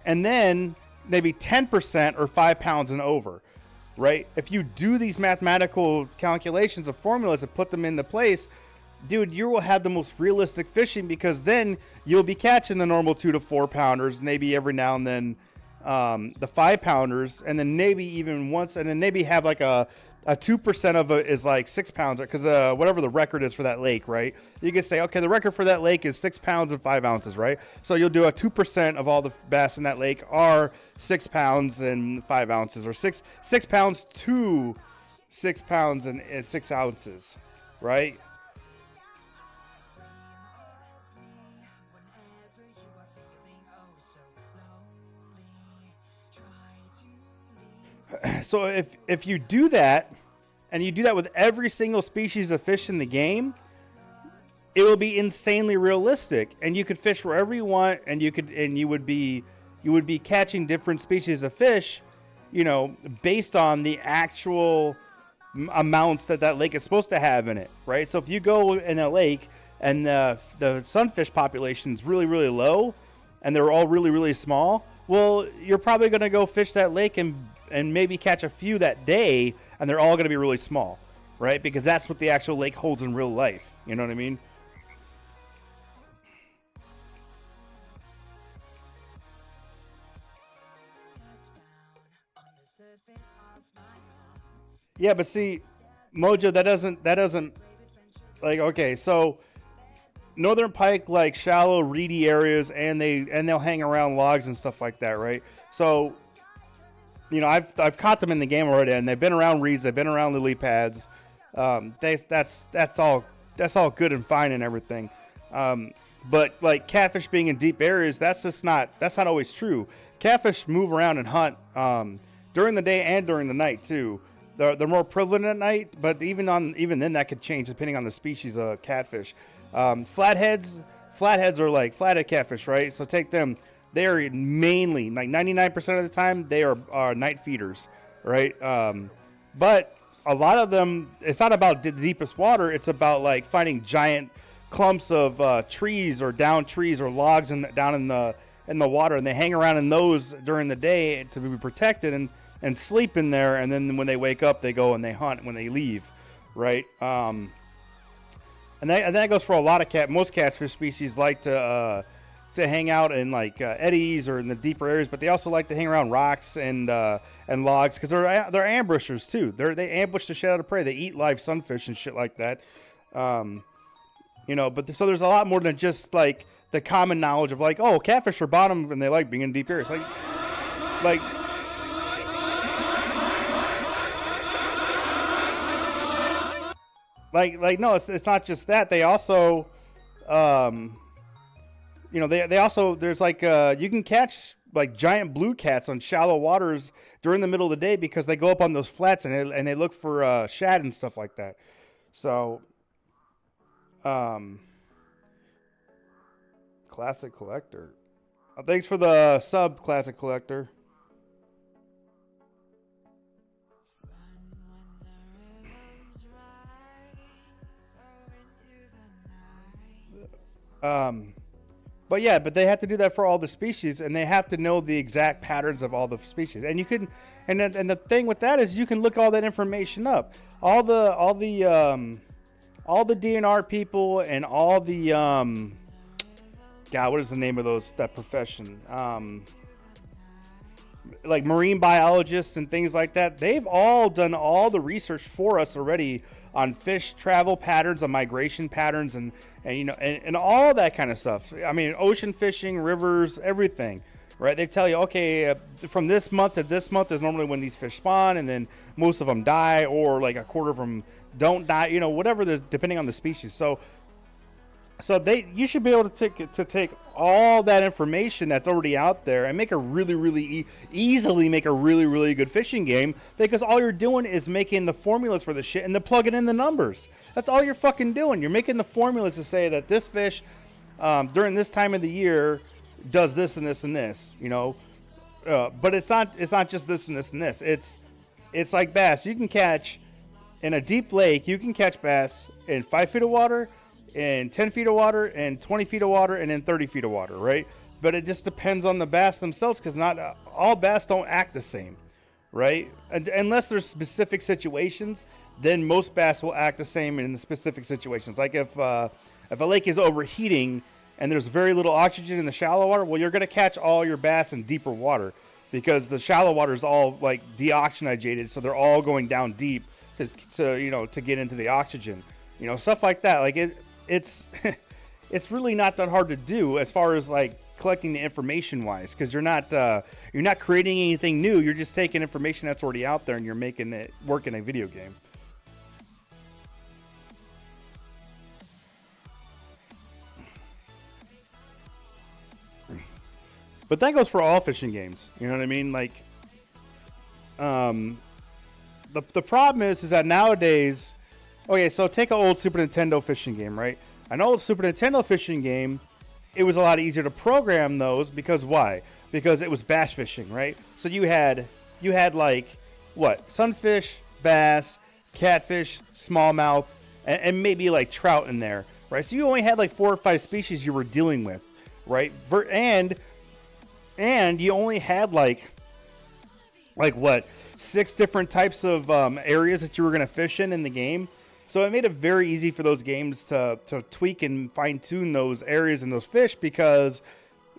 and then maybe 10% or 5 pounds and over, right? If you do these mathematical calculations of formulas and put them into place, dude, you will have the most realistic fishing, because then you'll be catching the normal 2 to 4 pounders, maybe every now and then the 5 pounders, and then maybe even once, and then maybe have like a 2% of it is like 6 pounds, because whatever the record is for that lake, right? You can say, okay, the record for that lake is 6 pounds and 5 ounces, right? So you'll do a 2% of all the bass in that lake are 6 pounds and 5 ounces, or 6 pounds to 6 pounds and 6 ounces, right? So if you do that, and you do that with every single species of fish in the game, it will be insanely realistic, and you could fish wherever you want, and you would be catching different species of fish, you know, based on the actual amounts that lake is supposed to have in it, right? So if you go in a lake and the sunfish population is really, really low, and they're all really, really small, well, you're probably going to go fish that lake and maybe catch a few that day, and they're all going to be really small, right? Because that's what the actual lake holds in real life. You know what I mean? Yeah, but see, Mojo, that doesn't like, okay, so northern pike like shallow, reedy areas, and they'll hang around logs and stuff like that, right? So, I've caught them in the game already, and they've been around reeds, they've been around lily pads. That's all good and fine and everything. But like catfish being in deep areas, that's not always true. Catfish move around and hunt during the day and during the night too. They're more prevalent at night, but even then that could change depending on the species of catfish. Flatheads are like flathead catfish, right? So take them. They are mainly, like 99% of the time, they are night feeders, right? But a lot of them, it's not about the deepest water. It's about like finding giant clumps of trees or down trees or logs down in the water, and they hang around in those during the day to be protected and sleep in there. And then when they wake up, they go and they hunt when they leave, right? And that goes for a lot of most catfish species like to hang out in like eddies or in the deeper areas, but they also like to hang around rocks and logs because they're ambushers too. They ambush the shit out of prey. They eat live sunfish and shit like that. But so there's a lot more than just like the common knowledge of like, oh, catfish are bottom and they like being in deep areas. No, it's not just that. They also, they also, there's like, you can catch like giant blue cats on shallow waters during the middle of the day because they go up on those flats and they look for shad and stuff like that. So, Classic Collector. Thanks for the sub, Classic Collector. But they have to do that for all the species, and they have to know the exact patterns of all the species. And you can, and the thing with that is you can look all that information up. All the DNR people and all the what is the name of that profession? Like marine biologists and things like that. They've all done all the research for us already on fish travel patterns, on migration patterns, and all that kind of stuff. I mean, ocean fishing, rivers, everything, right? They tell you, okay, from this month to this month is normally when these fish spawn, and then most of them die, or like a quarter of them don't die, whatever, depending on the species. So you should be able to take all that information that's already out there and make a really easily make a really good fishing game, because all you're doing is making the formulas for the shit and then plugging in the numbers. That's all you're fucking doing. You're making the formulas to say that this fish during this time of the year does this and this and this, but it's not just this and this and this. It's like bass. You can catch in a deep lake. You can catch bass in 5 feet of water, in 10 feet of water, and 20 feet of water, and in 30 feet of water, right? But it just depends on the bass themselves, because not all bass don't act the same, right? Unless there's specific situations, then most bass will act the same in the specific situations. Like if a lake is overheating and there's very little oxygen in the shallow water, well, you're going to catch all your bass in deeper water, because the shallow water is all like deoxygenated, so they're all going down deep to get into the oxygen, stuff like that. Like it's really not that hard to do as far as like collecting the information wise, because you're not creating anything new. You're just taking information that's already out there and you're making it work in a video game. But that goes for all fishing games. You know what I mean? Like, the problem is that nowadays, okay, so take an old Super Nintendo fishing game, right? An old Super Nintendo fishing game, it was a lot easier to program those, because why? Because it was bass fishing, right? So you had like, what? Sunfish, bass, catfish, smallmouth, and maybe like trout in there, right? So you only had like 4 or 5 species you were dealing with, right? And you only had like what, 6 different types of areas that you were going to fish in the game. So it made it very easy for those games to tweak and fine tune those areas and those fish, because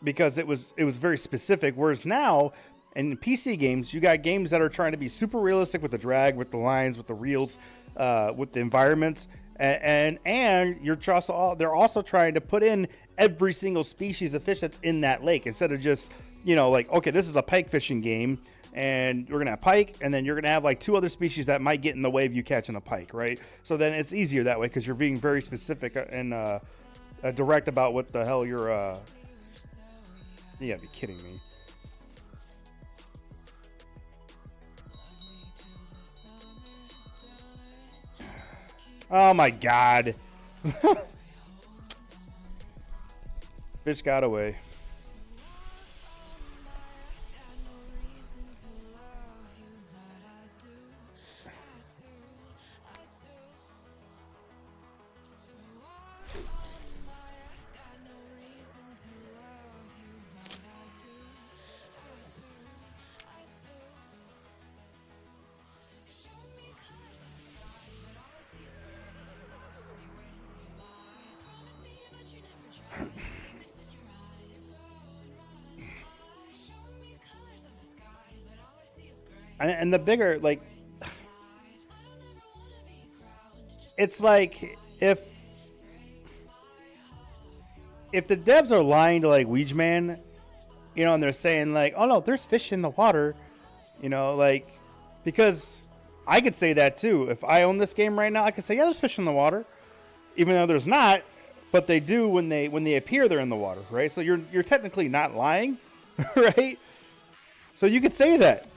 it was very specific. Whereas now in PC games, you got games that are trying to be super realistic with the drag, with the lines, with the reels, with the environments, And they're also trying to put in every single species of fish that's in that lake instead of just, like, okay, this is a pike fishing game and we're going to have pike and then you're going to have like 2 other species that might get in the way of you catching a pike, right? So then it's easier that way because you're being very specific and direct about what the hell you're, you gotta be kidding me. Oh my god. Fish got away. And the bigger, like, it's like if the devs are lying to like Ouija Man, and they're saying like, oh no, there's fish in the water, like, because I could say that too. If I own this game right now, I could say, yeah, there's fish in the water, even though there's not, but they do when they appear, they're in the water, right? So you're technically not lying, right? So you could say that.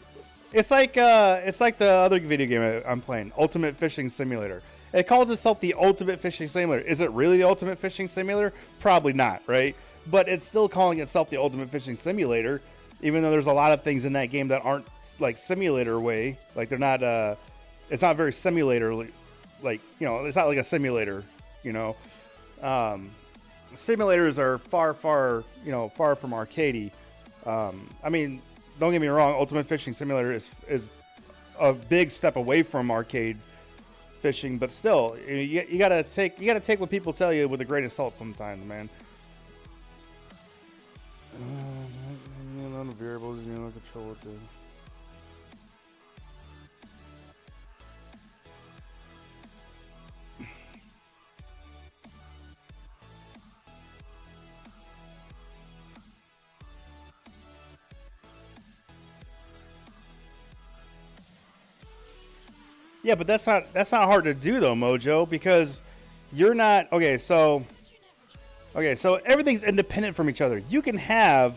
It's like the other video game I'm playing, Ultimate Fishing Simulator. It calls itself the Ultimate Fishing Simulator. Is it really the Ultimate Fishing Simulator? Probably not, right? But it's still calling itself the Ultimate Fishing Simulator, even though there's a lot of things in that game that aren't like simulator way. Like they're not. It's not very simulator. Like it's not like a simulator. Simulators are far from arcadey. I mean. Don't get me wrong, Ultimate Fishing Simulator is a big step away from arcade fishing, but still, you gotta take what people tell you with a grain of salt sometimes, man. A lot of variables, don't control what to. Yeah, but that's not hard to do though, Mojo, because you're not so everything's independent from each other. You can have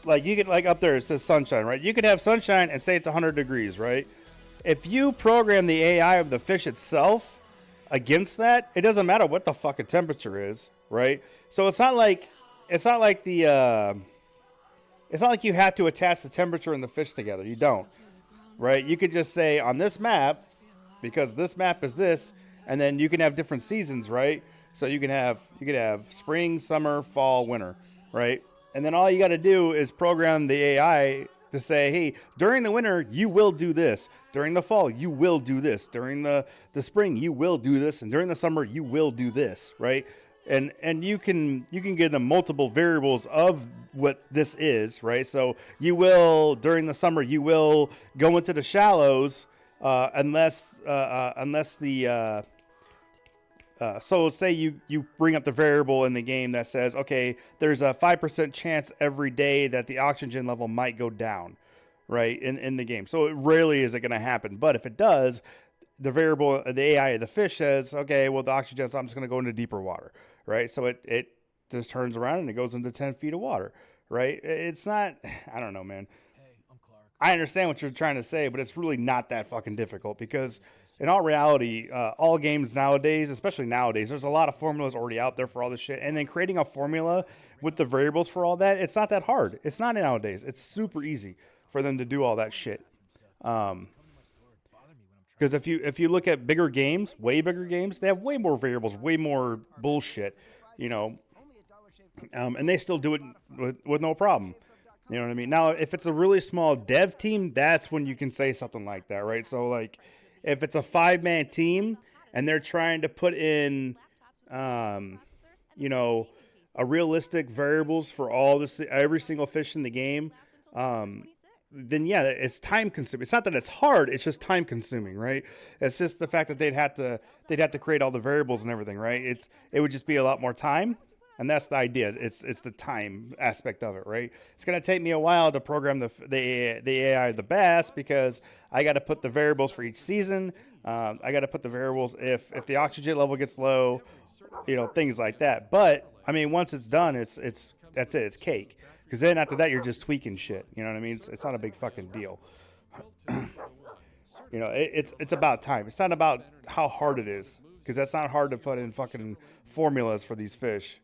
like up there it says sunshine, right? You could have sunshine and say it's 100 degrees, right? If you program the AI of the fish itself against that, it doesn't matter what the fucking temperature is, right? So it's not like you have to attach the temperature and the fish together. You don't, right? You could just say on this map, because this map is this, and then you can have different seasons, right? So you could have spring, summer, fall, winter, right? And then all you got to do is program the AI to say, hey, during the winter, you will do this. During the fall, you will do this. During the spring, you will do this. And during the summer, you will do this, right? And you can give them multiple variables of what this is, right? So you will, during the summer, you will go into the shallows unless the so say you bring up the variable in the game that says, okay, there's a 5% chance every day that the oxygen level might go down, right, in the game. So it rarely is it going to happen. But if it does, the variable, the AI of the fish says, okay, well, the oxygen, so I'm just going to go into deeper water, right? So it just turns around and it goes into 10 feet of water, right? It's not, I don't know, man. Hey, I'm Clark. I understand what you're trying to say, but it's really not that fucking difficult because in all reality, all games nowadays, especially nowadays, there's a lot of formulas already out there for all this shit. And then creating a formula with the variables for all that, it's not that hard. It's not nowadays. It's super easy for them to do all that shit. Because if you look at bigger games, way bigger games, they have way more variables, way more bullshit, and they still do it with no problem. You know what I mean? Now, if it's a really small dev team, that's when you can say something like that, right? So, like, if it's a 5-man team and they're trying to put in, a realistic variables for all this, every single fish in the game, then yeah, it's time consuming. It's not that it's hard; it's just time consuming, right? It's just the fact that they'd have to create all the variables and everything, right? It would just be a lot more time, and that's the idea. It's the time aspect of it, right? It's gonna take me a while to program the AI the best because I got to put the variables for each season. I got to put the variables if the oxygen level gets low, things like that. But I mean, once it's done, that's it. It's cake. Because then after that, you're just tweaking shit. You know what I mean? It's not a big fucking deal. It's about time. It's not about how hard it is. Because that's not hard to put in fucking formulas for these fish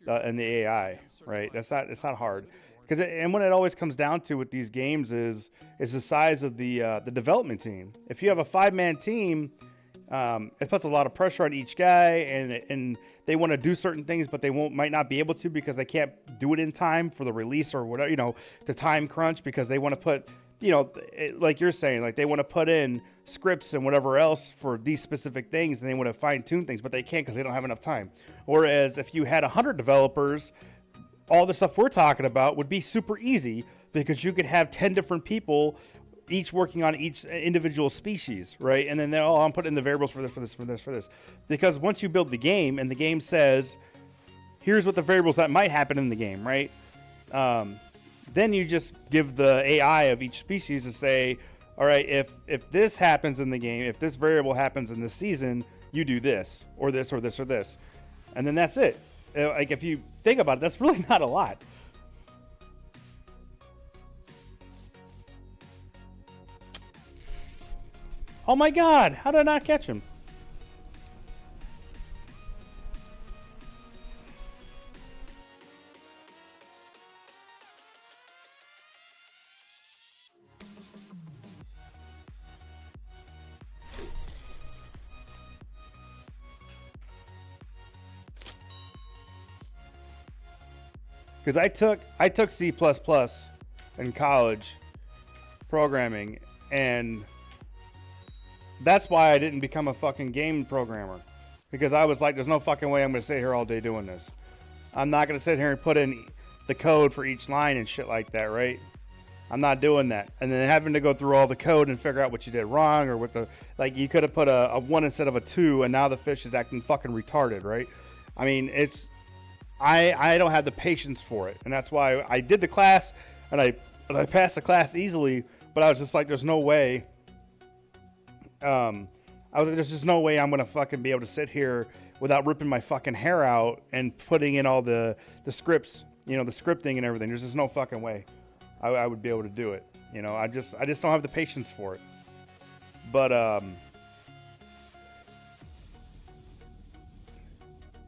and the AI, right? It's not hard. And what it always comes down to with these games is the size of the development team. If you have a 5-man team, it puts a lot of pressure on each guy, and they want to do certain things, but they might not be able to because they can't do it in time for the release or whatever, the time crunch, because they want to put, like you're saying, like they want to put in scripts and whatever else for these specific things, and they want to fine tune things, but they can't because they don't have enough time. Whereas if you had 100 developers, all the stuff we're talking about would be super easy because you could have 10 different people each working on each individual species, right? And then I'm putting in the variables for this. Because once you build the game and the game says, here's what the variables that might happen in the game, right? Then you just give the AI of each species to say, all right, if this happens in the game, if this variable happens in the season, you do this, or this, or this, or this. And then that's it. Like, if you think about it, that's really not a lot. Oh my God, how did I not catch him? Because I took C++ in college, programming, and that's why I didn't become a fucking game programmer. Because I was like, there's no fucking way I'm going to sit here all day doing this. I'm not going to sit here and put in the code for each line and shit like that, right? I'm not doing that. And then having to go through all the code and figure out what you did wrong, or what you could have put a 1 instead of a 2, and now the fish is acting fucking retarded, right? I mean, I don't have the patience for it. And that's why I did the class, and I passed the class easily, but I was just like, there's no way. There's just no way I'm gonna fucking be able to sit here without ripping my fucking hair out and putting in all the scripts, the scripting and everything. There's just no fucking way I would be able to do it. I just don't have the patience for it. But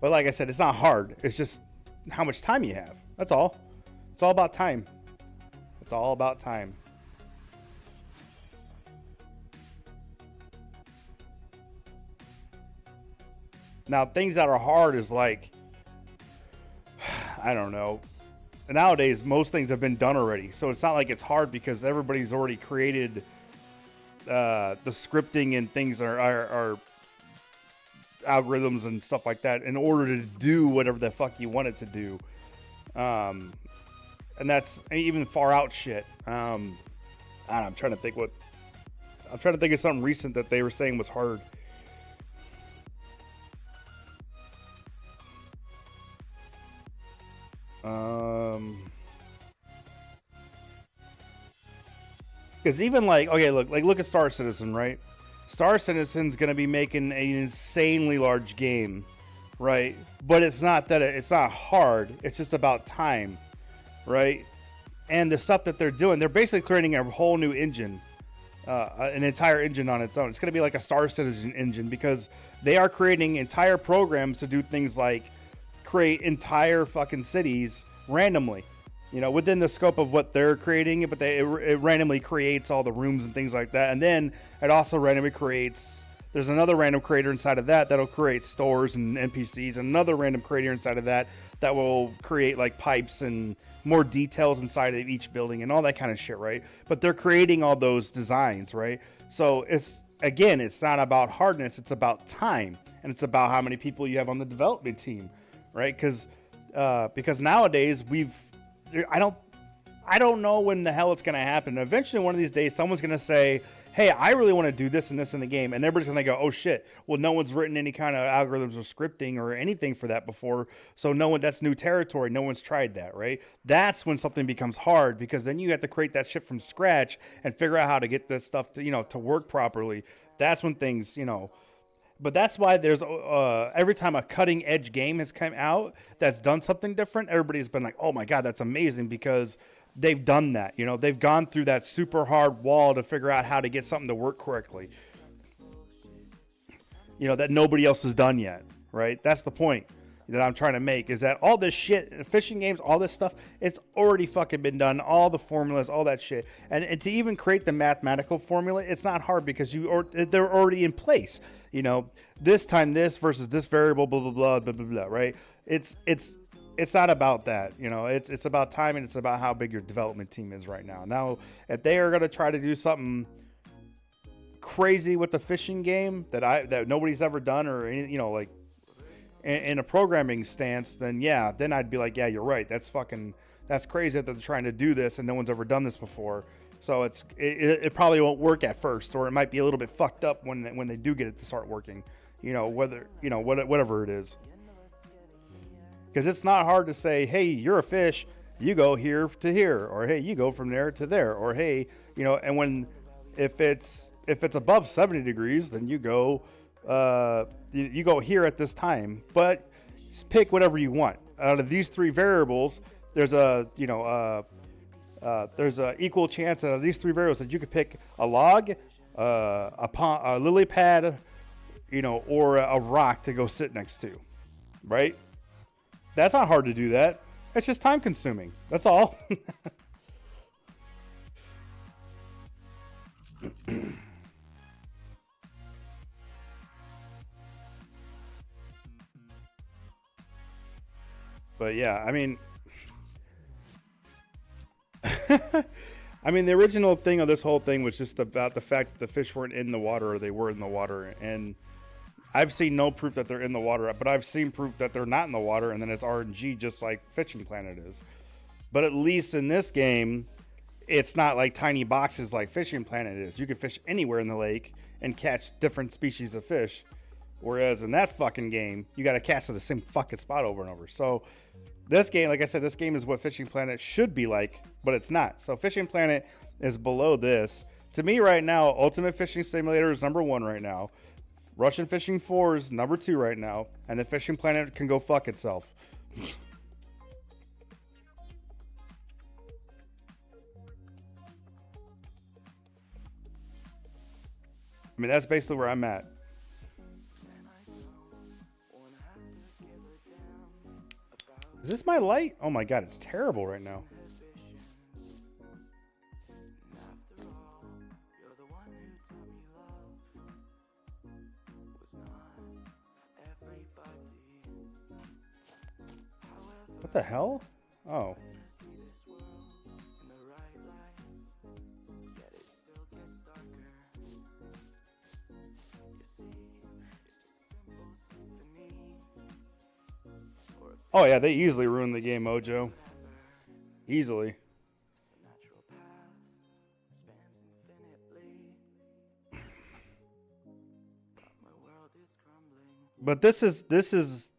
like I said, it's not hard. It's just how much time you have. That's all. It's all about time. It's all about time. Now, things that are hard is like, I don't know. Nowadays, most things have been done already. So it's not like it's hard because everybody's already created the scripting and things are algorithms and stuff like that in order to do whatever the fuck you want it to do. And that's even far out shit. I'm trying to think of something recent that they were saying was hard. Because even look at Star Citizen, right? Star Citizen's going to be making an insanely large game, right? But it's not hard. It's just about time, right? And the stuff that they're doing, they're basically creating a whole new engine, an entire engine on its own. It's going to be like a Star Citizen engine because they are creating entire programs to do things like create entire fucking cities randomly, within the scope of what they're creating, but it randomly creates all the rooms and things like that. And then it also randomly creates, there's another random creator inside of that'll create stores and NPCs, and another random creator inside of that will create like pipes and more details inside of each building and all that kind of shit, right? But they're creating all those designs, right? So it's not about hardness, it's about time, and it's about how many people you have on the development team, right? Because nowadays I don't know when the hell it's going to happen. Eventually, one of these days, someone's going to say, hey, I really want to do this and this in the game. And everybody's going to go, oh, shit. Well, no one's written any kind of algorithms or scripting or anything for that before. So that's new territory. No one's tried that, right? That's when something becomes hard, because then you have to create that shit from scratch and figure out how to get this stuff to, to work properly. That's when things, But that's why there's every time a cutting edge game has come out that's done something different, everybody's been like, oh my God, that's amazing, because they've done that. They've gone through that super hard wall to figure out how to get something to work correctly. That nobody else has done yet, right? That's the point that I'm trying to make, is that all this shit, fishing games, all this stuff, it's already fucking been done. All the formulas, all that shit. And to even create the mathematical formula, it's not hard, because they're already in place. This time this versus this variable, blah, blah, blah, blah, blah, blah, right? It's not about that. It's about time, and it's about how big your development team is right now. Now, if they are going to try to do something crazy with the fishing game that nobody's ever done, or any, like in a programming stance, then I'd be like, yeah, you're right. That's crazy that they're trying to do this and no one's ever done this before. So it probably won't work at first, or it might be a little bit fucked up when they do get it to start working. Whatever it is. Because it's not hard to say, hey, you're a fish, you go here to here, or hey, you go from there to there, or hey, and if it's above 70 degrees, then you go you go here at this time. But pick whatever you want out of these three variables. There's a equal chance out of these three variables that you could pick a log, a lily pad, or a rock to go sit next to, right? That's not hard to do that. It's just time consuming. That's all. But yeah, I mean, the original thing of this whole thing was just about the fact that the fish weren't in the water, or they were in the water. And I've seen no proof that they're in the water, but I've seen proof that they're not in the water, and then it's RNG, just like Fishing Planet is. But at least in this game, it's not like tiny boxes like Fishing Planet is. You can fish anywhere in the lake and catch different species of fish. Whereas in that fucking game, you got to cast to the same fucking spot over and over. So this game, like I said, this game is what Fishing Planet should be like, but it's not. So Fishing Planet is below this. To me right now, Ultimate Fishing Simulator is number 1 right now. Russian Fishing 4 is number 2 right now. And the Fishing Planet can go fuck itself. That's basically where I'm at. Is this my light? Oh my God, it's terrible right now. What the hell? Oh. Oh yeah, they easily ruined the game, Mojo. Easily. But this is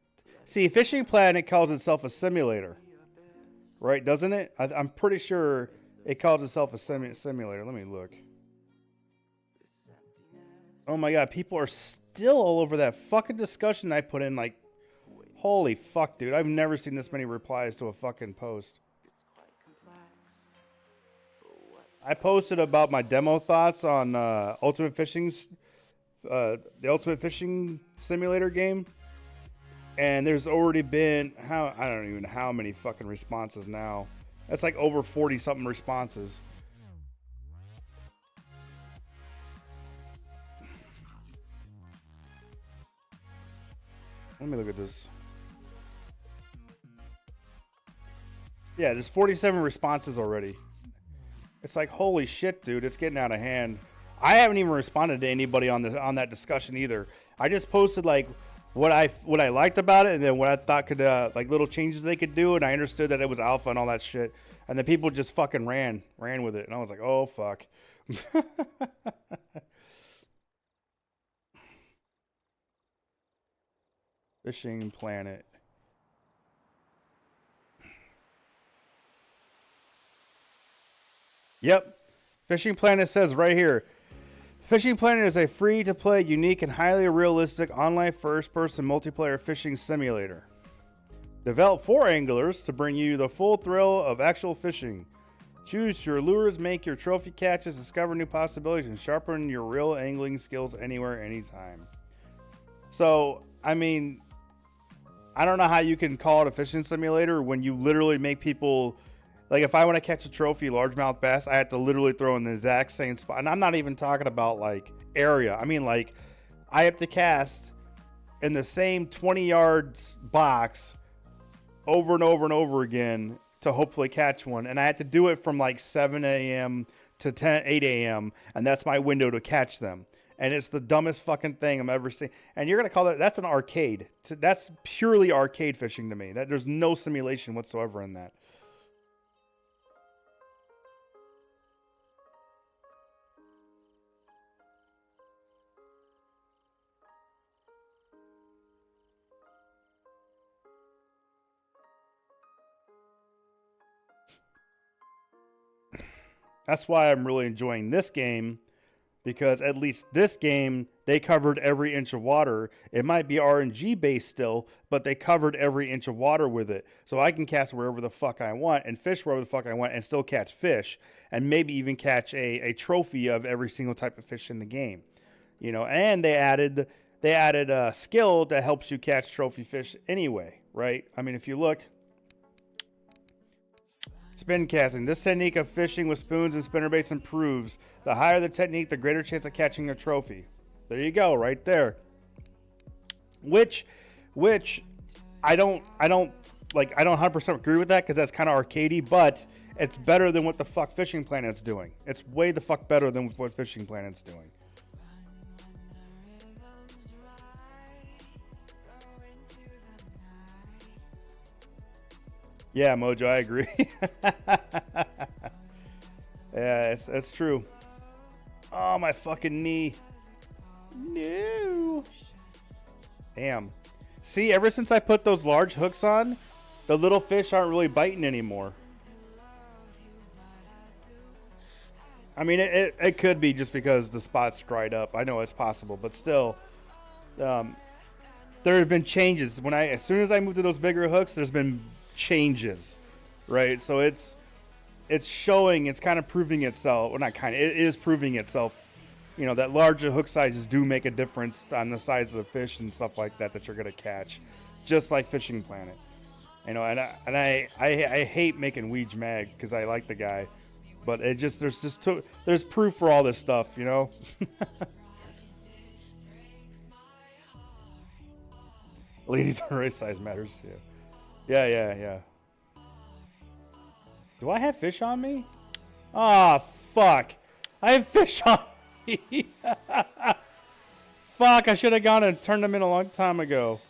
see, Fishing Planet calls itself a simulator, right? Doesn't it? I'm pretty sure it calls itself a simulator. Let me look. Oh my God, people are still all over that fucking discussion I put in. Like, holy fuck, dude! I've never seen this many replies to a fucking post. I posted about my demo thoughts on Ultimate Fishing's the Ultimate Fishing Simulator game. And there's already been, I don't even know how many fucking responses now. That's like over 40 something responses. Let me look at this. Yeah, there's 47 responses already. It's like, holy shit, dude, it's getting out of hand. I haven't even responded to anybody on that discussion either. I just posted like what I liked about it, and then what I thought could like little changes they could do, and I understood that it was alpha and all that shit, and then people just fucking ran with it, and I was like, oh fuck. Fishing Planet. Yep. Fishing Planet says right here. Fishing Planet is a free-to-play, unique, and highly realistic online first-person multiplayer fishing simulator. Developed for anglers to bring you the full thrill of actual fishing. Choose your lures, make your trophy catches, discover new possibilities, and sharpen your real angling skills anywhere, anytime. So, I mean, I don't know how you can call it a fishing simulator when you literally make people... Like, if I want to catch a trophy largemouth bass, I have to literally throw in the exact same spot. And I'm not even talking about, like, area. I mean, like, I have to cast in the same 20 yards box over and over and over again to hopefully catch one. And I had to do it from, like, 7 a.m. to 8 a.m. And that's my window to catch them. And it's the dumbest fucking thing I've ever seen. And you're going to call that... That's an arcade. That's purely arcade fishing to me. There's no simulation whatsoever in that. That's why I'm really enjoying this game, because at least this game, they covered every inch of water. It might be RNG based still, but they covered every inch of water with it. So I can cast wherever the fuck I want and fish wherever the fuck I want and still catch fish, and maybe even catch a trophy of every single type of fish in the game. You know, and they added a skill that helps you catch trophy fish anyway, right? I mean, if you look... Spin casting. This technique of fishing with spoons and spinnerbaits improves. The higher the technique, the greater chance of catching a trophy. There you go, right there. Which I don't 100% agree with that, because that's kind of arcadey, but it's better than what the fuck Fishing Planet's doing. It's way the fuck better than what Fishing Planet's doing. Yeah, Mojo, I agree. Yeah, that's true. Oh, my fucking knee. No. Damn. See, ever since I put those large hooks on, the little fish aren't really biting anymore. I mean, it could be just because the spot's dried up. I know it's possible, but still, there have been changes. As soon as I moved to those bigger hooks, there's been changes, right? So it's showing, it's kind of proving itself. Well, not kind of, it is proving itself. You know, that larger hook sizes do make a difference on the size of the fish and stuff like that you're going to catch, just like Fishing Planet. You know, and I hate making Weege mad because I like the guy, but there's proof for all this stuff, you know. Ladies on race size matters. Yeah. Do I have fish on me? Ah, fuck. I have fish on me. Fuck, I should have gone and turned them in a long time ago.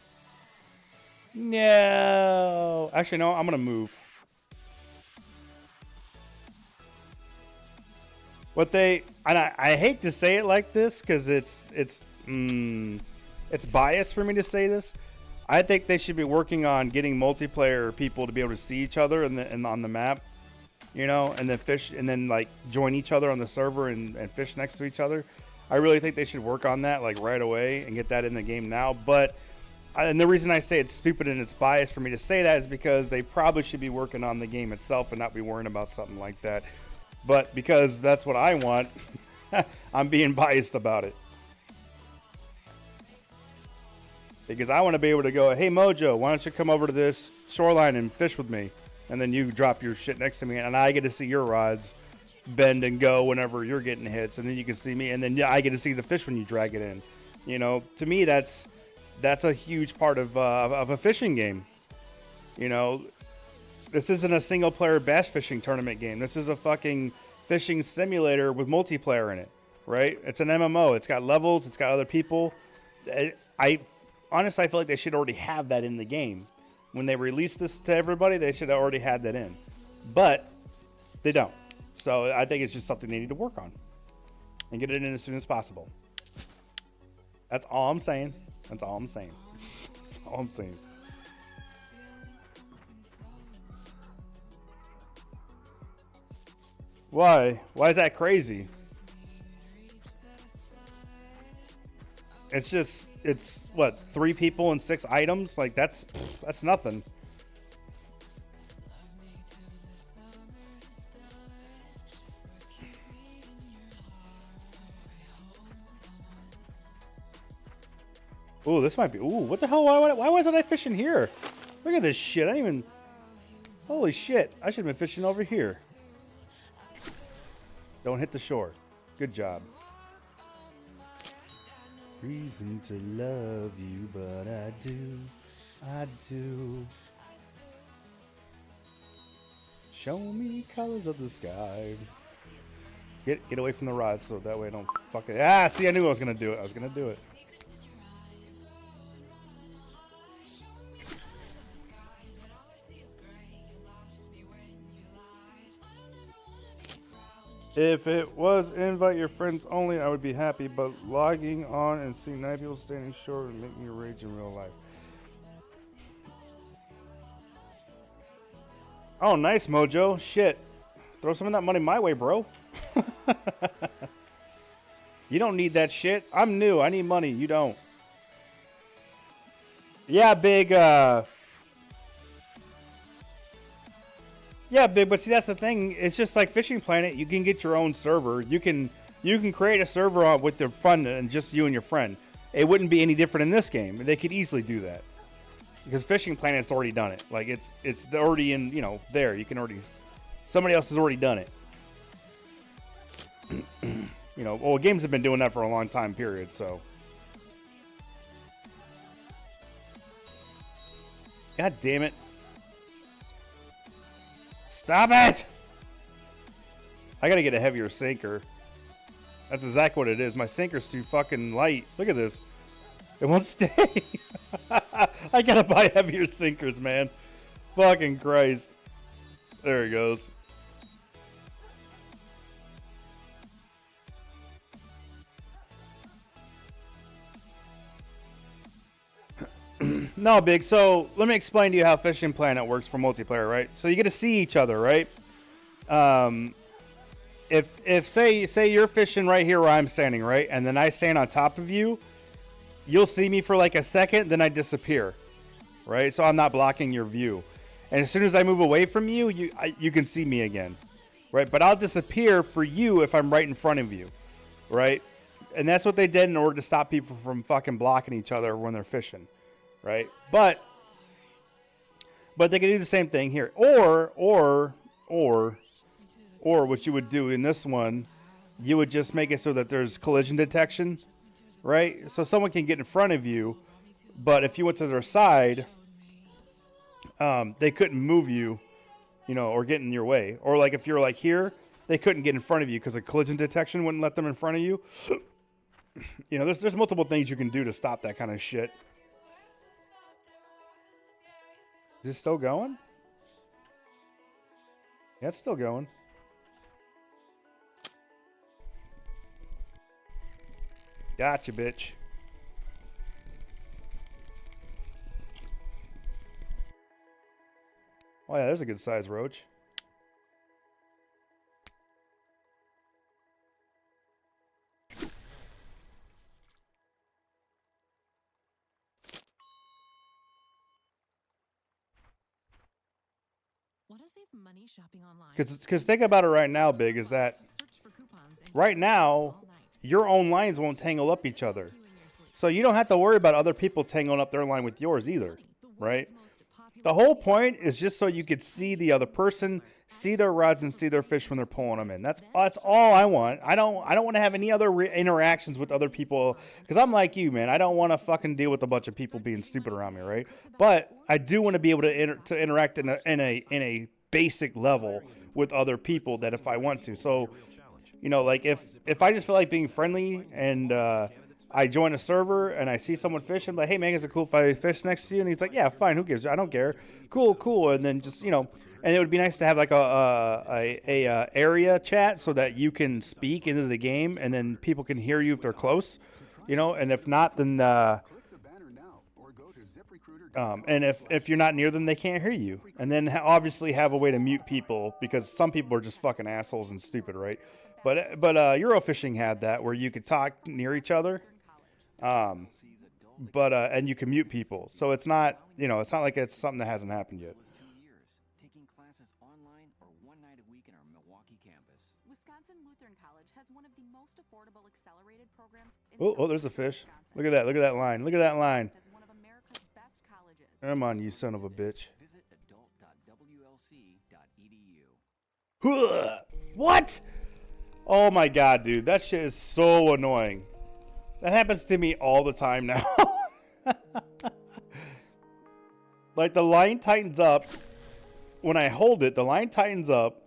No. Actually, no, I'm going to move. I hate to say it like this because it's biased for me to say this. I think they should be working on getting multiplayer people to be able to see each other on the map, you know, and then fish, and then like join each other on the server and fish next to each other. I really think they should work on that like right away and get that in the game now. And the reason I say it's stupid and it's biased for me to say that is because they probably should be working on the game itself and not be worrying about something like that. But because that's what I want, I'm being biased about it. Because I want to be able to go, hey, Mojo, why don't you come over to this shoreline and fish with me? And then you drop your shit next to me, and I get to see your rods bend and go whenever you're getting hits. And then you can see me, and then I get to see the fish when you drag it in. You know, to me, that's a huge part of a fishing game. You know, this isn't a single-player bass fishing tournament game. This is a fucking fishing simulator with multiplayer in it, right? It's an MMO. It's got levels. It's got other people. honestly, I feel like they should already have that in the game. When they release this to everybody, they should have already had that in. But they don't. So I think it's just something they need to work on and get it in as soon as possible. That's all I'm saying. That's all I'm saying. That's all I'm saying. Why? Why is that crazy? It's just, it's what, 3 people and 6 items? Like that's nothing. Ooh, this might be, ooh, what the hell? Why wasn't I fishing here? Look at this shit. I didn't even, holy shit. I should have been fishing over here. Don't hit the shore. Good job. Reason to love you, but I do. Show me colors of the sky. Get away from the rod so that way I don't fucking... Ah, see, I knew I was going to do it. I was going to do it. If it was invite your friends only, I would be happy, but logging on and seeing 9 people standing short would make me rage in real life. Oh, nice, Mojo. Shit. Throw some of that money my way, bro. You don't need that shit. I'm new. I need money. You don't. Yeah, big, yeah, big, but see, that's the thing. It's just like Fishing Planet. You can get your own server. You can create a server with your friend and just you and your friend. It wouldn't be any different in this game. They could easily do that because Fishing Planet's already done it. Like it's already in, you know, there. You can already, somebody else has already done it. You know, well, games have been doing that for a long time period. So, God damn it. Stop it! I gotta get a heavier sinker. That's exactly what it is. My sinker's too fucking light. Look at this. It won't stay. I gotta buy heavier sinkers, man. Fucking Christ. There it goes. No, Big. So let me explain to you how Fishing Planet works for multiplayer, right? So you get to see each other, right? If say you're fishing right here where I'm standing, right, and then I stand on top of you, you'll see me for like a second, then I disappear, right? So I'm not blocking your view. And as soon as I move away from you, you can see me again, right? But I'll disappear for you if I'm right in front of you, right? And that's what they did in order to stop people from fucking blocking each other when they're fishing. Right, but they can do the same thing here, or what you would do in this one, you would just make it so that there's collision detection, right? So someone can get in front of you, but if you went to their side, they couldn't move you, you know, or get in your way. Or like if you're like here, they couldn't get in front of you because the collision detection wouldn't let them in front of you. You know, there's multiple things you can do to stop that kind of shit. Is this still going? Yeah, it's still going. Gotcha, bitch. Oh yeah, there's a good size roach. Want to save money shopping online? Because think about it right now, Big, is that right now your own lines won't tangle up each other. So you don't have to worry about other people tangling up their line with yours either, right? The whole point is just so you could see the other person, see their rods, and see their fish when they're pulling them in. That's all I want. I don't want to have any other interactions with other people because I'm like you, man. I don't want to fucking deal with a bunch of people being stupid around me, right? But I do want to be able to interact in a basic level with other people that if I want to. So, you know, like if I just feel like being friendly and I join a server and I see someone fishing. I'm like, hey man, is it cool if I fish next to you? And he's like, yeah, fine. Who gives? I don't care. Cool. And then just and it would be nice to have like a area chat so that you can speak into the game and then people can hear you if they're close, And if not, then and if you're not near them, they can't hear you. And then obviously have a way to mute people because some people are just fucking assholes and stupid, right? But Eurofishing had that where you could talk near each other, and you can mute people. So it's not it's not like it's something that hasn't happened yet. Taking classes online or one night a week in our Milwaukee campus. Wisconsin Lutheran College has one of the most affordable accelerated programs in Oh, there's a fish. Look at that. Look at that line. Look at that line. as one of America's best colleges. Come on, you son of a bitch. Visit adult.wlc.edu. What? Oh my god, dude. That shit is so annoying. That happens to me all the time now. Like the line tightens up. When I hold it, the line tightens up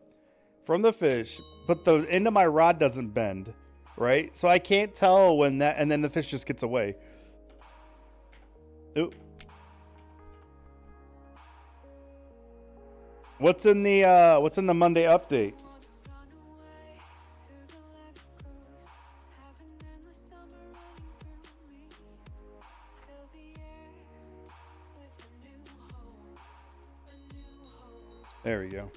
from the fish, but the end of my rod doesn't bend, right? So I can't tell when that, and then the fish just gets away. Ooh. What's in the Monday update? There we go.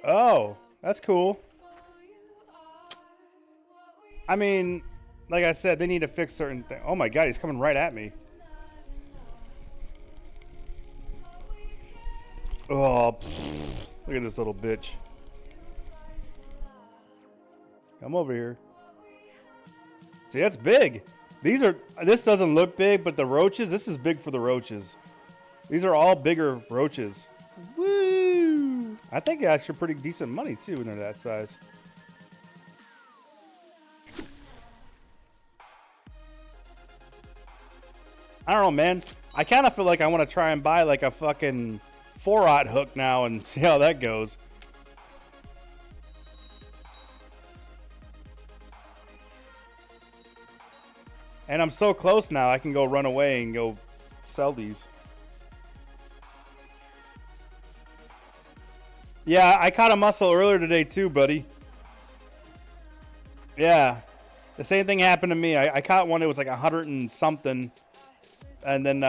Oh, that's cool. I mean, like I said, they need to fix certain things. Oh my god, he's coming right at me. Oh, look at this little bitch. Come over here. See, that's big. This doesn't look big, but the roaches, this is big for the roaches. These are all bigger roaches. Woo! I think that's pretty decent money too when they're that size. I don't know, man. I kind of feel like I want to try and buy like a fucking 4-aught hook now and see how that goes. And I'm so close now, I can go run away and go sell these. Yeah, I caught a mussel earlier today too, buddy. Yeah. The same thing happened to me. I caught one, it was like 100 and something. And then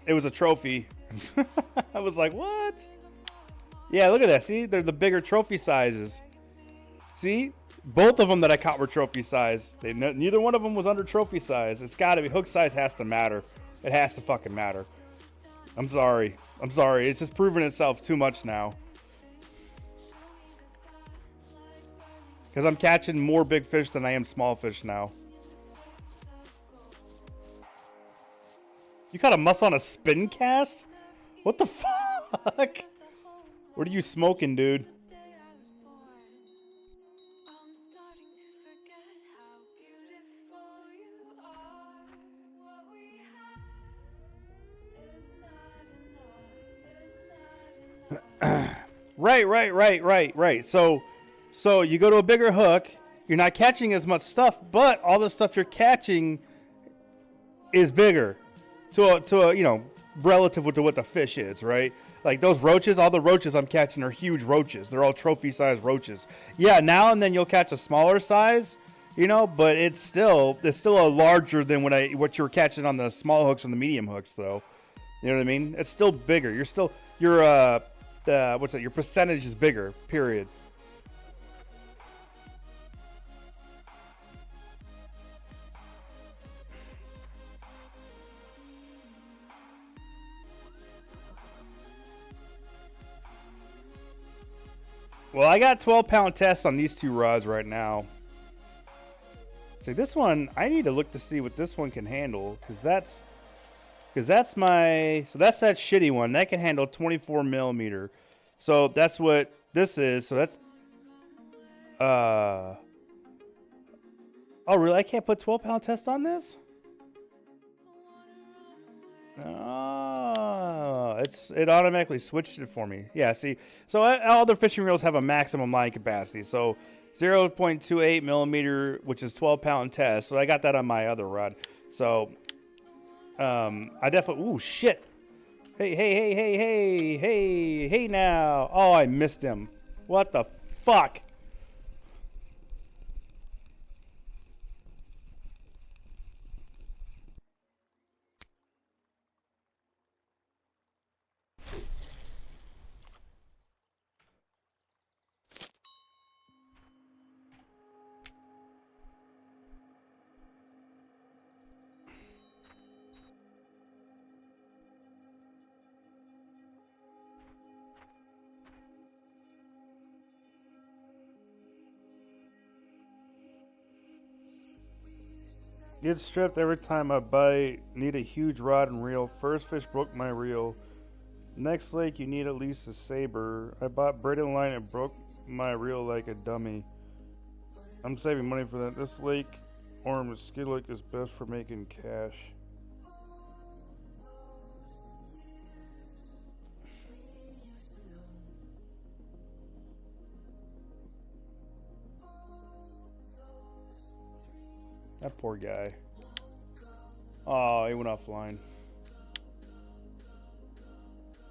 it was a trophy. I was like, what? Yeah, look at that. See, they're the bigger trophy sizes. See, both of them that I caught were trophy size. Neither one of them was under trophy size. It's got to be. Hook size has to matter. It has to fucking matter. I'm sorry. It's just proven itself too much now. Because I'm catching more big fish than I am small fish now. You caught a mussel on a spin cast? What the fuck? What are you smoking, dude? Right. So you go to a bigger hook, you're not catching as much stuff, but all the stuff you're catching is bigger. To relative to what the fish is, right? Like those roaches, all the roaches I'm catching are huge roaches. They're all trophy-sized roaches. Yeah, now and then you'll catch a smaller size, but it's still a larger than what you were catching on the small hooks and the medium hooks, though. You know what I mean? It's still bigger. Your percentage is bigger. Period. Well, I got 12-pound tests on these two rods right now. See, this one, I need to look to see what this one can handle, because Because that's my, so that's that shitty one. That can handle 24 millimeter. So that's what this is. So that's, oh really? I can't put 12-pound test on this? Oh, it automatically switched it for me. Yeah, see, so all the fishing reels have a maximum line capacity. So 0.28 millimeter, which is 12-pound test. So I got that on my other rod. So I definitely, ooh, shit. Hey now. Oh, I missed him. What the fuck? Get stripped every time I bite. Need a huge rod and reel. First fish broke my reel. Next lake, you need at least a saber. I bought braided line and broke my reel like a dummy. I'm saving money for that. This lake or mosquito lake is best for making cash. That poor guy. Oh, he went offline.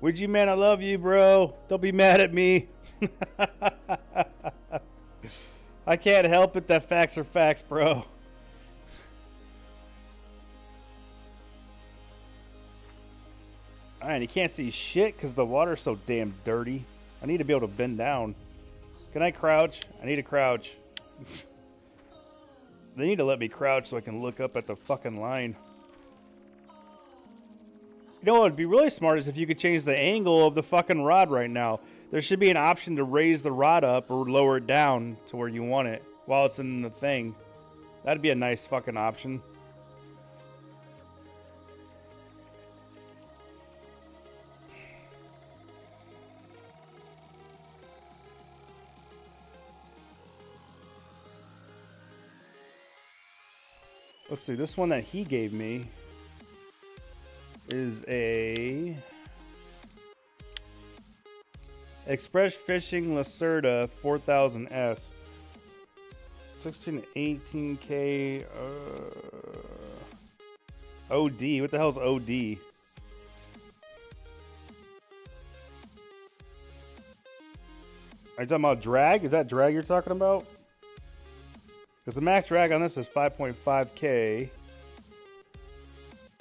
Would you, man? I love you, bro. Don't be mad at me. I can't help it that facts are facts, bro. Alright, you can't see shit because the water's so damn dirty. I need to be able to bend down. Can I crouch? I need to crouch. They need to let me crouch so I can look up at the fucking line. You know what would be really smart is if you could change the angle of the fucking rod right now. There should be an option to raise the rod up or lower it down to where you want it while it's in the thing. That'd be a nice fucking option. Let's see, this one that he gave me is a Express Fishing Lacerda 4000S. 16 to 18K OD. What the hell is OD? Are you talking about drag? Is that drag you're talking about? Because the max drag on this is 5.5K.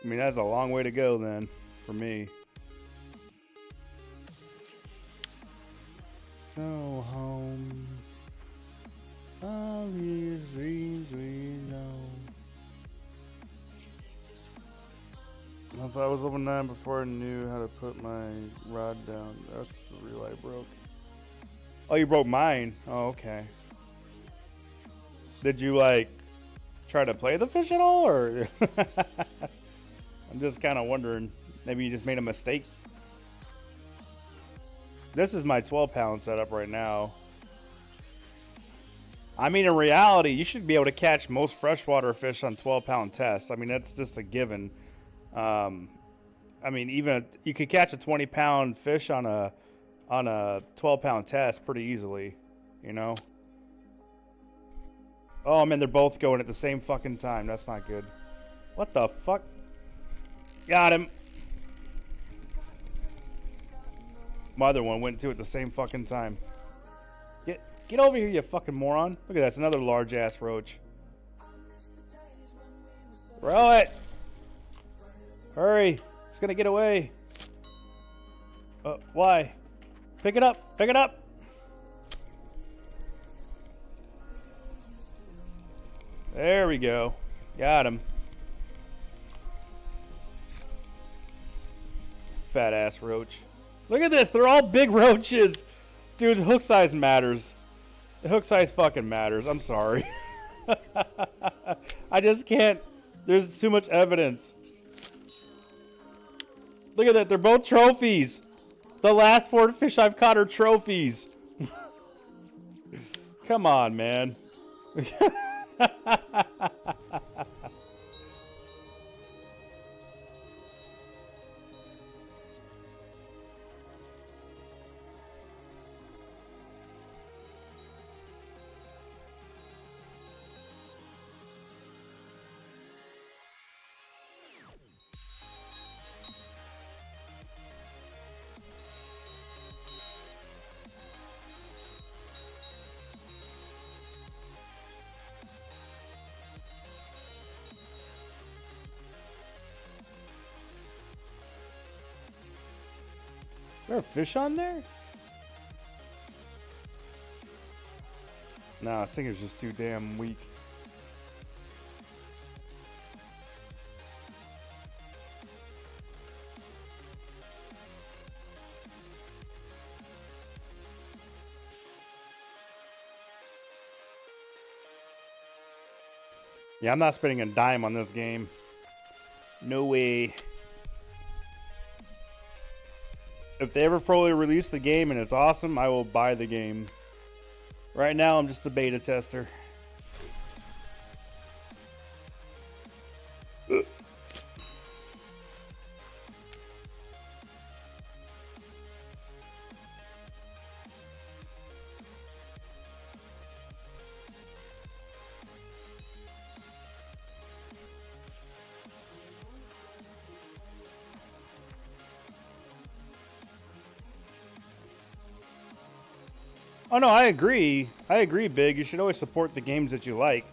I mean, that's a long way to go then, for me. Go home. All these dreams we know. If I was level 9 before I knew how to put my rod down, that's the reel I broke. Oh, you broke mine? Oh, okay. Did you, like, try to play the fish at all, or? I'm just kind of wondering. Maybe you just made a mistake. This is my 12-pound setup right now. I mean, in reality, you should be able to catch most freshwater fish on 12-pound tests. I mean, that's just a given. I mean, even you could catch a 20-pound fish on a 12-pound test pretty easily, you know? Oh, man, they're both going at the same fucking time. That's not good. What the fuck? Got him. My other one went to at the same fucking time. Get over here, you fucking moron. Look at that. It's another large-ass roach. Throw it. Hurry. It's going to get away. Why? Pick it up. Pick it up. There we go. Got him. Fat ass roach. Look at this. They're all big roaches. Dude, hook size matters. The hook size fucking matters. I'm sorry. I just can't. There's too much evidence. Look at that. They're both trophies. The last 4 fish I've caught are trophies. Come on, man. Is there a fish on there? Nah, Singer's just too damn weak. Yeah, I'm not spending a dime on this game. No way. If they ever fully release the game and it's awesome, I will buy the game. Right now, I'm just a beta tester. Oh no, I agree. I agree, Big. You should always support the games that you like.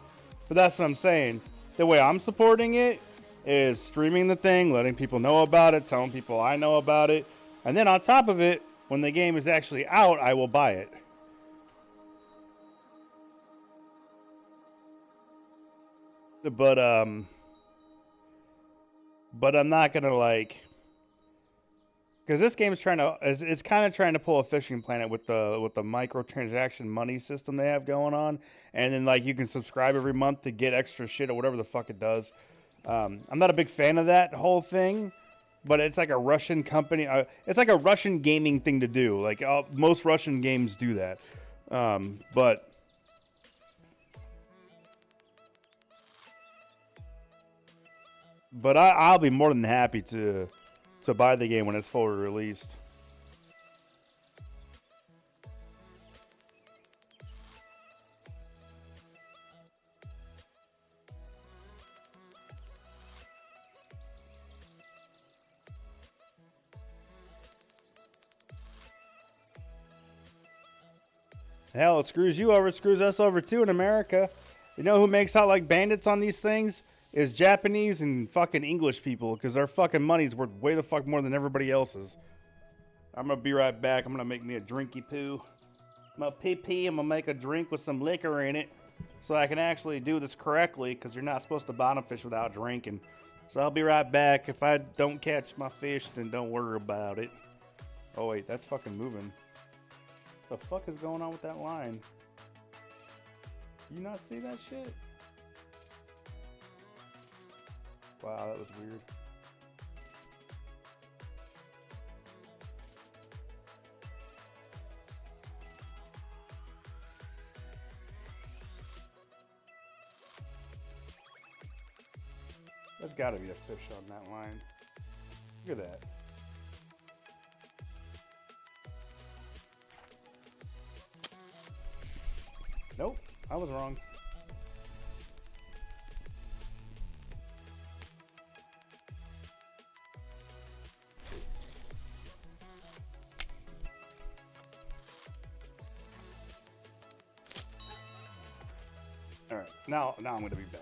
But that's what I'm saying. The way I'm supporting it is streaming the thing, letting people know about it, telling people I know about it. And then on top of it, when the game is actually out, I will buy it. But I'm not gonna like, because this game is it's kind of trying to pull a fishing planet with the microtransaction money system they have going on, and then like you can subscribe every month to get extra shit or whatever the fuck it does. I'm not a big fan of that whole thing, but it's like a Russian company. It's like a Russian gaming thing to do. Like most Russian games do that, but. But I'll be more than happy to buy the game when it's fully released. Hell, it screws you over. It screws us over too in America. You know who makes out like bandits on these things? Is Japanese and fucking English people, because their fucking money's worth way the fuck more than everybody else's. I'm gonna be right back. I'm gonna make me a drinky poo. I'm gonna pee. I'm gonna make a drink with some liquor in it, so I can actually do this correctly, because you're not supposed to bottom fish without drinking. So I'll be right back. If I don't catch my fish, then don't worry about it. Oh wait, that's fucking moving. What the fuck is going on with that line? You not see that shit? Wow, that was weird. There's gotta be a fish on that line. Look at that. Nope, I was wrong. All right, now I'm going to be back.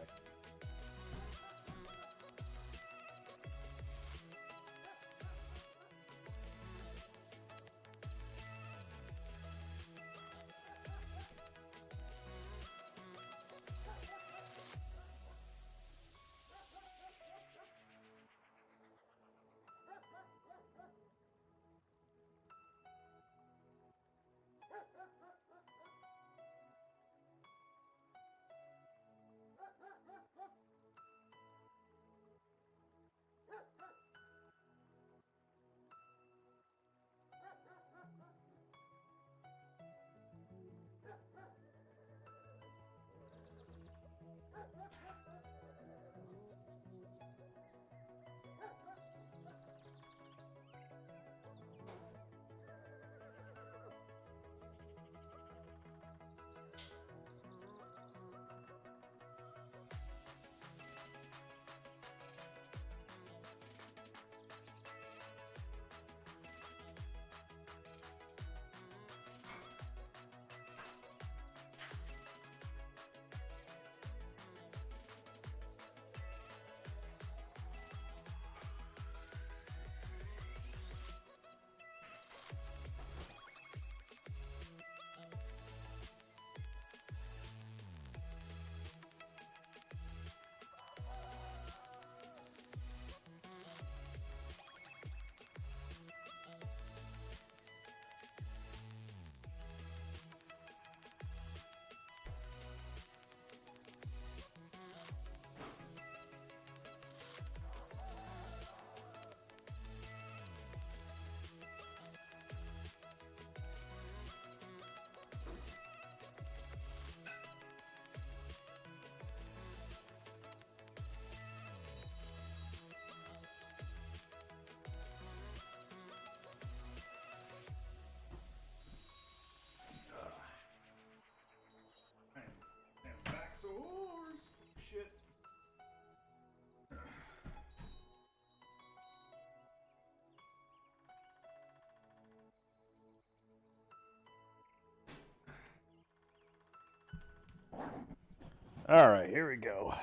All right, here we go.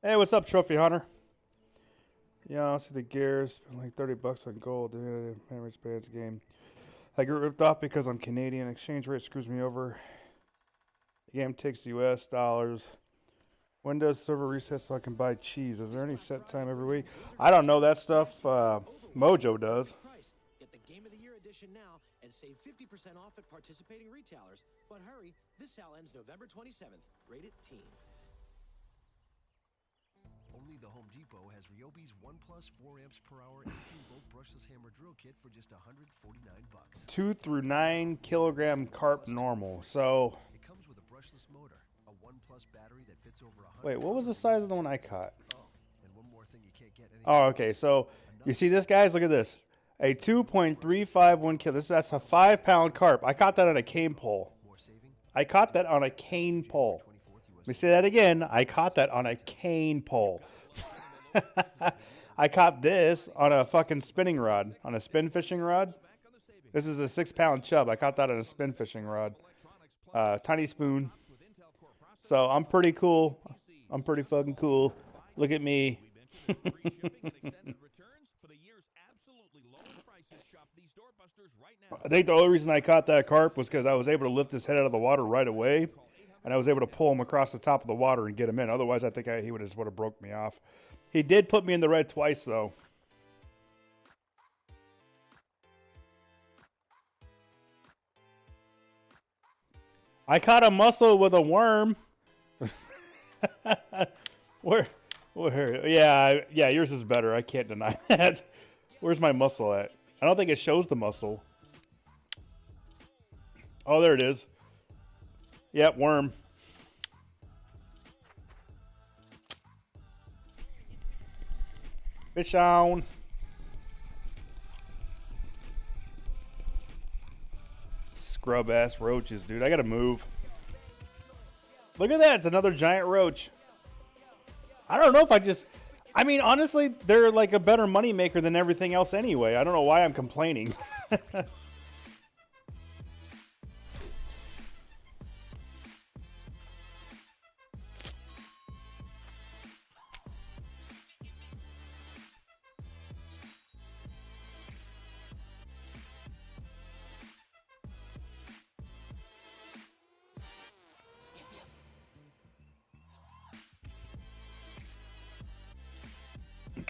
Hey, what's up, Trophy Hunter? Yeah, I see the gears. Spent like $30 on gold. Average bands game. I get ripped off because I'm Canadian. Exchange rate screws me over. The game takes US dollars. When does server reset so I can buy cheese? Is there any set time every week? I don't know that stuff. Mojo does. Get the Game of the Year edition now and save 50% off at participating retailers. But hurry, this sale ends November 27th. Rated Teen. Only the Home Depot has Ryobi's 1+ 4 amps per hour 18-volt brushless hammer drill kit for just $149. 2 through 9 kilogram carp normal. So It comes with a brushless motor, a 1+ battery that fits over 100. wait, what was the size of the one I caught? Oh, and one more thing you can't get any. Oh, okay. So you see this, guys? Look at this. A 2.351 kilo. That's a 5-pound carp. I caught that on a cane pole. I caught that on a cane pole. Let me say that again. I caught that on a cane pole. I caught this on a fucking spinning rod, on a spin fishing rod. This is a 6-pound chub. I caught that on a spin fishing rod. Tiny spoon. So I'm pretty cool. I'm pretty fucking cool. Look at me. I think the only reason I caught that carp was because I was able to lift his head out of the water right away, and I was able to pull him across the top of the water and get him in. Otherwise, I think he would have broke me off. He did put me in the red twice, though. I caught a mussel with a worm. Where? Yeah, yours is better. I can't deny that. Where's my mussel at? I don't think it shows the mussel. Oh, there it is. Yep, worm. Fish on. Scrub ass roaches, dude. I gotta move. Look at that. It's another giant roach. I don't know if I mean, honestly, they're like a better money maker than everything else anyway. I don't know why I'm complaining.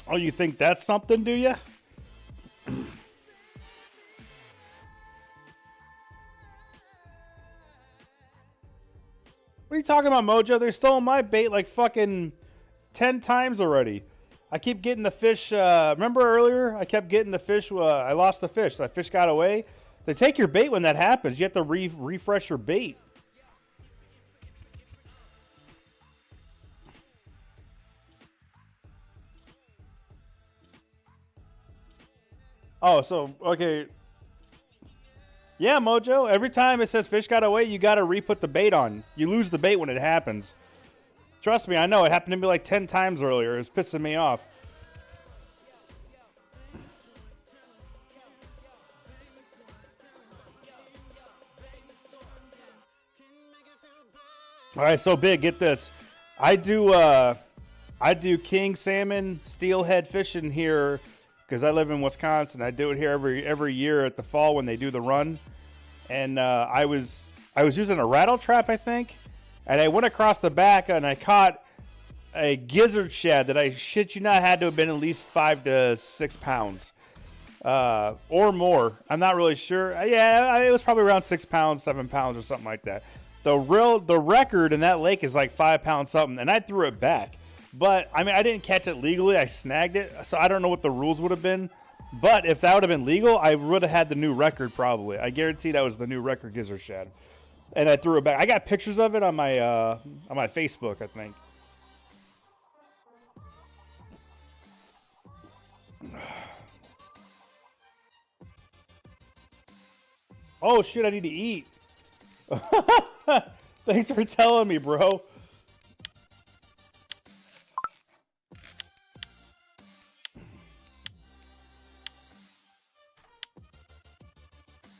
Oh, you think that's something, do you? What are you talking about, Mojo? They stole my bait like fucking 10 times already. I keep getting the fish. Remember earlier? I kept getting the fish. I lost the fish. That fish got away. They take your bait when that happens. You have to refresh your bait. Oh, so, okay. Yeah, Mojo. Every time it says fish got away, you got to re-put the bait on. You lose the bait when it happens. Trust me, I know. It happened to me like 10 times earlier. It was pissing me off. All right, so big. Get this. I do king salmon steelhead fishing here because I live in Wisconsin. I do it here every year at the fall when they do the run. And I was using a rattle trap, I think, and I went across the back and I caught a gizzard shad that I shit you not had to have been at least 5 to 6 pounds or more. I'm not really sure. Yeah, it was probably around 6 pounds, 7 pounds, or something like that. The record in that lake is like 5 pounds something, and I threw it back. But I mean, I didn't catch it legally. I snagged it, so I don't know what the rules would have been. But if that would have been legal, I would have had the new record probably. I guarantee that was the new record gizzard shad. And I threw it back. I got pictures of it on my Facebook, I think. Oh shit! I need to eat. Thanks for telling me, bro.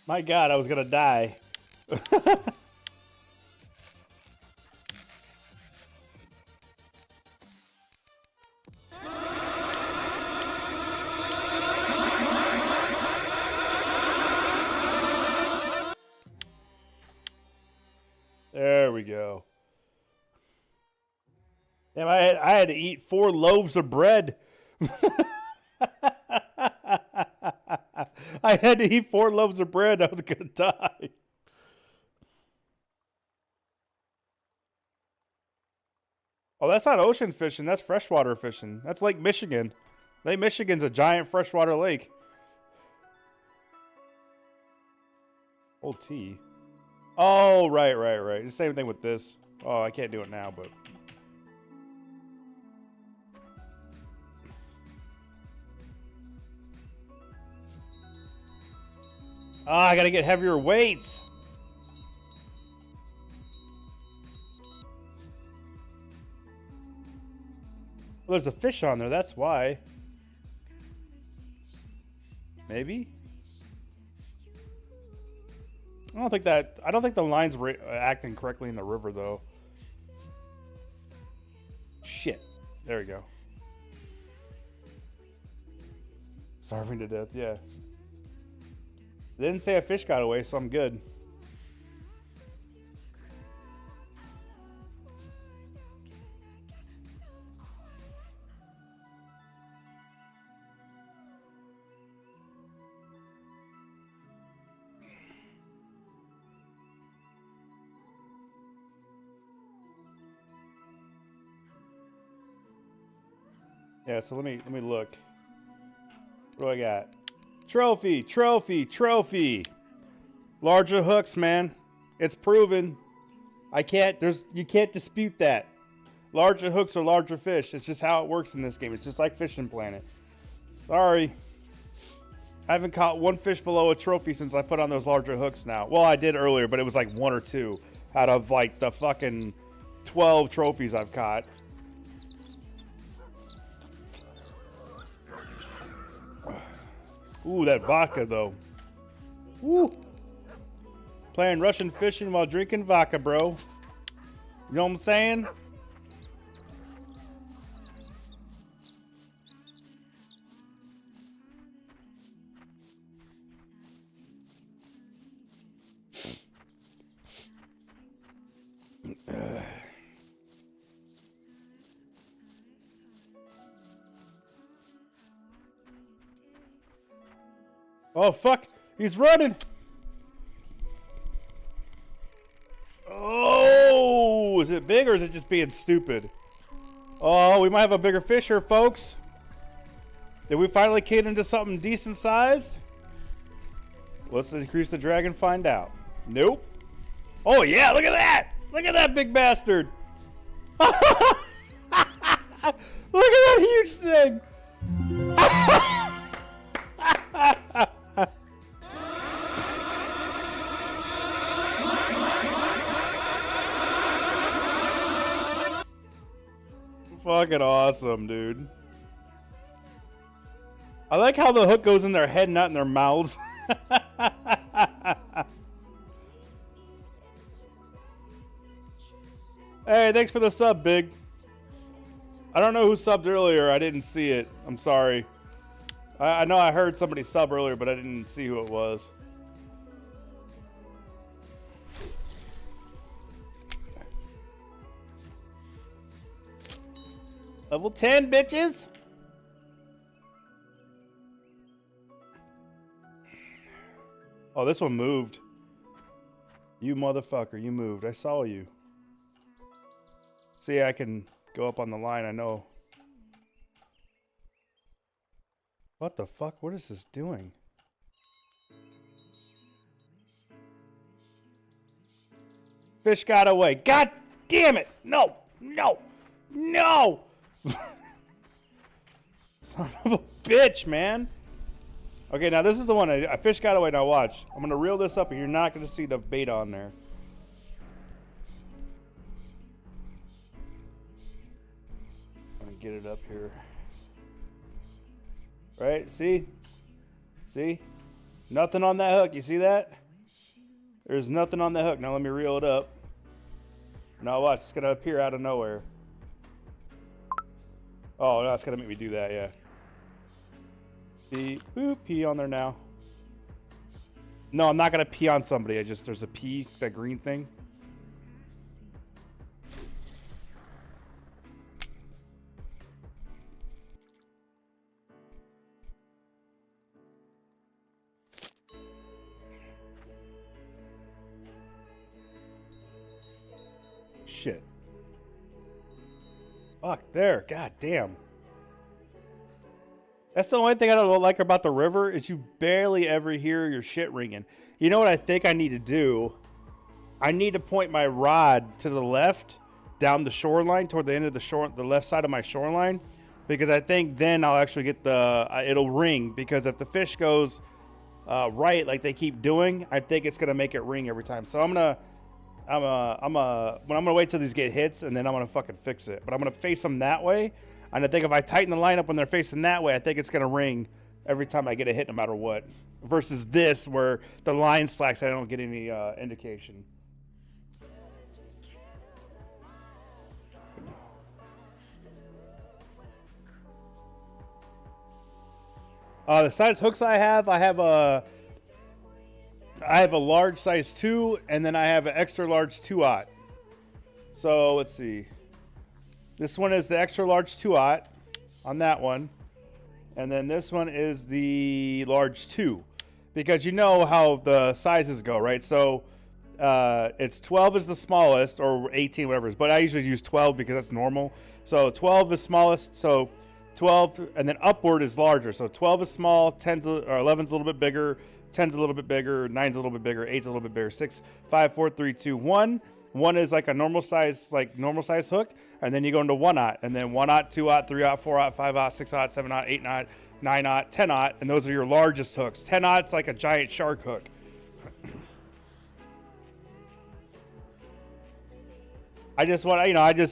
My God, I was gonna die. Damn, I had to eat 4 loaves of bread. I had to eat 4 loaves of bread. I was gonna die. Oh, that's not ocean fishing. That's freshwater fishing. That's Lake Michigan. Lake Michigan's a giant freshwater lake. Old tea. Oh, right. The same thing with this. Oh, I can't do it now, but. Ah, I gotta get heavier weights. Well, there's a fish on there, that's why. Maybe? I don't think the line's acting correctly in the river, though. Shit. There we go. Starving to death, yeah. They didn't say a fish got away, so I'm good. Yeah, so let me look. What do I got? Trophy. Larger hooks, man. It's proven. You can't dispute that. Larger hooks are larger fish. It's just how it works in this game. It's just like Fishing Planet. Sorry. I haven't caught one fish below a trophy since I put on those larger hooks now. Well, I did earlier, but it was like 1 or 2 out of like the fucking 12 trophies I've caught. Ooh, that vodka, though. Woo! Playing Russian fishing while drinking vodka, bro. You know what I'm saying? Oh, fuck. He's running. Oh, is it big or is it just being stupid? Oh, we might have a bigger fish here, folks. Did we finally kid into something decent sized? Let's increase the drag and find out. Nope. Oh, yeah, look at that. Look at that big bastard. Look at that huge thing. Fucking awesome, dude. I like how the hook goes in their head, not in their mouths. Hey, thanks for the sub, Big. I don't know who subbed earlier. I didn't see it. I'm sorry. I know I heard somebody sub earlier, but I didn't see who it was. Level 10, bitches. Oh, this one moved. You motherfucker, you moved. I saw you. See, I can go up on the line, I know. What the fuck? What is this doing? Fish got away. God damn it! No! No! No! Son of a bitch, man. Okay, now this is the one. A fish got away. Now watch. I'm going to reel this up and you're not going to see the bait on there. Let me get it up here. Right? See? See? Nothing on that hook. You see that? There's nothing on the hook. Now let me reel it up. Now watch. It's going to appear out of nowhere. Oh, no, it's going to make me do that, yeah. See? Boop, pee on there now. No, I'm not going to pee on somebody. There's a pee, that green thing. shit. Fuck, there. God damn. That's the only thing I don't like about the river is you barely ever hear your shit ringing. You know what I think I need to do? I need to point my rod to the left, down the shoreline, toward the end of the shore, the left side of my shoreline, because I think then I'll actually get the, it'll ring, because if the fish goes right like they keep doing, I think it's going to make it ring every time. So I'm going to wait till these get hits, and then I'm going to fucking fix it. But I'm going to face them that way. And I think if I tighten the line up when they're facing that way, I think it's going to ring every time I get a hit no matter what. Versus this, where the line slacks, I don't get any indication. The size hooks I have a large size 2, and then I have an extra large 2/0. So let's see. This one is the extra large 2/0 on that one. And then this one is the large 2. Because you know how the sizes go, right? So it's 12 is the smallest, or 18, whatever it is. But I usually use 12 because that's normal. So 12 is smallest. So 12, and then upward is larger. So 12 is small, 10's or 11's a little bit bigger, 10's a little bit bigger, 9's a little bit bigger, 8's a little bit bigger. 6, 5, 4, 3, 2, 1. 1 is like a normal size hook, and then you go into 1/0, and then 1/0, 2/0, 3/0, 4/0, 5/0, 6/0, 7/0, 8/0, 9/0, 10/0, and those are your largest hooks. 10/0's like a giant shark hook. I just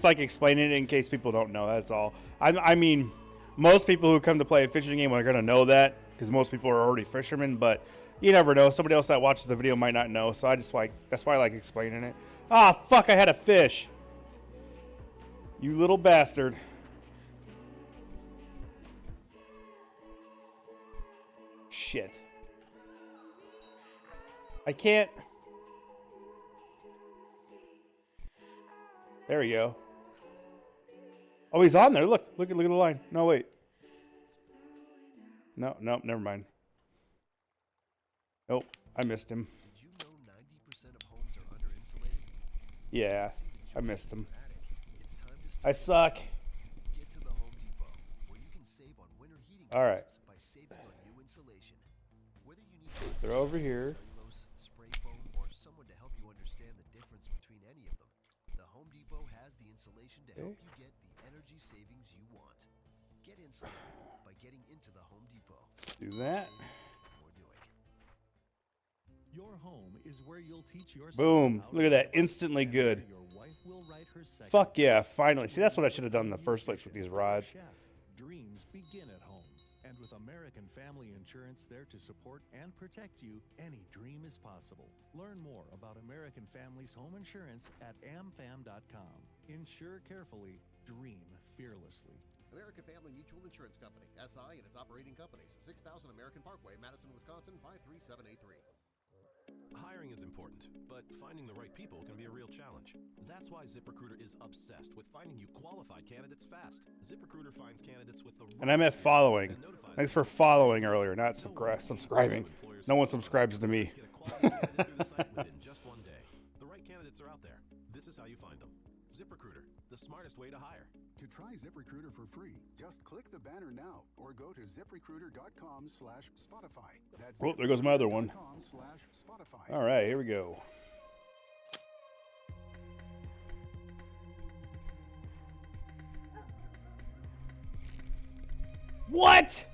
like explaining it in case people don't know. That's all. I mean, most people who come to play a fishing game are going to know that because most people are already fishermen, but you never know. Somebody else that watches the video might not know, so that's why I like explaining it. Ah, fuck, I had a fish. You little bastard. Shit. I can't. There we go. Oh, he's on there. Look at the line. No, wait. No, never mind. Nope, I missed him. Did you know 90% of homes are under-insulated? Yeah, I missed him. It's time to I suck. get to the Home Depot, where you can save on winter heating All right. costs by saving on new insulation. Whether you need They're over here. cellulose, spray foam, or someone to help you understand the difference between any of them, the Home Depot has the insulation to help you get the energy savings you want. Get insulated by getting into the Home Depot. Do that. We're doing. Your home is where you'll teach your Boom. Look at that. Instantly good. Your wife will write her second. Fuck yeah, finally. See, that's what I should have done in the first place with these rods. Chef, dreams begin at home. And with American Family Insurance there to support and protect you, any dream is possible. Learn more about American Family's home insurance at amfam.com. Insure carefully, dream fearlessly. American Family Mutual Insurance Company, SI and its operating companies, 6000 American Parkway, Madison, Wisconsin, 53783. Hiring is important, but finding the right people can be a real challenge. That's why ZipRecruiter is obsessed with finding you qualified candidates fast. ZipRecruiter finds candidates with the right And I meant following. and notifies Thanks for following earlier, not subscribing. No one subscribes to me. Get a quality candidate through the site within just one day. The right candidates are out there. This is how you find them. ZipRecruiter, the smartest way to hire. To try ZipRecruiter for free, just click the banner now or go to ziprecruiter.com/Spotify. That's Oh, there goes my other one. ziprecruiter.com/Spotify. All right, here we go. What?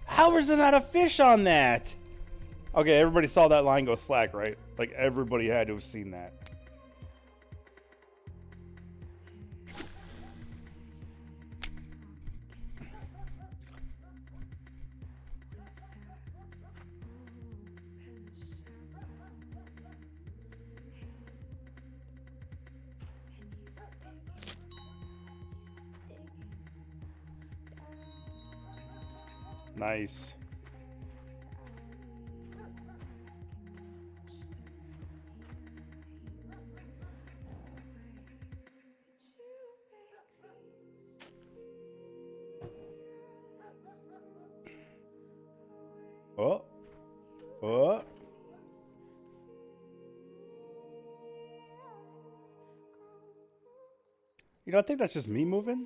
How is there not a fish on that? Okay, everybody saw that line go slack, right? Like, everybody had to have seen that. Nice. Oh. Oh. You don't think that's just me moving?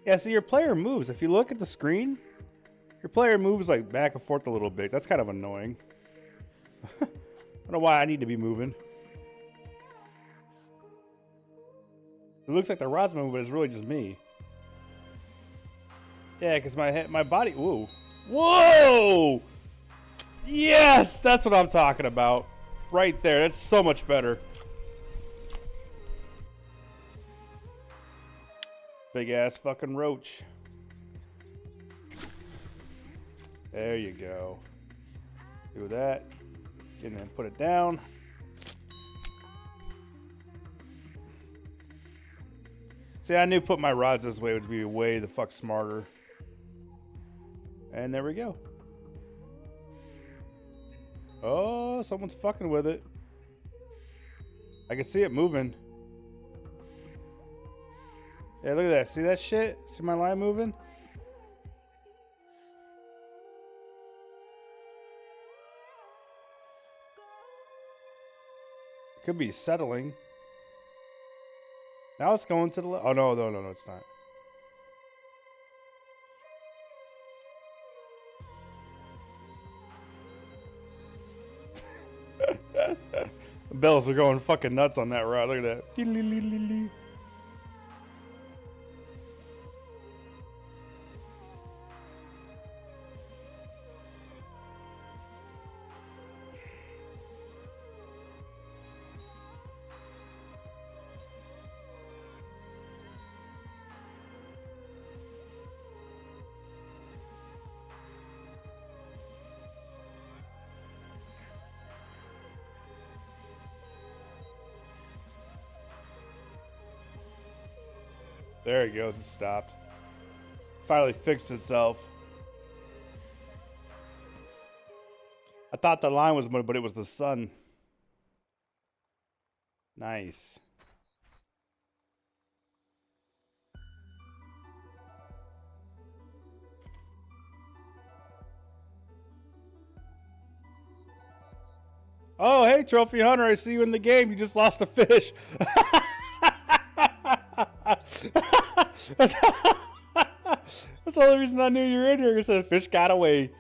Yeah, see, your player moves. If you look at the screen, your player moves like back and forth a little bit. That's kind of annoying. I don't know why I need to be moving. It looks like the rod's moving, but it's really just me. Yeah, because my body... Whoa. Whoa! Yes! That's what I'm talking about. Right there. That's so much better. Big ass fucking roach. There you go. Do that. And then put it down. See, I knew put my rods this way would be way the fuck smarter. And there we go. Oh, someone's fucking with it. I can see it moving. Yeah, look at that. See that shit? See my line moving? It could be settling. Now it's going to the left. Oh, no, it's not. The bells are going fucking nuts on that rod. Look at that. There it goes. It stopped. Finally fixed itself. I thought the line was moving, but it was the sun. Nice. Oh, hey, Trophy Hunter. I see you in the game. You just lost a fish. That's the only reason I knew you were in here. You said a fish got away.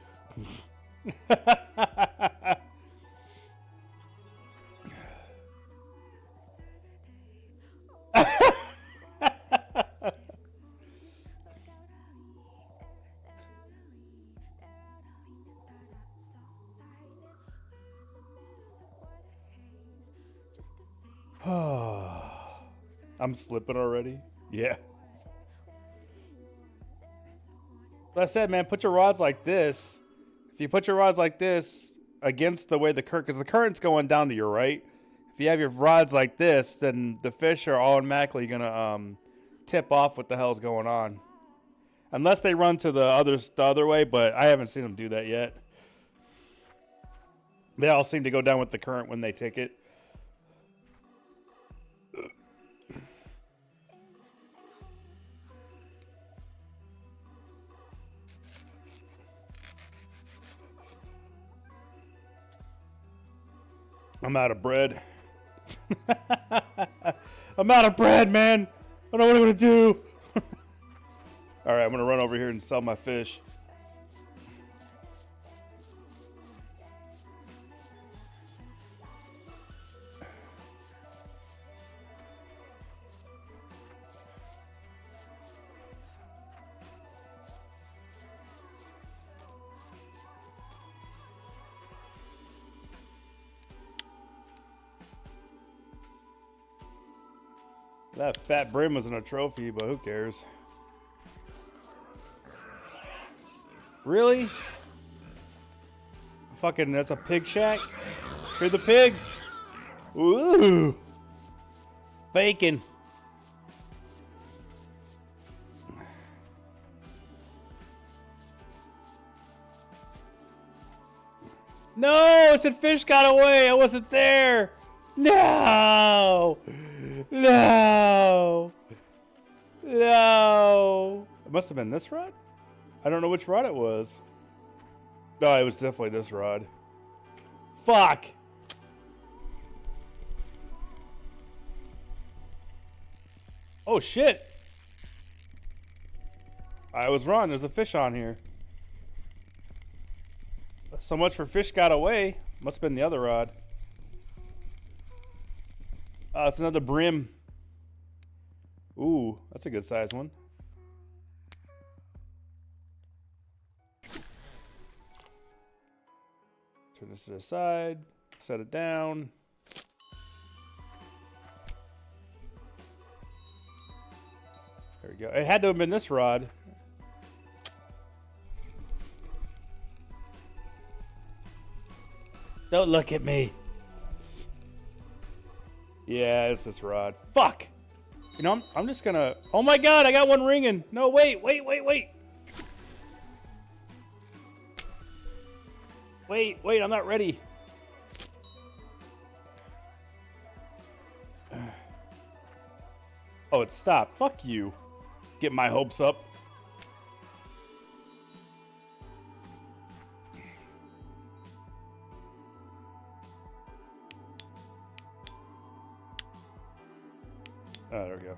I'm slipping already. Yeah. But I said, man, put your rods like this. If you put your rods like this against the way the current, because the current's going down to your right. If you have your rods like this, then the fish are automatically gonna tip off what the hell's going on. Unless they run to the other way, but I haven't seen them do that yet. They all seem to go down with the current when they take it. I'm out of bread. I'm out of bread, man. I don't know what I'm going to do. All right, I'm going to run over here and sell my fish. That fat brim wasn't a trophy, but who cares? Really? Fucking, that's a pig shack? Hear the pigs? Ooh. Bacon. No, it said fish got away. I wasn't there. No. No. No. It must have been this rod? I don't know which rod it was. No, it was definitely this rod. Fuck. Oh shit! I was wrong. There's a fish on here. So much for fish got away. Must have been the other rod. It's another brim. Ooh, that's a good size one. Turn this to the side. Set it down. There we go. It had to have been this rod. Don't look at me. Yeah, it's this rod. Fuck! You know, I'm just gonna... Oh my god, I got one ringing. No, wait. Wait, I'm not ready. Oh, it stopped. Fuck you. Get my hopes up. Oh, there we go.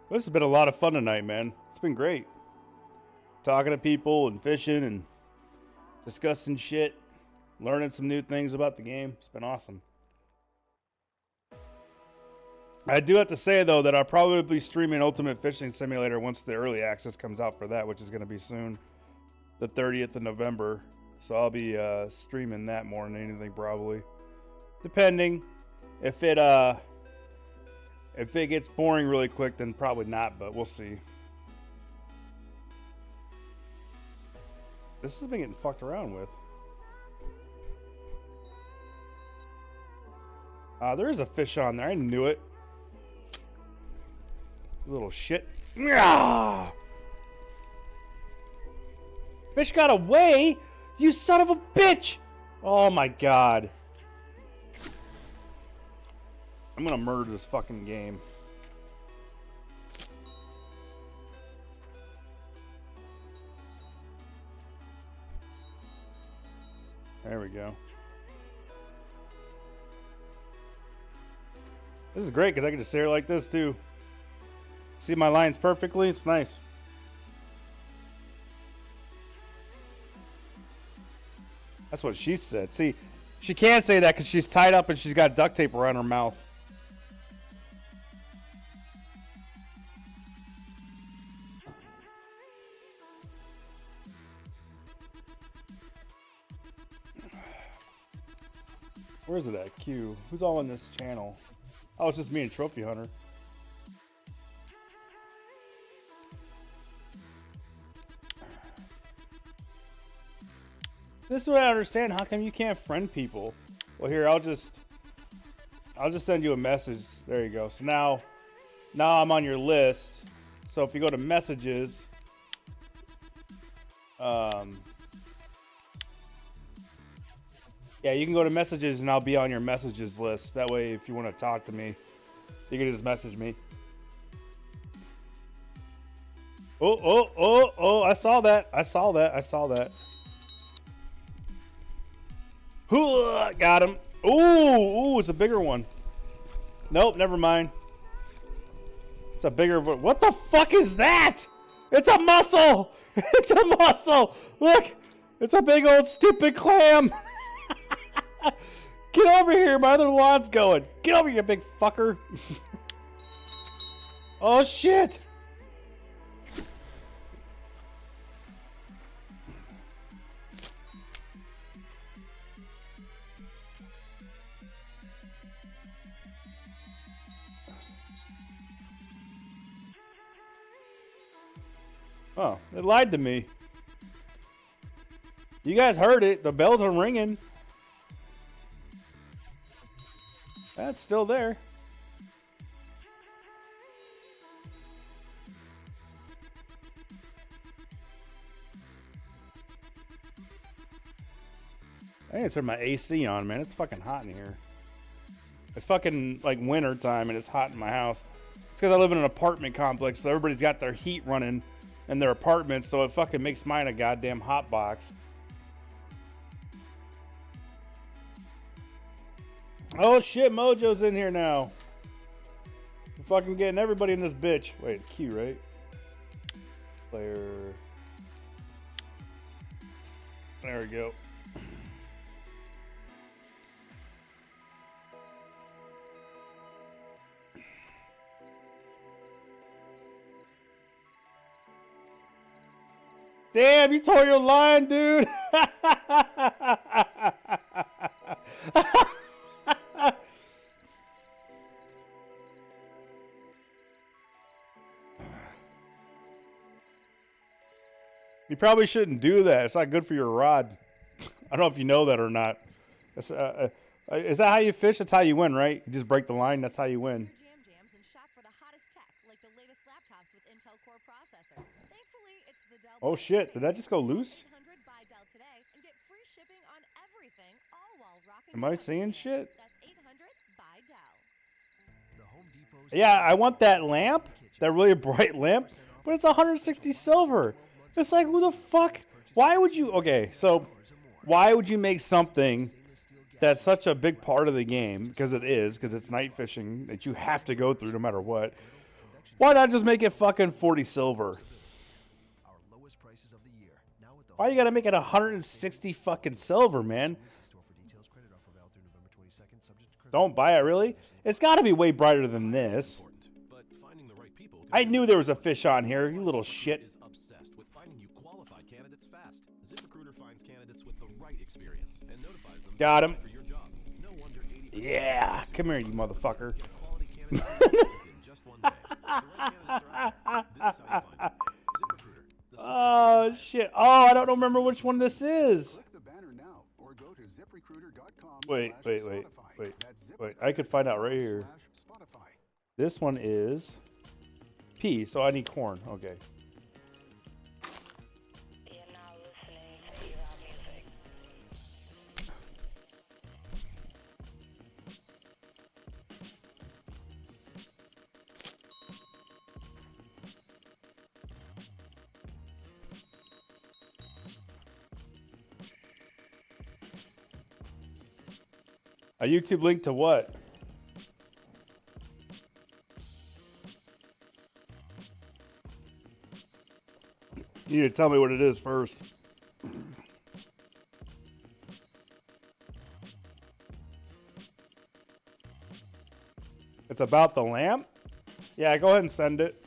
This has been a lot of fun tonight, man. It's been great. Talking to people and fishing and discussing shit. Learning some new things about the game. It's been awesome. I do have to say, though, that I'll probably be streaming Ultimate Fishing Simulator once the early access comes out for that, which is going to be soon. The 30th of November. So I'll be streaming that more than anything, probably. Depending. If it gets boring really quick, then probably not, but we'll see. This has been getting fucked around with. There is a fish on there. I knew it. Little shit. Fish got away? You son of a bitch! Oh my god. I'm gonna murder this fucking game. There we go. This is great because I can just sit here like this too. See my lines perfectly. It's nice. That's what she said. See, she can't say that because she's tied up and she's got duct tape around her mouth. Where's it at? Q. Who's all on this channel? Oh, it's just me and Trophy Hunter. This is what I understand. How come you can't friend people? Well, here, I'll just send you a message. There you go. So now I'm on your list. So if you go to messages, yeah, you can go to messages and I'll be on your messages list. That way, if you want to talk to me, you can just message me. Oh, I saw that. Got him. Ooh, it's a bigger one. Nope, never mind. It's a bigger one. What the fuck is that? It's a mussel. It's a mussel. Look, it's a big old stupid clam. Get over here, my other lawn's going. Get over here, big fucker. Oh, shit. Oh, it lied to me. You guys heard it. The bells are ringing. That's still there. I need to turn my AC on, man. It's fucking hot in here. It's fucking like winter time and it's hot in my house. It's because I live in an apartment complex, so everybody's got their heat running in their apartments, so it fucking makes mine a goddamn hot box. Oh shit, Mojo's in here now. I'm fucking getting everybody in this bitch. Wait, Q, right? Player. There we go. Damn, you tore your line, dude. You probably shouldn't do that. It's not good for your rod. I don't know if you know that or not. Is that how you fish? That's how you win, right? You just break the line. That's how you win. Oh shit! Did that just go loose? Am I seeing shit? Yeah, I want that lamp, that really bright lamp, but it's 160 silver. It's like, who the fuck? Why would you? Okay, so why would you make something that's such a big part of the game, because it's night fishing that you have to go through no matter what? Why not just make it fucking 40 silver? Why you gotta make it 160 fucking silver, man? Don't buy it, really? It's gotta be way brighter than this. I knew there was a fish on here, you little shit. Got him. Yeah, come here, you motherfucker. Oh shit! Oh, I don't remember which one this is. Wait. I could find out right here. This one is P, so I need corn. Okay. A YouTube link to what? You need to tell me what it is first. It's about the lamp? Yeah, go ahead and send it.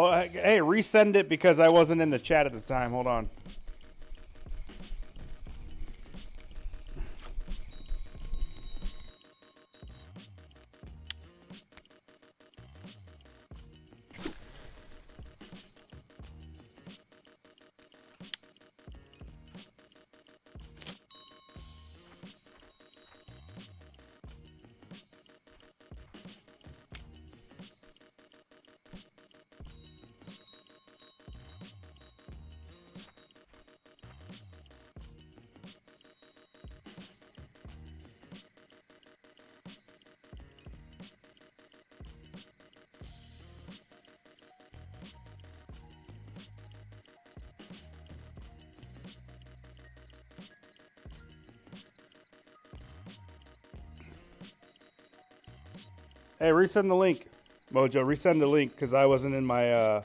Oh, hey, resend it because I wasn't in the chat at the time. Hold on. Hey, resend the link, Mojo. Resend the link because I wasn't in my, I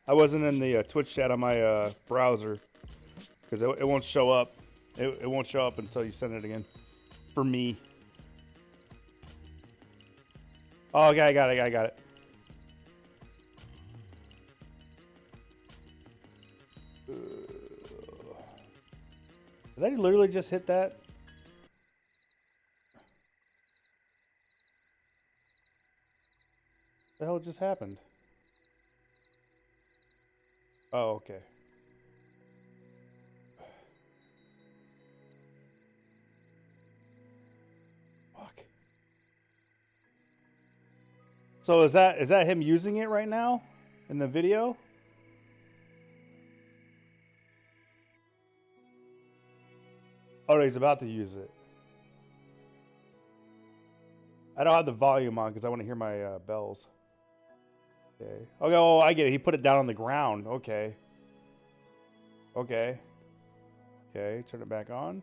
wasn't in the Twitch chat on my browser because it won't show up. It won't show up until you send it again. For me. Oh, okay, I got it. Did I literally just hit that? What the hell just happened? Oh, okay. Fuck. So is that him using it right now in the video? Oh, he's about to use it. I don't have the volume on because I want to hear my bells. Okay. Okay. Oh, I get it. He put it down on the ground. Okay. Okay. Okay. Turn it back on.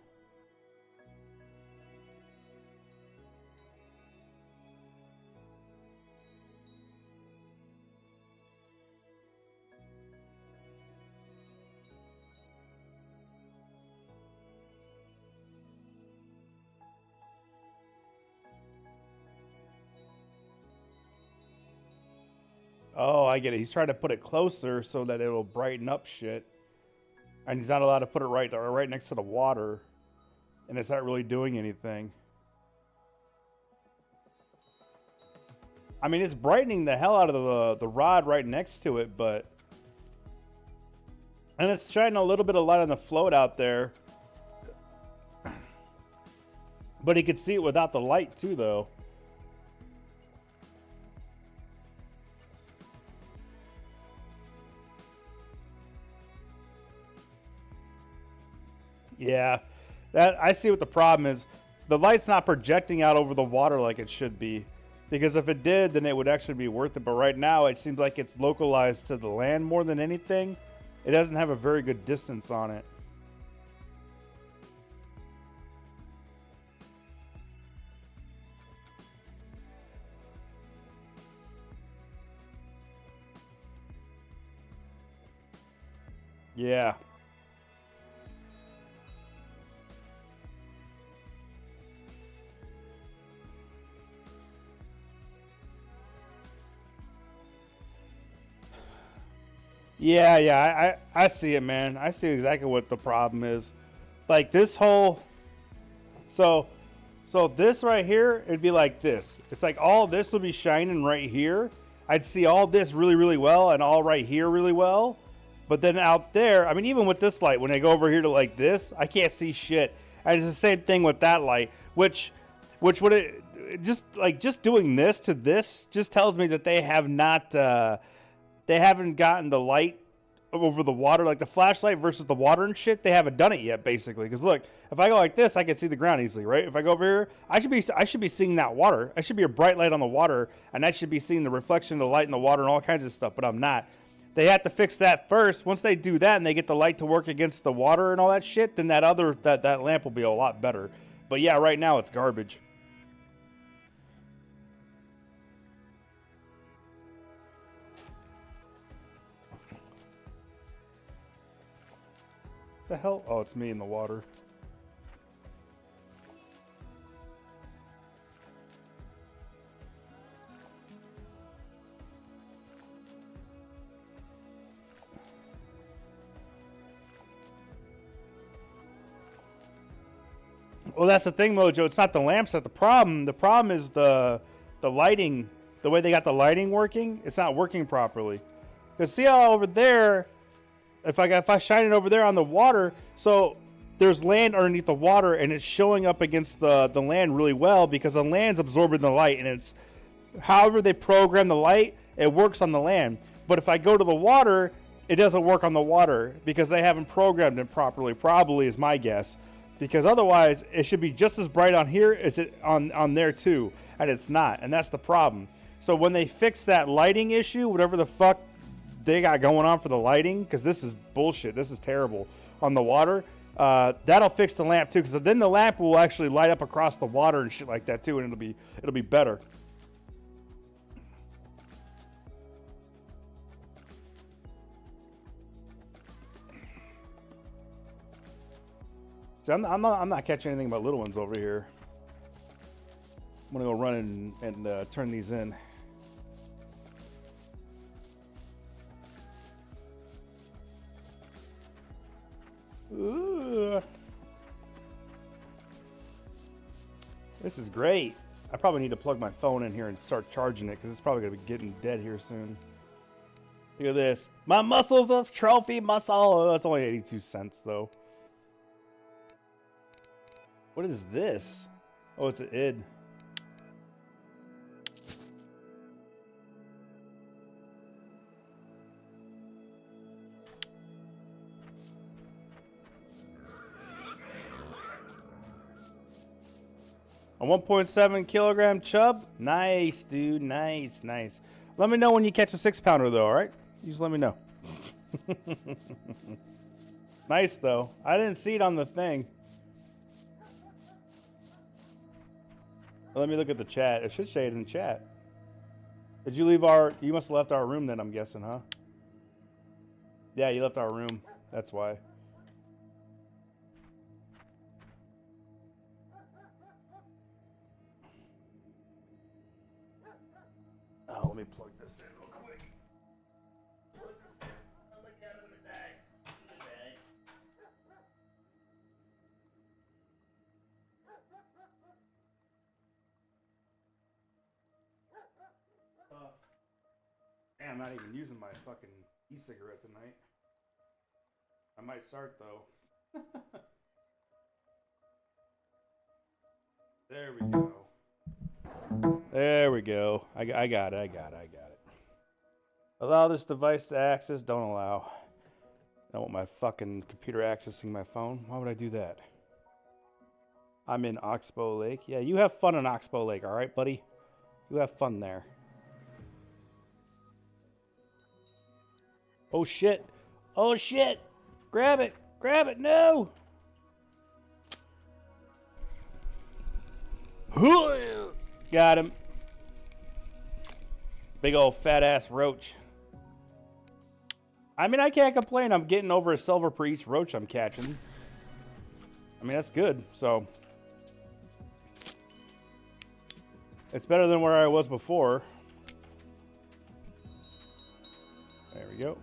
Oh, I get it. He's trying to put it closer so that it'll brighten up shit. And he's not allowed to put it right next to the water. And it's not really doing anything. I mean, it's brightening the hell out of the rod right next to it, but... And it's shining a little bit of light on the float out there. But he could see it without the light too, though. Yeah, that I see what the problem is. The light's not projecting out over the water like it should be. Because if it did, then it would actually be worth it. But right now, it seems like it's localized to the land more than anything. It doesn't have a very good distance on it. Yeah. Yeah, I see it, man. I see exactly what the problem is. Like this whole, so this right here, it'd be like this. It's like all this would be shining right here. I'd see all this really, really well and all right here really well. But then out there, I mean, even with this light, when I go over here to like this, I can't see shit. And it's the same thing with that light, which would it just doing this to this just tells me that they have not, they haven't gotten the light over the water, like the flashlight versus the water and shit. They haven't done it yet, basically. Because look, if I go like this, I can see the ground easily, right? If I go over here, I should be seeing that water. I should be a bright light on the water, and I should be seeing the reflection of the light in the water and all kinds of stuff. But I'm not. They have to fix that first. Once they do that and they get the light to work against the water and all that shit, then that lamp will be a lot better. But yeah, right now it's garbage. The hell? Oh, it's me in the water. Well, that's the thing, Mojo. It's not the lamps that's the problem. The problem is the lighting. The way they got the lighting working, it's not working properly. Because see how over there, if I shine it over there on the water, so there's land underneath the water, and it's showing up against the land really well because the land's absorbing the light, and it's however they program the light, it works on the land. But if I go to the water, it doesn't work on the water because they haven't programmed it properly. Probably is my guess. Because otherwise, it should be just as bright on here as it on there too, and it's not, and that's the problem. So when they fix that lighting issue, whatever the fuck they got going on for the lighting, because this is bullshit, this is terrible on the water, that'll fix the lamp too, because then the lamp will actually light up across the water and shit like that too, and it'll be better. See, I'm not catching anything but little ones over here. I'm gonna go run and turn these in. Ooh. This is great. I probably need to plug my phone in here and start charging it because it's probably gonna be getting dead here soon. Look at this. My muscles of trophy muscle. Oh, it's only 82 cents though. What is this? Oh, it's an id. A 1.7 kilogram chub? Nice, dude. Nice, nice. Let me know when you catch a 6-pounder, though, all right? You just let me know. Nice, though. I didn't see it on the thing. Let me look at the chat. It should say it in chat. Did you leave our... You must have left our room then, I'm guessing, huh? Yeah, you left our room. That's why. Oh, let me plug this in real quick. Plug this in. Oh my god, I'm gonna die. I'm gonna die. Damn, I'm not even using my fucking e-cigarette tonight. I might start though. There we go. There we go. I got it. Allow this device to access. Don't allow. I don't want my fucking computer accessing my phone. Why would I do that? I'm in Oxbow Lake. Yeah, you have fun in Oxbow Lake, all right, buddy? You have fun there. Oh, shit. Oh, shit. Grab it. Grab it. No. Got him. Big old fat ass roach. I mean, I can't complain. I'm getting over a silver per each roach I'm catching. I mean, that's good. So it's better than where I was before. There we go.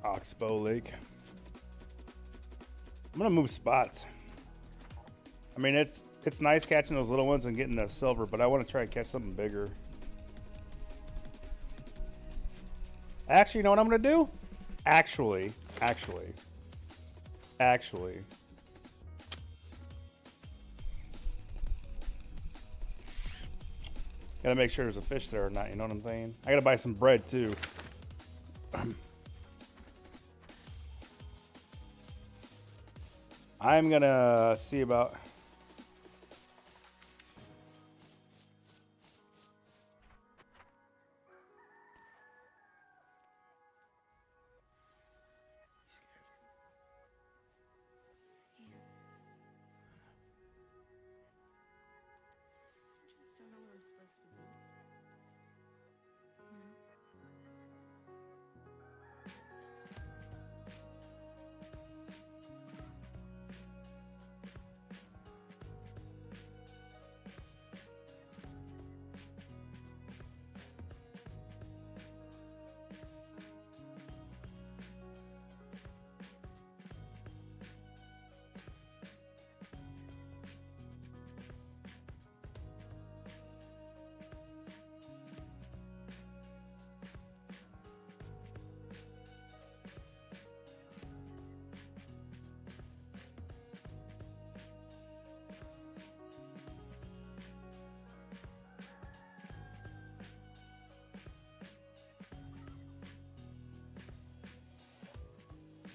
Oxbow Lake. I'm gonna move spots. I mean, it's nice catching those little ones and getting the silver, but I want to try and catch something bigger. Actually, you know what I'm gonna do? Actually. Gotta make sure there's a fish there or not, you know what I'm saying? I gotta buy some bread too. I'm gonna see about...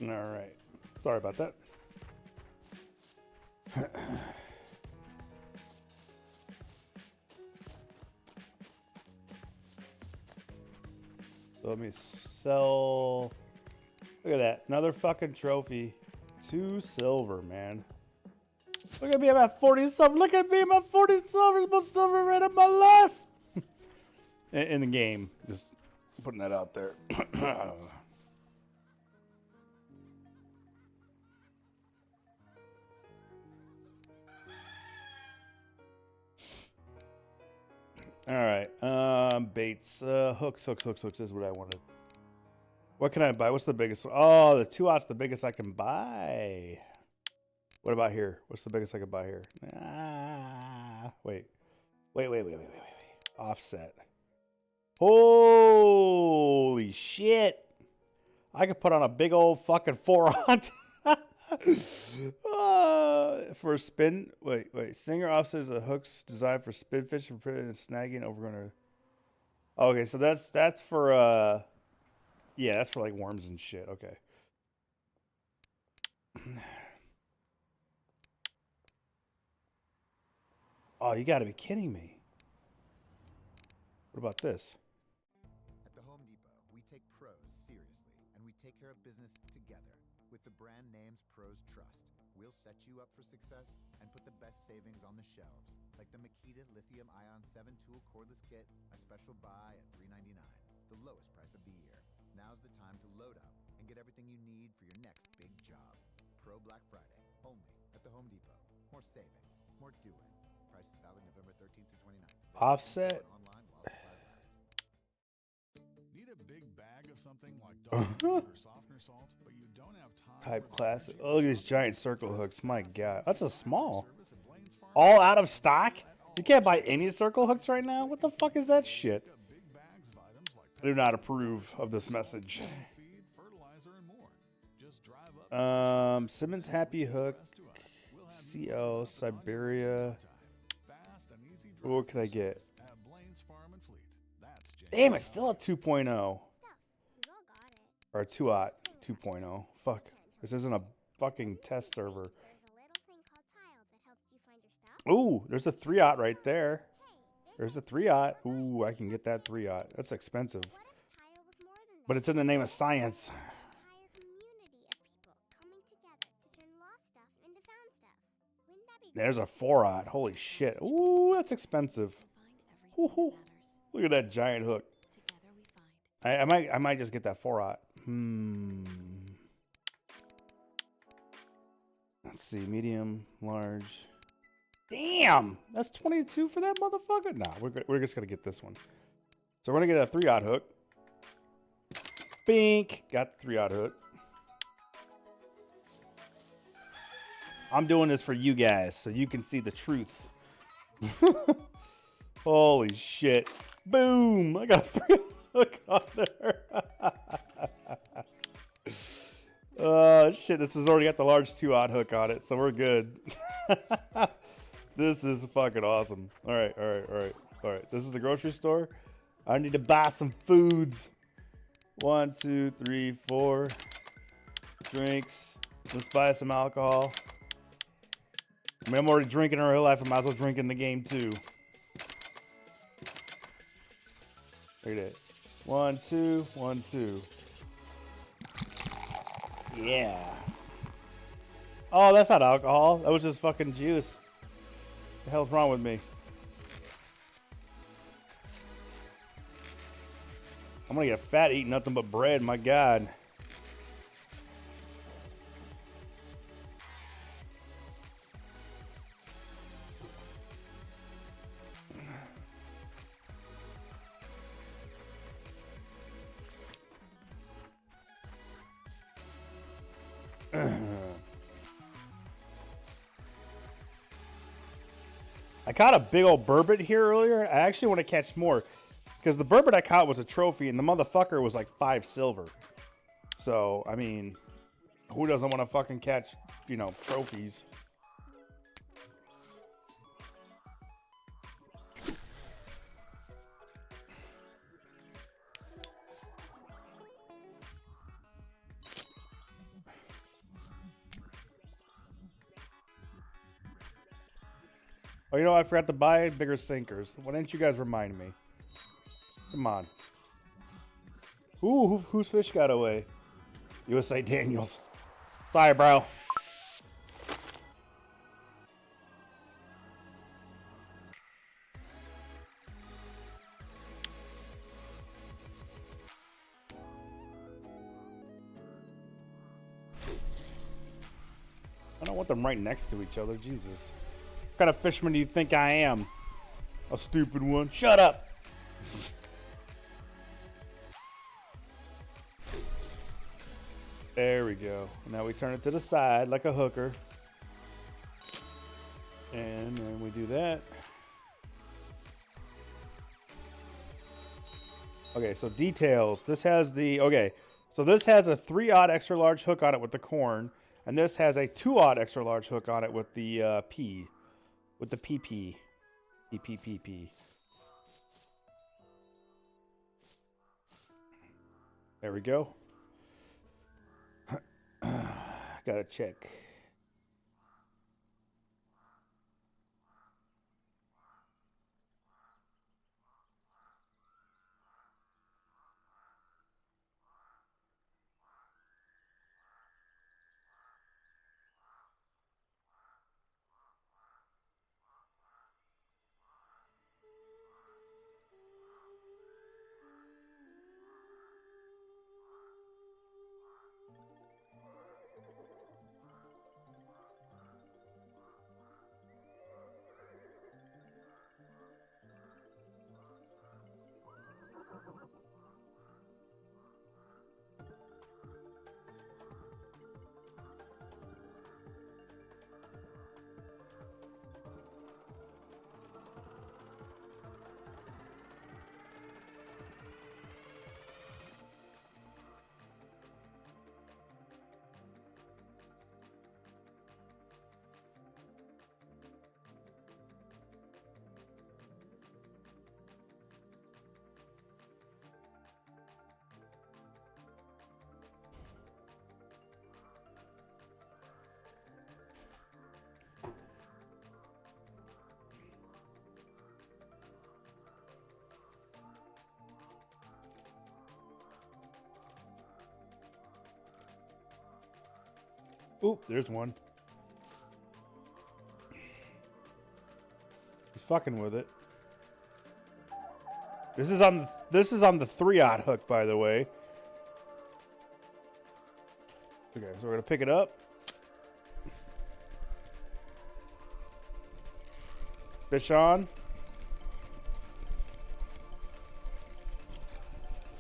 All right. Sorry about that. So let me sell. Look at that. Another fucking trophy. 2 silver, man. Look at me. I'm at 40 silver. Look at me. I'm at 40 silver. It's the most silver rate of my life. in the game. Just putting that out there. All right. Baits. Hooks. This is what I wanted. What can I buy? What's the biggest one? Oh, the 2-augh's the biggest I can buy. What about here? What's the biggest I can buy here? Wait. Offset. Holy shit. I could put on a big old fucking 4-aught. For a spin. Wait. Singer offset is a hooks designed for spin fish for putting and snagging over. Okay, so that's for yeah, that's for like worms and shit. Okay. Oh, you got to be kidding me. What about this? At the Home Depot, we take pros seriously, and we take care of business together. With the brand names pros trust, we'll set you up for success and put the best savings on the shelves, like the Makita Lithium Ion 7-tool cordless kit, a special buy at $3.99, the lowest price of the year. Now's the time to load up and get everything you need for your next big job. Pro Black Friday, only at the Home Depot. More saving, more doing. Prices valid November 13th through 29th. Offset. Online while supplies last. Need a big bag of something like dog food or softener salt, but you don't have time. Type classic. Oh, look at these giant circle hooks. My God. That's a small. All out of stock? You can't buy any circle hooks right now? What the fuck is that shit? I do not approve of this message. Simmons Happy Hook. CO Siberia. What can I get? Damn, it's still a 2.0. Or a 2-aught 2.0. Fuck. This isn't a fucking test server. Ooh, there's a 3-aught right there. There's a 3-aught. Ooh, I can get that 3-aught. That's expensive. But it's in the name of science. There's a 4-aught. Holy shit. Ooh, that's expensive. Ooh, look at that giant hook. I might just get that 4-aught. Let's see, medium, large. Damn, that's 22 for that motherfucker. Nah, we're just gonna get this one. So we're gonna get a 3-aught hook. Bink, got the 3-aught hook. I'm doing this for you guys so you can see the truth. Holy shit. Boom! I got a 3-aught hook on there. Oh shit, this has already got the large 2-aught hook on it, so we're good. This is fucking awesome. All right. This is the grocery store. I need to buy some foods. 1, 2, 3, 4. Drinks. Let's buy some alcohol. I mean, I'm already drinking in real life. I might as well drink in the game too. Look at that. 1, 2, 1, 2. Yeah. Oh, that's not alcohol. That was just fucking juice. What the hell's wrong with me? I'm gonna get fat eating nothing but bread. My God. I caught a big old burbot here earlier. I actually want to catch more because the burbot I caught was a trophy and the motherfucker was like 5 silver. So, I mean, who doesn't want to fucking catch, you know, trophies? Oh, you know, I forgot to buy bigger sinkers. Why didn't you guys remind me? Come on. Ooh, whose fish got away? USA Daniels. Sorry, bro. I don't want them right next to each other. Jesus. What kind of fisherman do you think I am? A stupid one. Shut up. There we go. Now we turn it to the side like a hooker. And then we do that. Okay, so details. This has the, okay, so this has a 3/0 extra large hook on it with the corn. And this has a 2/0 extra large hook on it with the P. With the PP. PP. There we go. Gotta check. Oop, there's one. He's fucking with it. This is on the 3/0 hook, by the way. Okay, so we're gonna pick it up. Fish on.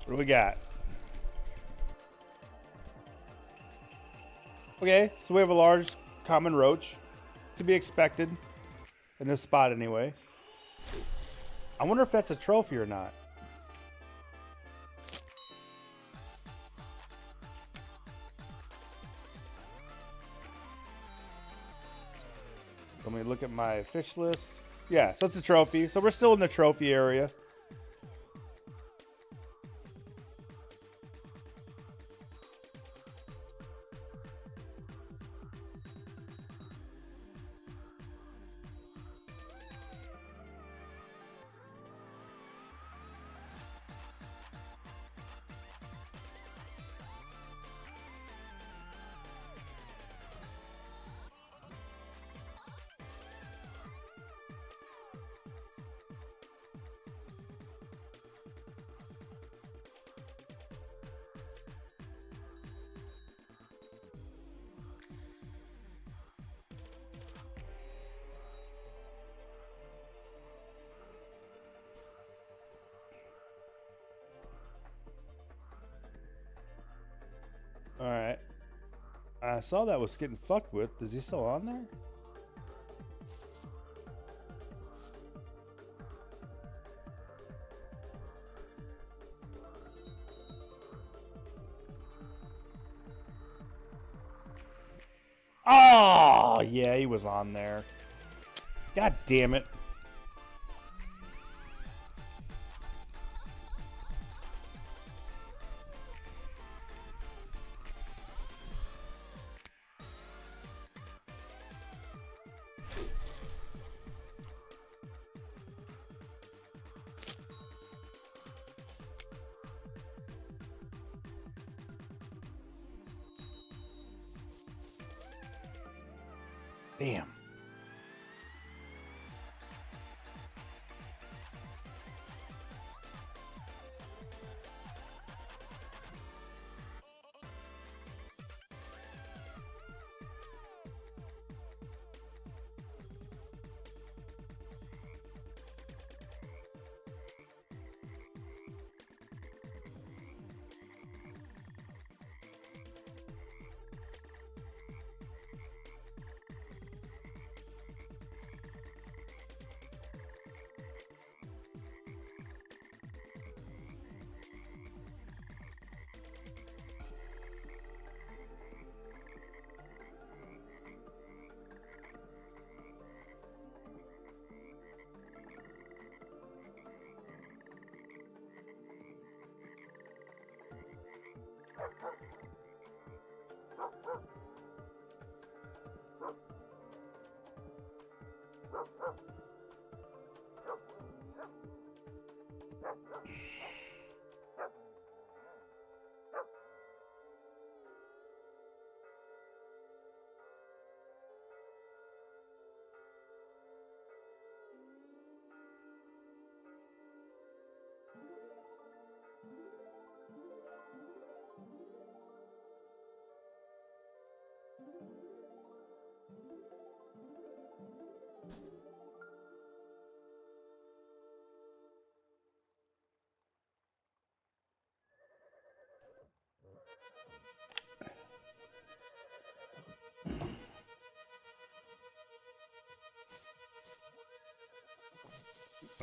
What do we got? Okay, so we have a large common roach. To be expected. In this spot anyway. I wonder if that's a trophy or not. Let me look at my fish list. Yeah, so it's a trophy. So we're still in the trophy area. Alright. I saw that was getting fucked with. Is he still on there? Oh, yeah, he was on there. God damn it. Damn.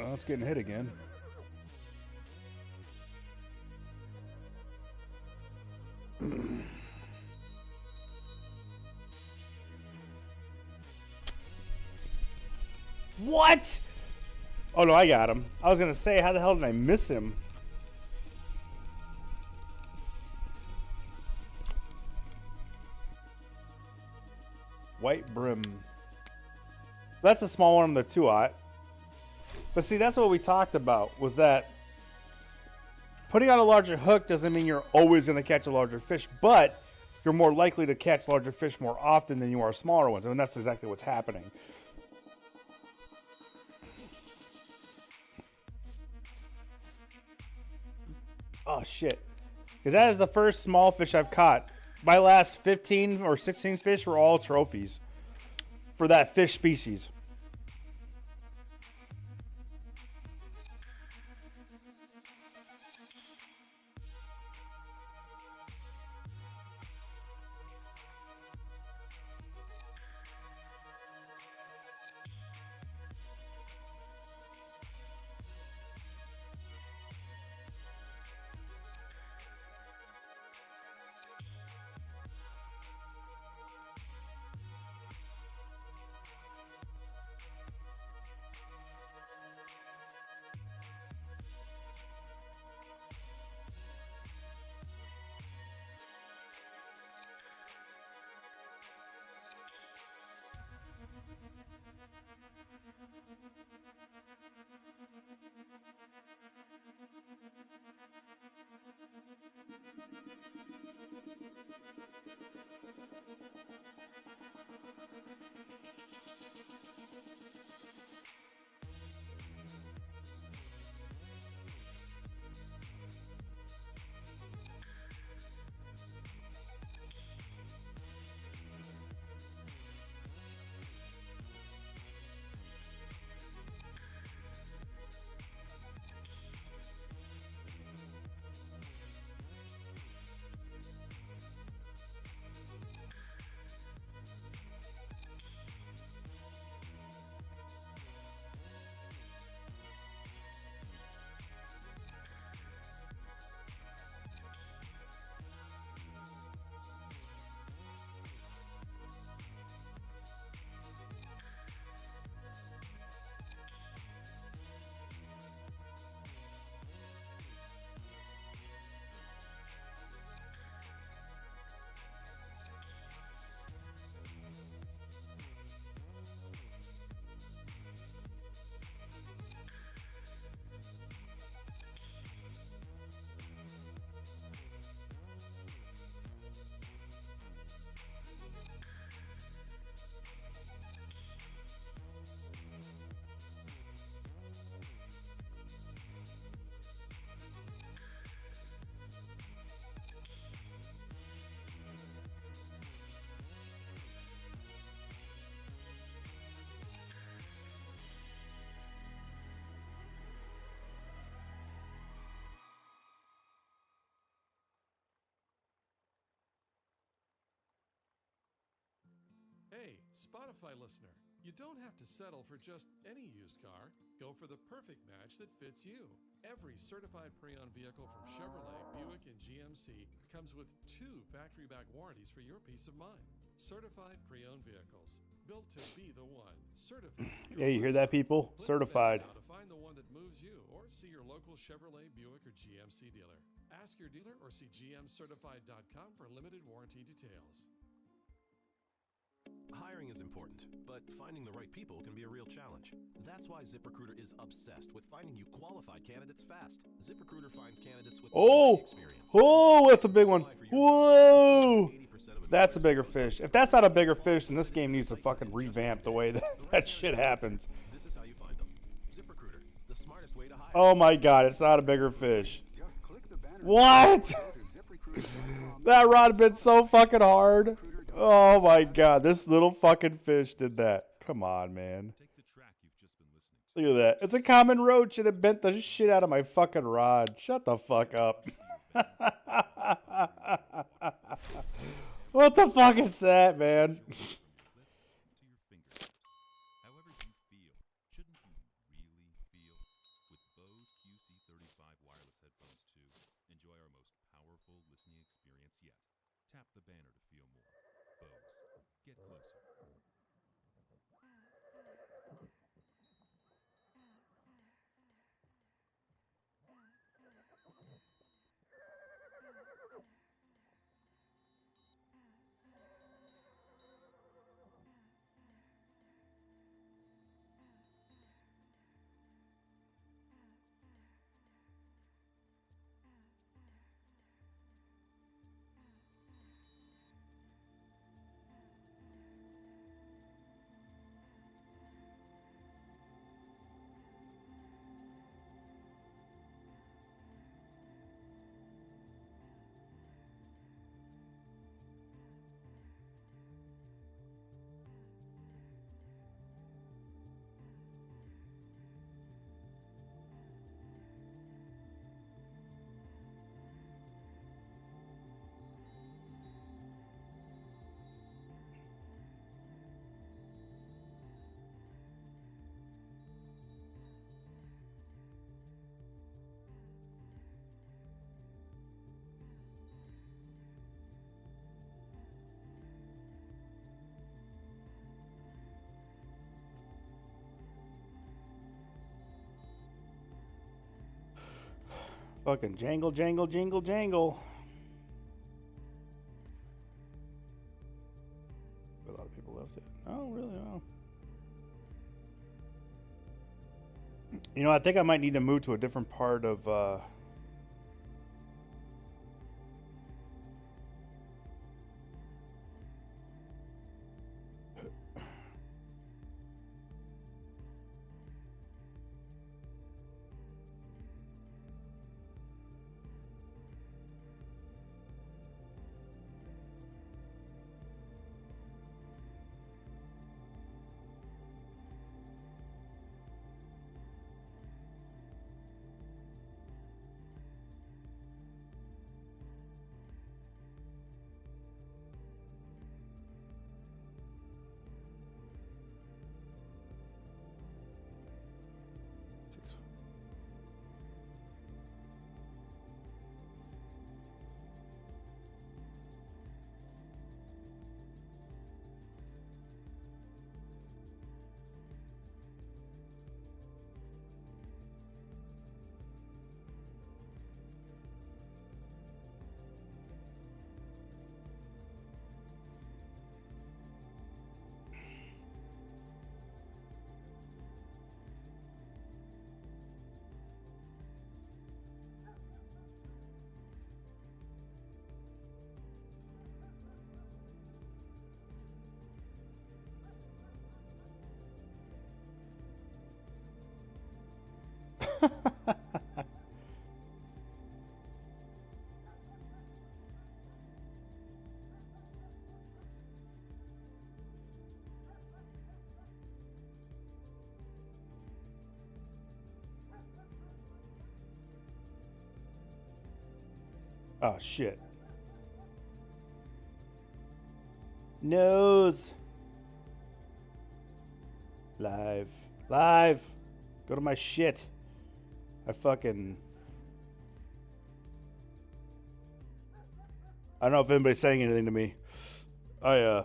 Oh, it's getting hit again. What? Oh no, I got him. I was gonna say, how the hell did I miss him? White brim. That's a small one on the 2-aught. But see, that's what we talked about, was that putting on a larger hook doesn't mean you're always going to catch a larger fish, but you're more likely to catch larger fish more often than you are smaller ones. And that's exactly what's happening. Oh, shit. Because that is the first small fish I've caught. My last 15 or 16 fish were all trophies for that fish species. Hey, Spotify listener, you don't have to settle for just any used car. Go for the perfect match that fits you. Every certified pre-owned vehicle from Chevrolet, Buick, and GMC comes with 2 factory-back warranties for your peace of mind. Certified pre-owned vehicles, built to be the one. Certified. Yeah, you hear that, people? Certified. Now to find the one that moves you, or see your local Chevrolet, Buick, or GMC dealer. Ask your dealer or see gmcertified.com for limited warranty details. Hiring is important, but finding the right people can be a real challenge. That's why ZipRecruiter is obsessed with finding you qualified candidates fast. ZipRecruiter finds candidates with the right experience. Oh, that's a big one. Whoa! That's a bigger fish. If that's not a bigger fish, then this game needs to fucking revamp the way that shit happens. This is how you find them. ZipRecruiter, the smartest way to hire. Oh my god, it's not a bigger fish. What? That rod bit so fucking hard. Oh my god, this little fucking fish did that. Come on, man. Look at that. It's a common roach and it bent the shit out of my fucking rod. Shut the fuck up. What the fuck is that, man? Tap the banner to feel more. Bose. Get closer. Fucking jangle, jangle, jingle, jangle. A lot of people left it. Oh, really? Oh. You know, I think I might need to move to a different part of oh shit. Nose. Live. Live! Go to my shit. I don't know if anybody's saying anything to me. I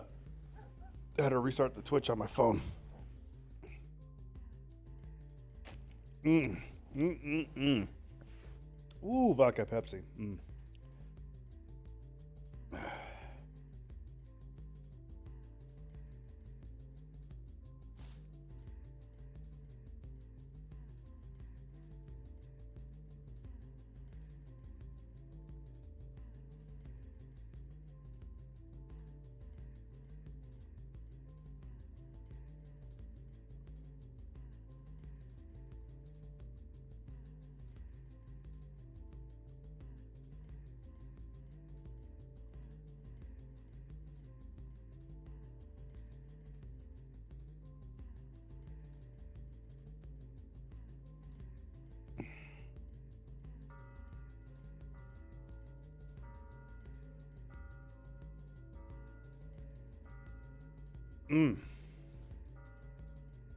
had to restart the Twitch on my phone. Ooh, vodka Pepsi.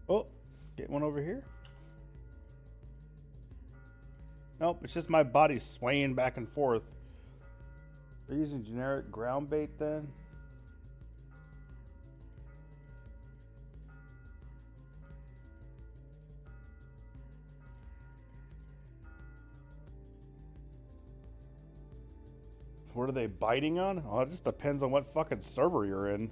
Oh, get one over here. Nope, it's just my body swaying back and forth. They're using generic ground bait then? What are they biting on? Oh, it just depends on what fucking server you're in.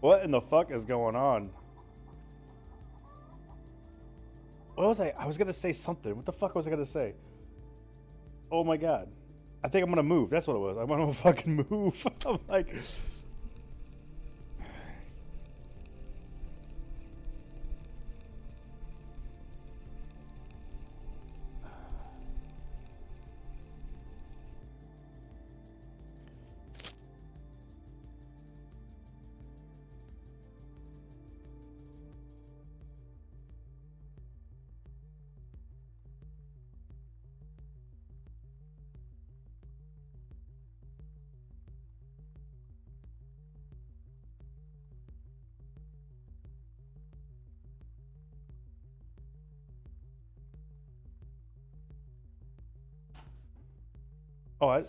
What in the fuck is going on? What was I? I was gonna say something. What the fuck was I gonna say? Oh my god. I think I'm gonna move. That's what it was. I want to fucking move. I'm like... Oh,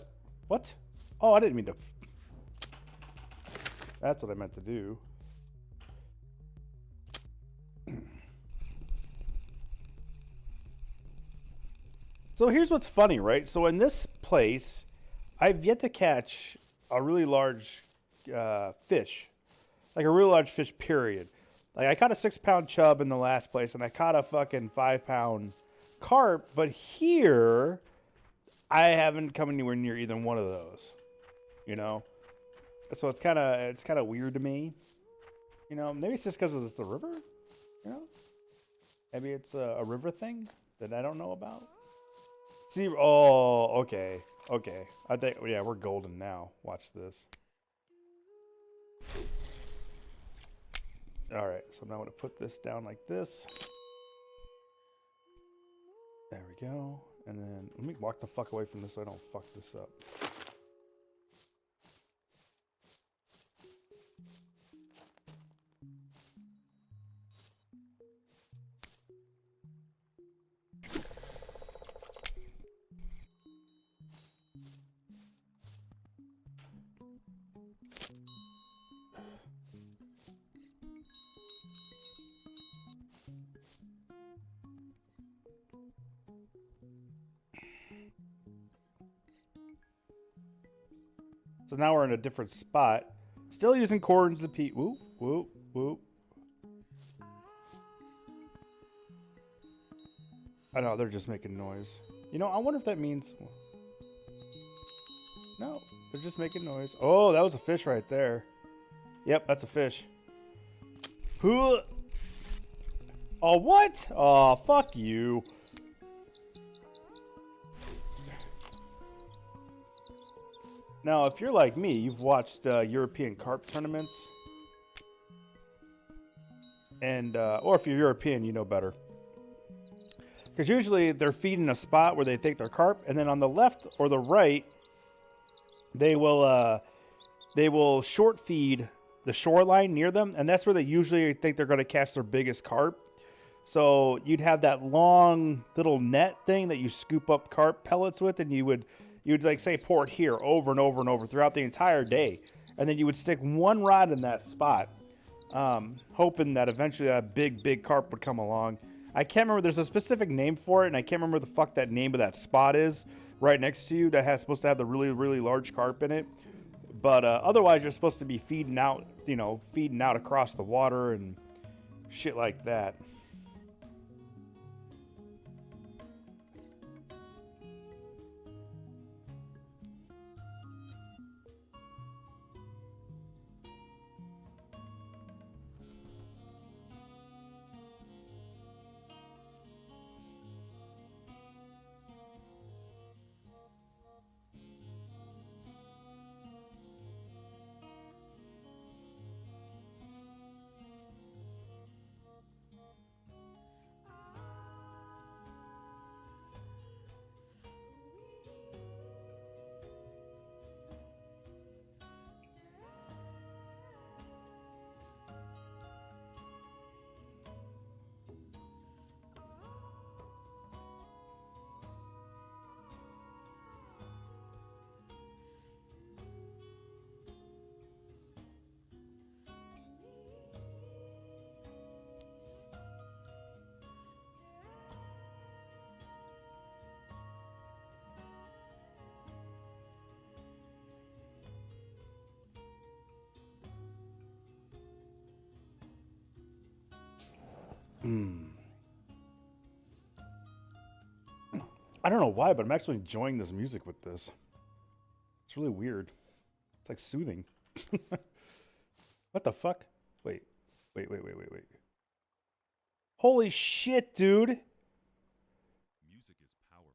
what? Oh, I didn't mean to. That's what I meant to do. So here's what's funny, right? So in this place, I've yet to catch a really large fish. Like a really large fish, period. Like I caught a 6-pound chub in the last place, and I caught a fucking 5-pound carp, but here... I haven't come anywhere near either one of those, you know? So it's kind of weird to me, you know? Maybe it's just because it's the river, you know? Maybe it's a river thing that I don't know about. See, oh, okay. Okay. I think, yeah, we're golden now. Watch this. All right, so now I'm going to put this down like this. There we go. And then let me walk the fuck away from this so I don't fuck this up. So now we're in a different spot. Still using corns to pee. Whoop, whoop, whoop. I know, they're just making noise. You know, I wonder if that means... No, they're just making noise. Oh, that was a fish right there. Yep, that's a fish. Oh, what? Oh, fuck you. Now, if you're like me, you've watched European carp tournaments. And, or if you're European, you know better. Because usually they're feeding a spot where they take their carp, and then on the left or the right, they will short feed the shoreline near them, and that's where they usually think they're going to catch their biggest carp. So you'd have that long little net thing that you scoop up carp pellets with, and you'd like say pour it here over and over and over throughout the entire day, and then you would stick one rod in that spot, hoping that eventually that big carp would come along. I can't remember. There's a specific name for it, and I can't remember the fuck that name of that spot is right next to you that has supposed to have the really large carp in it. But otherwise, you're supposed to be feeding out across the water and shit like that. I don't know why, but I'm actually enjoying this music with this. It's really weird. It's like soothing. What the fuck? Wait. Holy shit, dude. Music is powerful.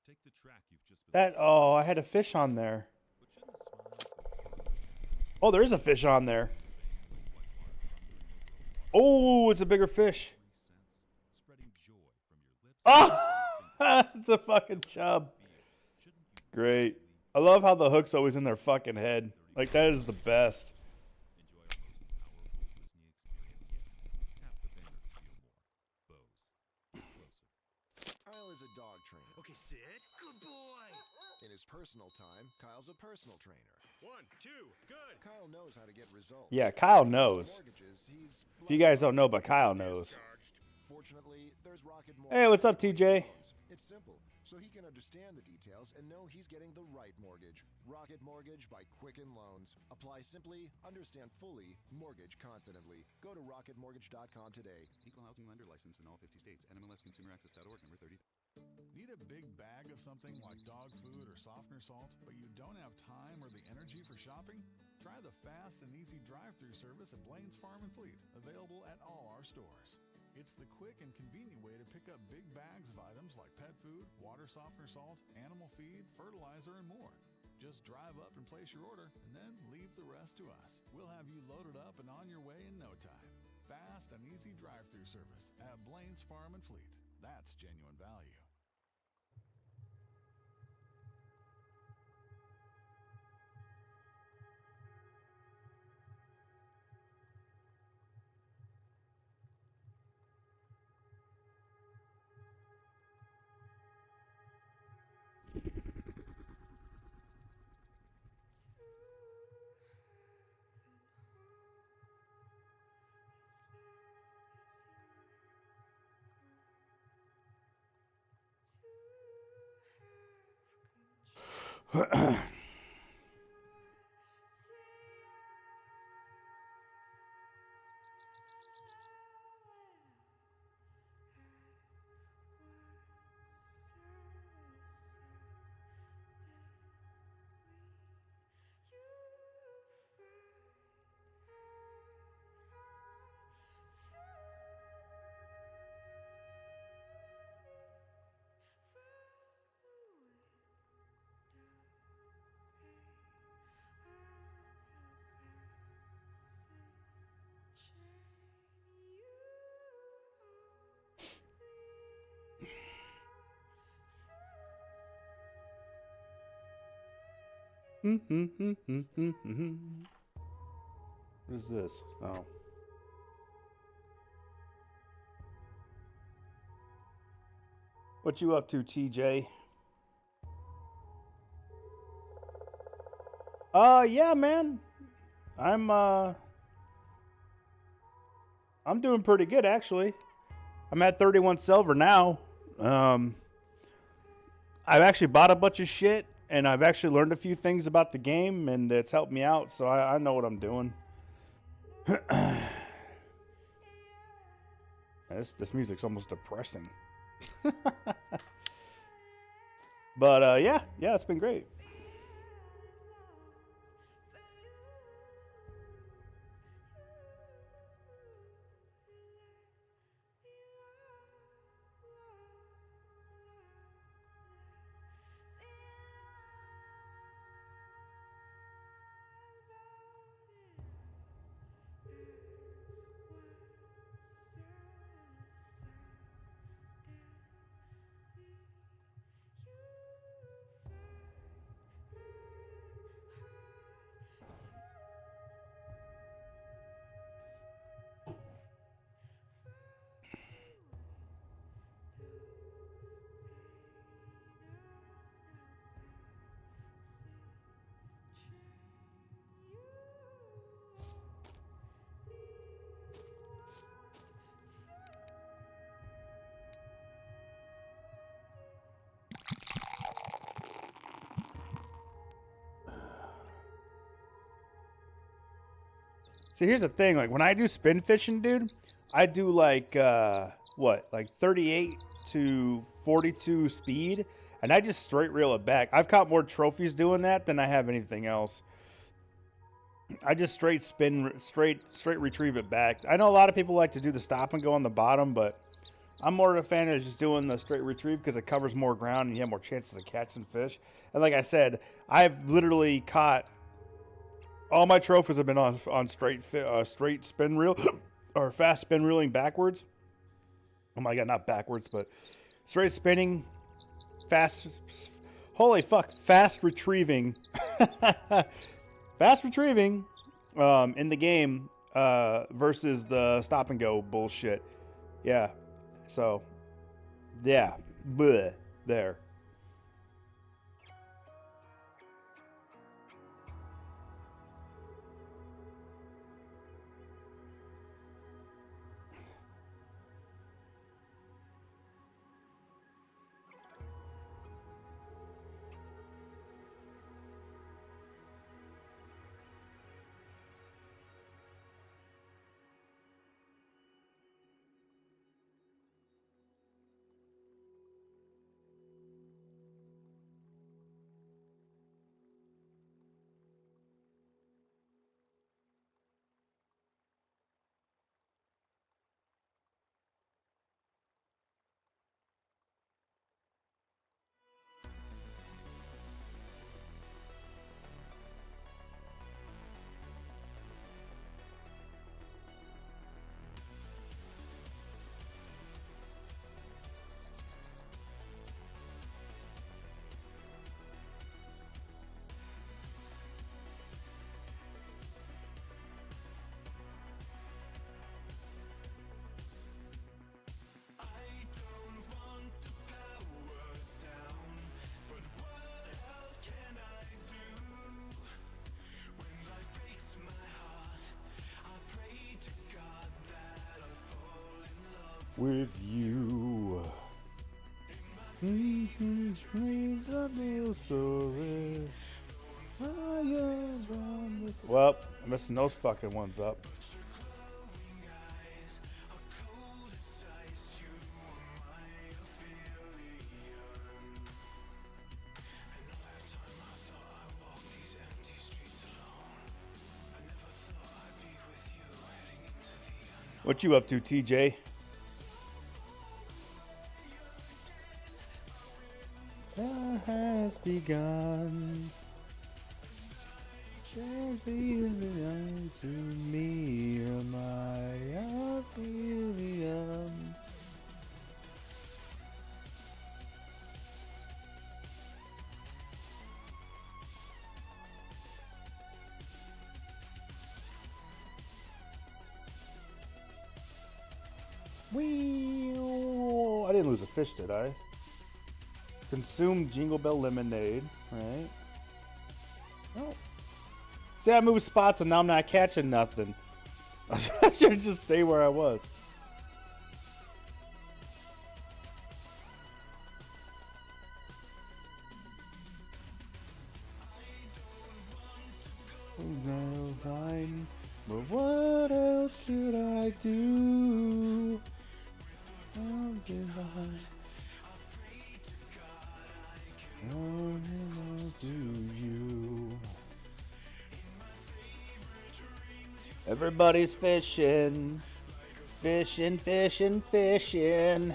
Take the track you've just been I had a fish on there. Oh, there is a fish on there. Oh, it's a bigger fish. Oh, it's a fucking chub. Great. I love how the hook's always in their fucking head. Like, that is the best. Kyle is a dog trainer. Okay, sit. Good boy. In his personal time, Kyle's a personal trainer. 1, 2, good. Kyle knows how to get results. Yeah, Kyle knows. If you guys don't know, but Kyle knows. Fortunately, there's Rocket Hey, what's up, TJ? It's simple, so he can understand the details and know he's getting the right mortgage. Rocket Mortgage by Quicken Loans. Apply simply, understand fully, mortgage confidently. Go to rocketmortgage.com today. Equal housing lender licensed in all 50 states. NMLSconsumeraccess.org number 30. Need a big bag of something like dog food or softener salt, but you don't have time or the energy for shopping? Try the fast and easy drive-through service at Blaine's Farm and Fleet, available at all our stores. It's the quick and convenient way to pick up big bags of items like pet food, water softener salt, animal feed, fertilizer, and more. Just drive up and place your order, and then leave the rest to us. We'll have you loaded up and on your way in no time. Fast and easy drive-through service at Blaine's Farm and Fleet. That's genuine value. What is this? Oh. What you up to, TJ? Yeah, man. I'm doing pretty good actually. I'm at 31 silver now. I've actually bought a bunch of shit and I've actually learned a few things about the game and it's helped me out, so I know what I'm doing. This music's almost depressing. But yeah, it's been great. See, here's the thing. Like, when I do spin fishing, dude, I do, like, like 38 to 42 speed, and I just straight reel it back. I've caught more trophies doing that than I have anything else. I just straight spin, straight retrieve it back. I know a lot of people like to do the stop and go on the bottom, but I'm more of a fan of just doing the straight retrieve because it covers more ground and you have more chances of catching fish. And like I said, I've literally caught... all my trophies have been on straight spin reel or fast spin reeling backwards. Oh my god, not backwards, but straight spinning, fast. Holy fuck, fast retrieving, fast retrieving in the game versus the stop and go bullshit. Yeah, so yeah, bleh, there. With you. Dreams of me so rich. Well, I'm messing those fucking ones up. What you up to, TJ? Has begun. Just feeling to me, my opinion. Whee! I didn't lose a fish, did I? Consume Jingle Bell Lemonade, right? Oh. See, I moved spots and now I'm not catching nothing. I should just stay where I was. No wine, but what else could I do? How did I do you? Everybody's fishing, fishing, fishing, fishing.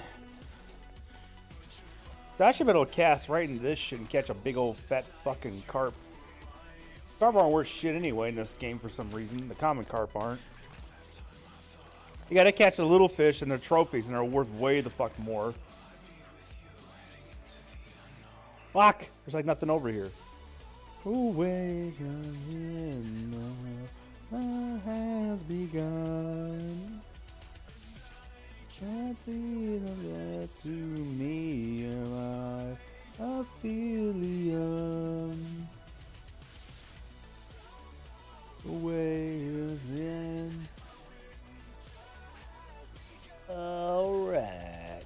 So I should be able to cast right into this shit and catch a big old fat fucking carp. Carp aren't worth shit anyway in this game for some reason. The common carp aren't. You gotta catch the little fish and they're trophies and they're worth way the fuck more. Fuck! There's like nothing over here. Away has begun. Can't feel that to me. Am I a Philium? Away within. Alright.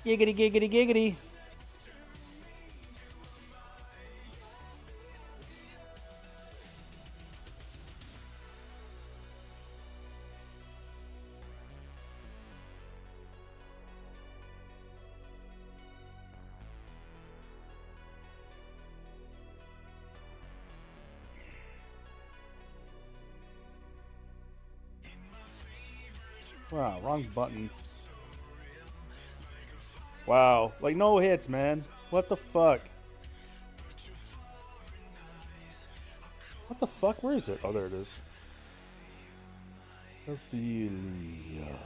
Giggity, giggity, giggity. Wow, wrong button. Wow, like no hits, man. What the fuck? What the fuck? Where is it? Oh, there it is. Ophelia.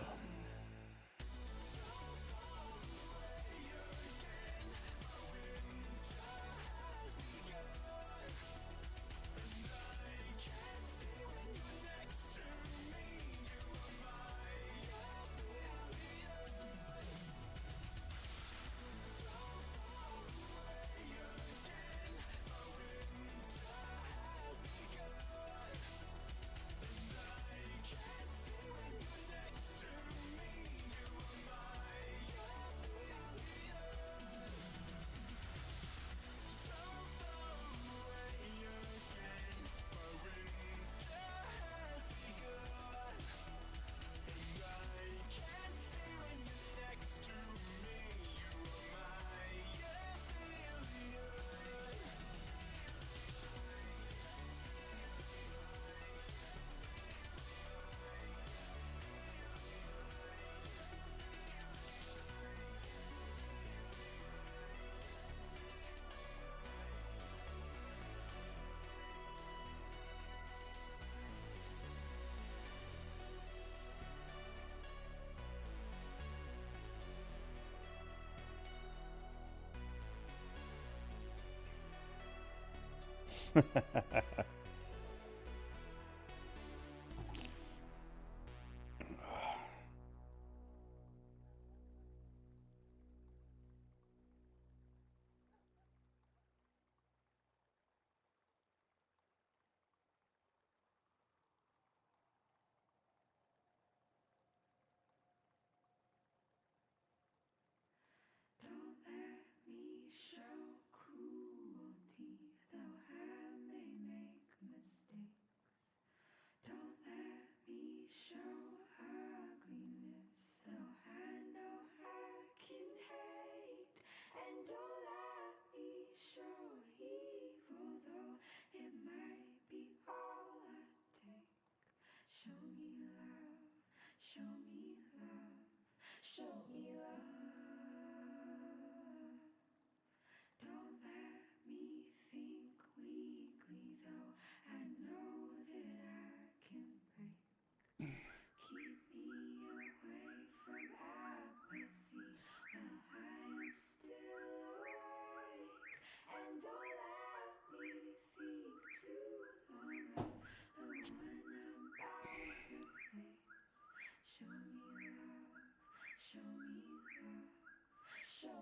Now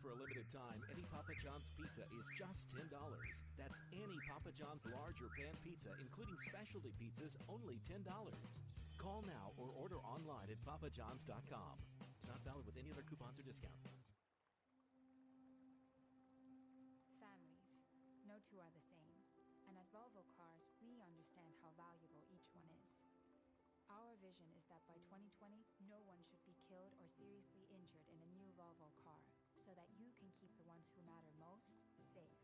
for a limited time, any Papa John's pizza is just $10. That's any Papa John's large or pan pizza, including specialty pizzas, only $10. Call now or order online at papajohns.com. It's not valid with any other coupons or discount. Families. No two are the same. And at Volvo Cars, we understand how valuable each one is. Our vision is that by 2020, no one should be killed or seriously injured in a new Volvo car, so that you can keep the ones who matter most safe.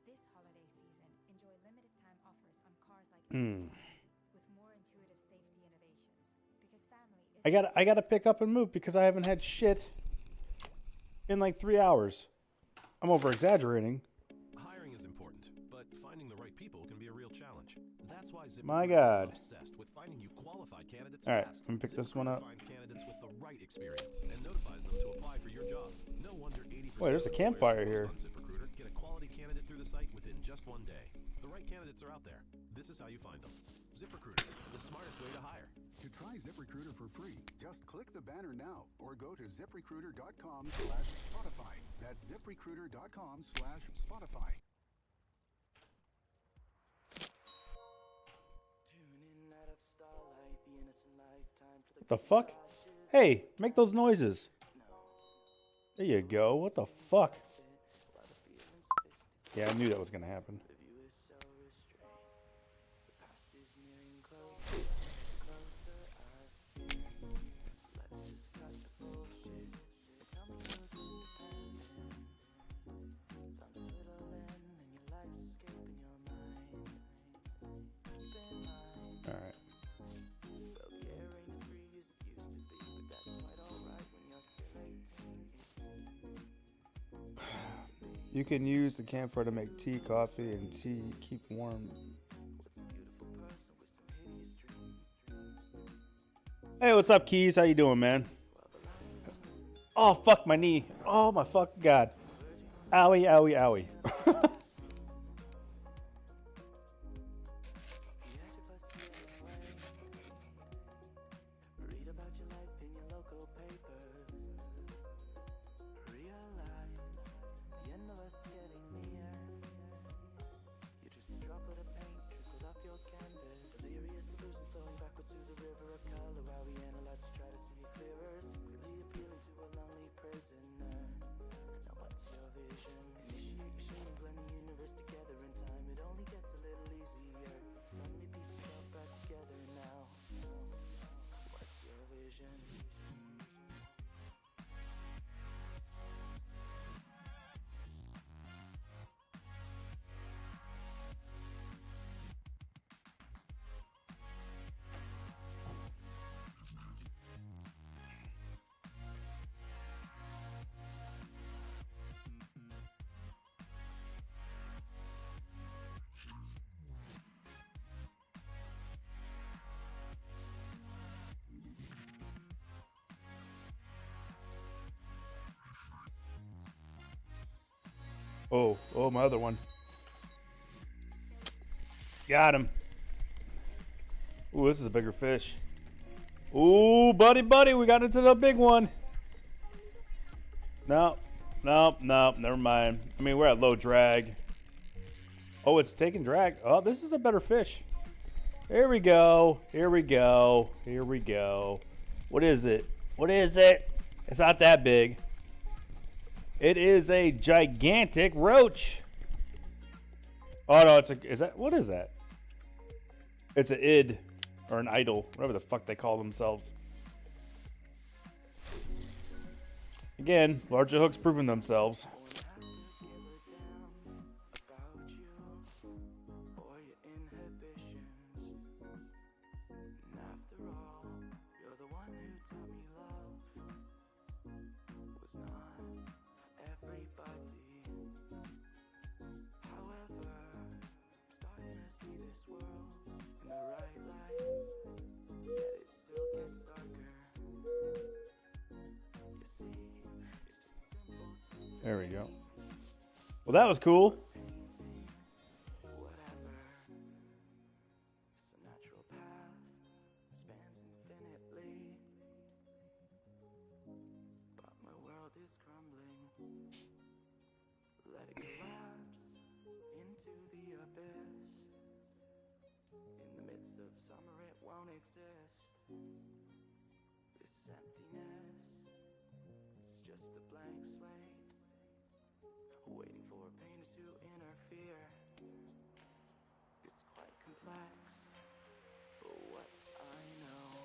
This holiday season, enjoy limited time offers on cars like with more intuitive safety innovations. Because family is I gotta pick up and move because I haven't had shit in like 3 hours. I'm over exaggerating. Hiring is important, but finding the right people can be a real challenge. That's why My ZipRecruiter God. is obsessed with finding you qualified candidates All right, fast. let me pick this one up. ZipRecruiter finds candidates with the right experience and notifies them to apply for your job. No wonder 80% Wait, there's a of campfire employers here. who post on ZipRecruiter get a quality candidate through the site within just 1 day. The right candidates are out there. This is how you find them. ZipRecruiter, the smartest way to hire. To try ZipRecruiter for free, just click the banner now or go to ziprecruiter.com/Spotify. That's ziprecruiter.com/Spotify. The fuck? Hey, make those noises. There you go. What the fuck? Yeah, I knew that was gonna happen. All right. You can use the campfire to make tea, coffee, and tea keep warm. Hey, what's up, Keys? How you doing, man? Oh, fuck my knee. Oh, my fucking God. Owie, owie, owie. Oh, my other one. Got him. Ooh, this is a bigger fish. Ooh, buddy, we got into the big one. No, never mind. I mean, we're at low drag. Oh, it's taking drag. Oh, this is a better fish. Here we go. What is it? It's not that big. It is a gigantic roach. Oh no, what is that? It's an id or an idol, whatever the fuck they call themselves. Again, larger hooks proving themselves. There we go. Well, that was cool. is crumbling. Let it collapse into the abyss. In the midst of summer, it won't exist. This emptiness, it's just a blank slate, waiting for a painter to interfere. It's quite complex, but what I know.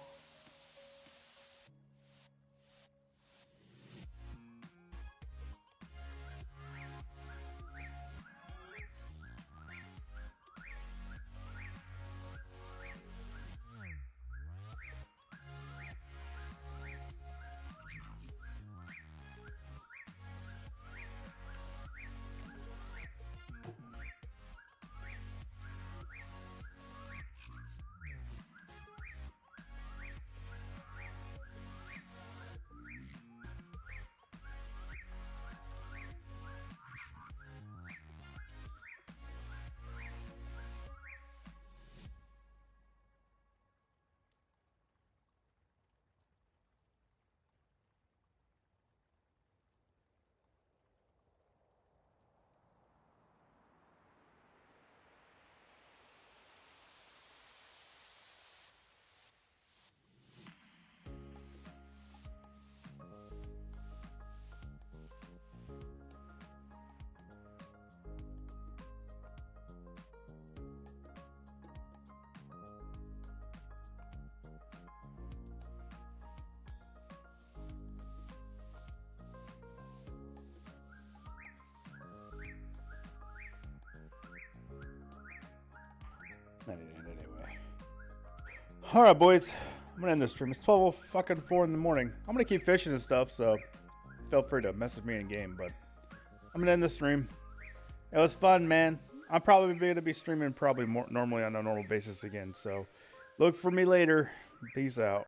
That didn't end anyway. Alright, boys. I'm gonna end this stream. It's 12:04 in the morning. I'm gonna keep fishing and stuff, so feel free to message me in game, but I'm gonna end the stream. It was fun, man. I'm probably gonna be streaming more normally on a normal basis again, so look for me later. Peace out.